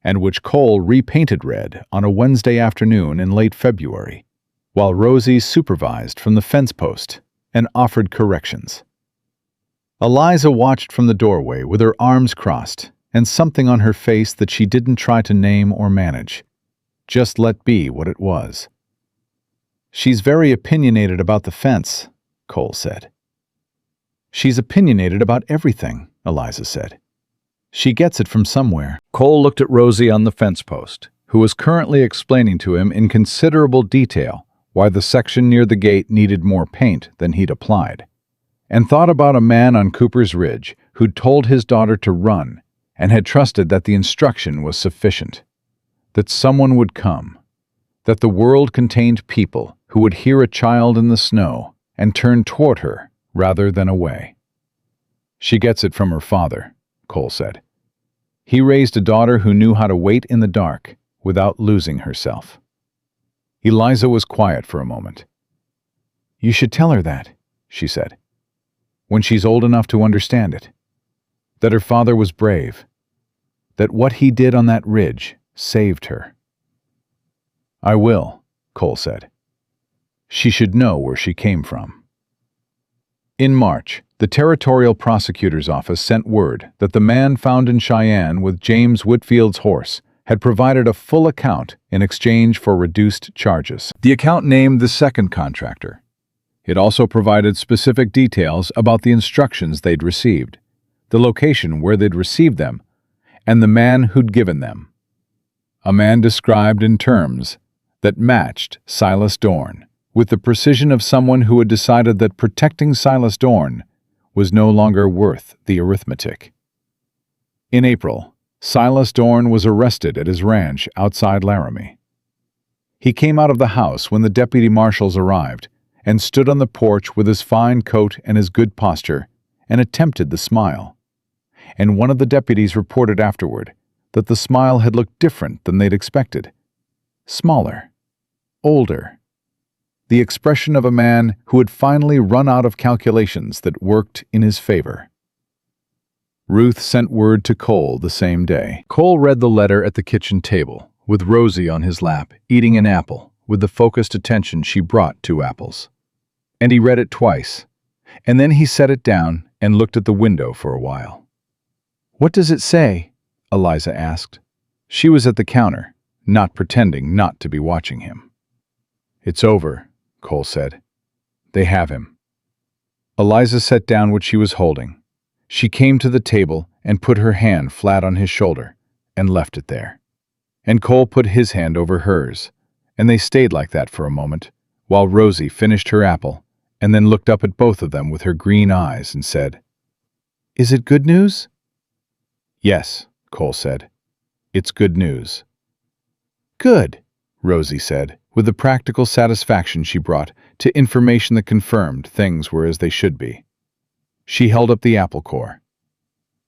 and which Cole repainted red on a Wednesday afternoon in late February, while Rosie supervised from the fence post and offered corrections. Eliza watched from the doorway with her arms crossed and something on her face that she didn't try to name or manage, just let be what it was. "She's very opinionated about the fence," Cole said. "She's opinionated about everything," Eliza said. "She gets it from somewhere." Cole looked at Rosie on the fence post, who was currently explaining to him in considerable detail why the section near the gate needed more paint than he'd applied, and thought about a man on Cooper's Ridge who'd told his daughter to run and had trusted that the instruction was sufficient, that someone would come, that the world contained people who would hear a child in the snow and turn toward her rather than away. "She gets it from her father," Cole said. "He raised a daughter who knew how to wait in the dark without losing herself." Eliza was quiet for a moment. "You should tell her that," she said, "when she's old enough to understand it. That her father was brave. That what he did on that ridge saved her. "I will," Cole said. "She should know where she came from." In March, the Territorial Prosecutor's Office sent word that the man found in Cheyenne with James Whitfield's horse had provided a full account in exchange for reduced charges. The account named the second contractor. It also provided specific details about the instructions they'd received, the location where they'd received them, and the man who'd given them. A man described in terms that matched Silas Dorn, with the precision of someone who had decided that protecting Silas Dorn was no longer worth the arithmetic. In April, Silas Dorn was arrested at his ranch outside Laramie. He came out of the house when the deputy marshals arrived and stood on the porch with his fine coat and his good posture and attempted the smile. And one of the deputies reported afterward that the smile had looked different than they'd expected. Smaller, older. The expression of a man who had finally run out of calculations that worked in his favor. Ruth sent word to Cole the same day. Cole read the letter at the kitchen table, with Rosie on his lap, eating an apple, with the focused attention she brought to apples. And he read it twice, and then he set it down and looked at the window for a while. "What does it say?" Eliza asked. She was at the counter, not pretending not to be watching him. "It's over," Cole said. "They have him." Eliza set down what she was holding. She came to the table and put her hand flat on his shoulder and left it there. And Cole put his hand over hers, and they stayed like that for a moment, while Rosie finished her apple and then looked up at both of them with her green eyes and said, "Is it good news?" "Yes," Cole said. "It's good news." "Good," Rosie said, with the practical satisfaction she brought to information that confirmed things were as they should be. She held up the apple core.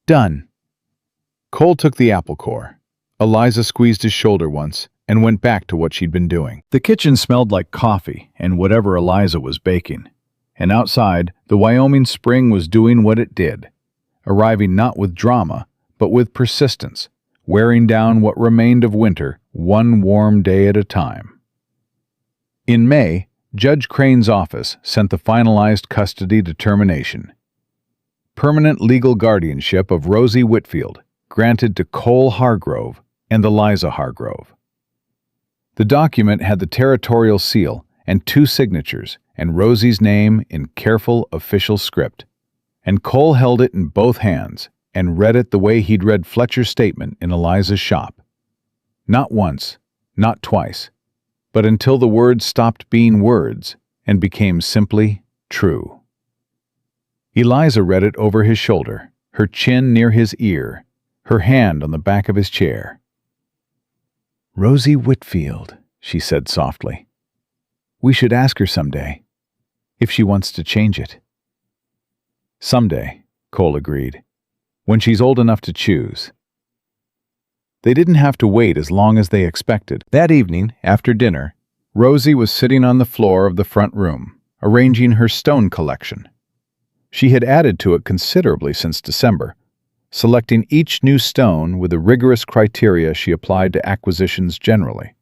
"Done." Cole took the apple core. Eliza squeezed his shoulder once and went back to what she'd been doing. The kitchen smelled like coffee and whatever Eliza was baking. And outside, the Wyoming spring was doing what it did, arriving not with drama, but with persistence, wearing down what remained of winter one warm day at a time. In May, Judge Crane's office sent the finalized custody determination. Permanent legal guardianship of Rosie Whitfield granted to Cole Hargrove and Eliza Hargrove. The document had the territorial seal and 2 signatures and Rosie's name in careful official script, and Cole held it in both hands and read it the way he'd read Fletcher's statement in Eliza's shop. Not once, not twice, but until the words stopped being words and became simply true. Eliza read it over his shoulder, her chin near his ear, her hand on the back of his chair. "Rosie Whitfield," she said softly. "We should ask her someday, if she wants to change it." "Someday," Cole agreed, "when she's old enough to choose." They didn't have to wait as long as they expected. That evening, after dinner, Rosie was sitting on the floor of the front room, arranging her stone collection. She had added to it considerably since December, selecting each new stone with the rigorous criteria she applied to acquisitions generally.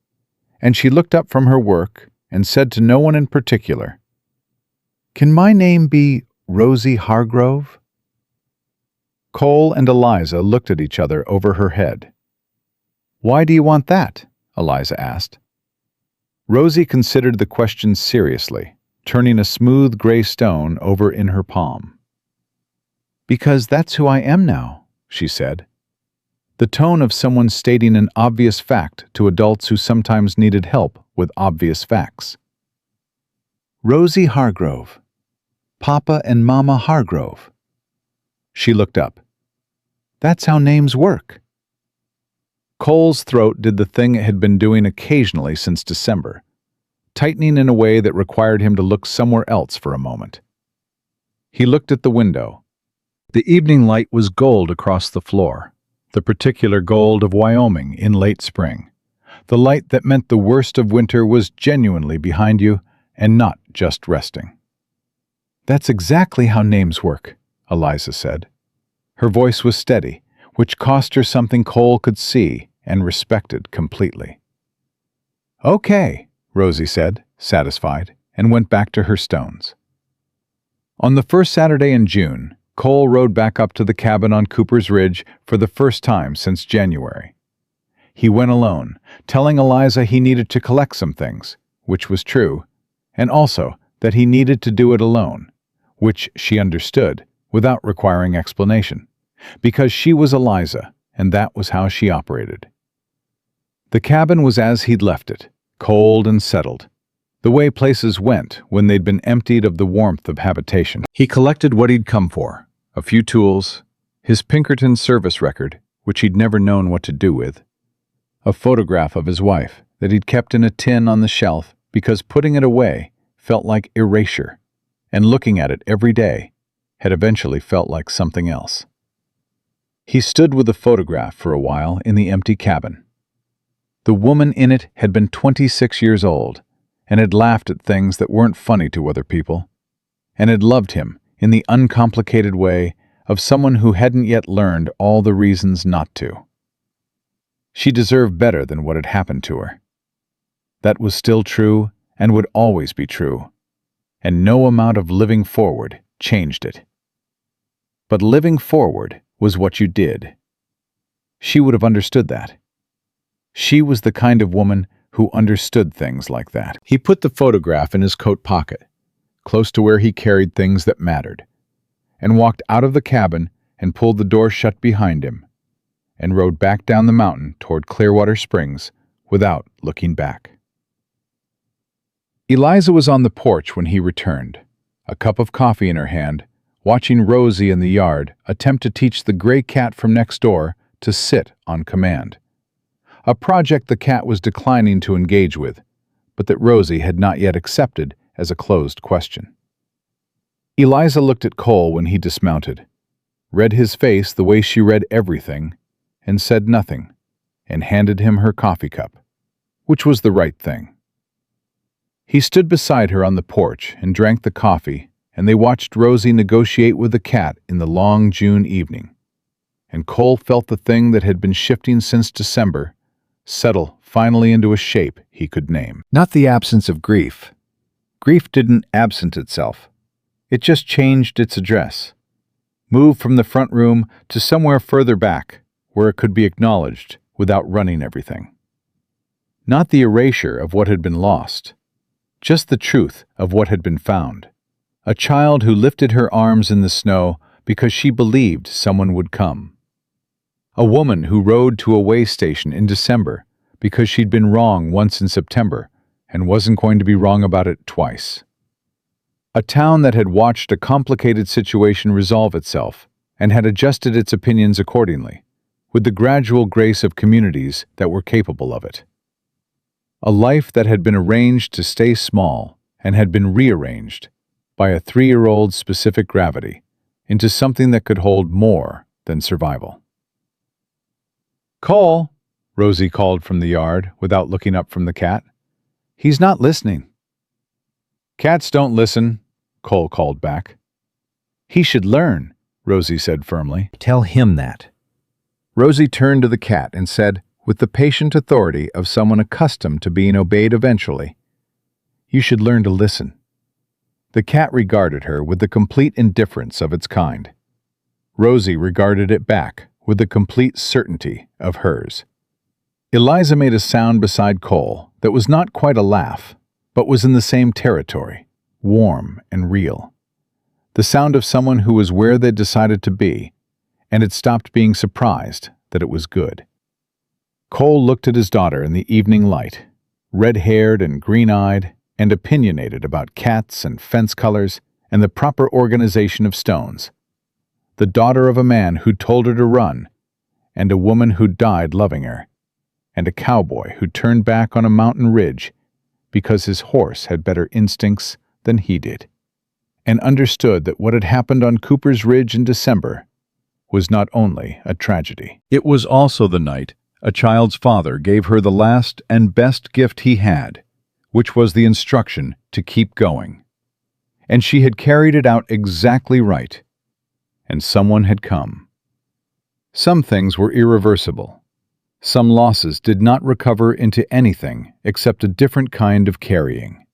And she looked up from her work and said to no one in particular, "Can my name be Rosie Hargrove?" Cole and Eliza looked at each other over her head. "Why do you want that?" Eliza asked. Rosie considered the question seriously, turning a smooth gray stone over in her palm. "Because that's who I am now," she said. The tone of someone stating an obvious fact to adults who sometimes needed help with obvious facts. "Rosie Hargrove. Papa and Mama Hargrove." She looked up. "That's how names work." Cole's throat did the thing it had been doing occasionally since December, tightening in a way that required him to look somewhere else for a moment. He looked at the window. The evening light was gold across the floor, the particular gold of Wyoming in late spring, the light that meant the worst of winter was genuinely behind you and not just resting. "That's exactly how names work," Eliza said. Her voice was steady, which cost her something Cole could see and respected completely. "Okay," Rosie said, satisfied, and went back to her stones. On the first Saturday in June, Cole rode back up to the cabin on Cooper's Ridge for the first time since January. He went alone, telling Eliza he needed to collect some things, which was true, and also that he needed to do it alone, which she understood without requiring explanation, because she was Eliza, and that was how she operated. The cabin was as he'd left it, cold and settled, the way places went when they'd been emptied of the warmth of habitation. He collected what he'd come for, a few tools, his Pinkerton service record, which he'd never known what to do with, a photograph of his wife that he'd kept in a tin on the shelf because putting it away felt like erasure, and looking at it every day had eventually felt like something else. He stood with the photograph for a while in the empty cabin. The woman in it had been 26 years old and had laughed at things that weren't funny to other people, and had loved him in the uncomplicated way of someone who hadn't yet learned all the reasons not to. She deserved better than what had happened to her. That was still true and would always be true, and no amount of living forward changed it. But living forward was what you did. She would have understood that. She was the kind of woman who understood things like that. He put the photograph in his coat pocket, close to where he carried things that mattered, and walked out of the cabin and pulled the door shut behind him, and rode back down the mountain toward Clearwater Springs without looking back. Eliza was on the porch when he returned, a cup of coffee in her hand, watching Rosie in the yard attempt to teach the gray cat from next door to sit on command, a project the cat was declining to engage with, but that Rosie had not yet accepted as a closed question. Eliza looked at Cole when he dismounted, read his face the way she read everything, and said nothing, and handed him her coffee cup, which was the right thing. He stood beside her on the porch and drank the coffee, and they watched Rosie negotiate with the cat in the long June evening. And Cole felt the thing that had been shifting since December settle finally into a shape he could name. Not the absence of grief. Grief didn't absent itself. It just changed its address, moved from the front room to somewhere further back, where it could be acknowledged without running everything. Not the erasure of what had been lost, just the truth of what had been found. A child who lifted her arms in the snow because she believed someone would come. A woman who rode to a way station in December because she'd been wrong once in September and wasn't going to be wrong about it twice. A town that had watched a complicated situation resolve itself and had adjusted its opinions accordingly, with the gradual grace of communities that were capable of it. A life that had been arranged to stay small and had been rearranged by a 3-year-old's specific gravity into something that could hold more than survival. "Cole," Rosie called from the yard without looking up from the cat. "He's not listening." "Cats don't listen," Cole called back. "He should learn," Rosie said firmly. "Tell him that." Rosie turned to the cat and said, with the patient authority of someone accustomed to being obeyed eventually, "You should learn to listen." The cat regarded her with the complete indifference of its kind. Rosie regarded it back with the complete certainty of hers. Eliza made a sound beside Cole that was not quite a laugh, but was in the same territory, warm and real. The sound of someone who was where they'd decided to be, and had stopped being surprised that it was good. Cole looked at his daughter in the evening light, red-haired and green-eyed, and opinionated about cats and fence colors and the proper organization of stones. The daughter of a man who told her to run, and a woman who died loving her, and a cowboy who turned back on a mountain ridge because his horse had better instincts than he did, and understood that what had happened on Cooper's Ridge in December was not only a tragedy. It was also the night a child's father gave her the last and best gift he had, which was the instruction to keep going. And she had carried it out exactly right, and someone had come. Some things were irreversible. Some losses did not recover into anything except a different kind of carrying.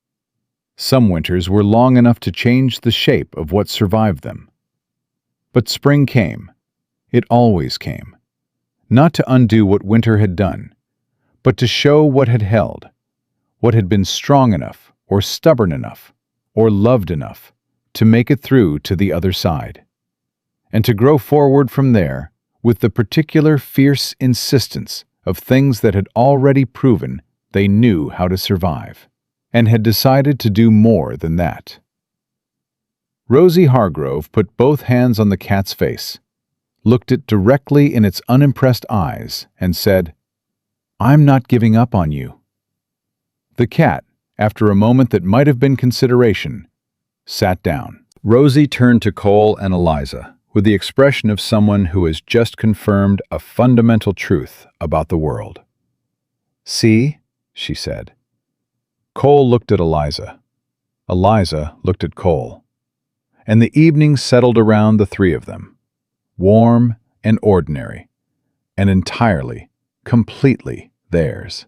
Some winters were long enough to change the shape of what survived them. But spring came. It always came. Not to undo what winter had done, but to show what had held, what had been strong enough, or stubborn enough, or loved enough to make it through to the other side, and to grow forward from there with the particular fierce insistence of things that had already proven they knew how to survive, and had decided to do more than that. Rosie Hargrove put both hands on the cat's face, looked it directly in its unimpressed eyes, and said, "I'm not giving up on you." The cat, after a moment that might have been consideration, sat down. Rosie turned to Cole and Eliza with the expression of someone who has just confirmed a fundamental truth about the world. "See?" she said. Cole looked at Eliza. Eliza looked at Cole. And the evening settled around the three of them, warm and ordinary, and entirely, completely theirs.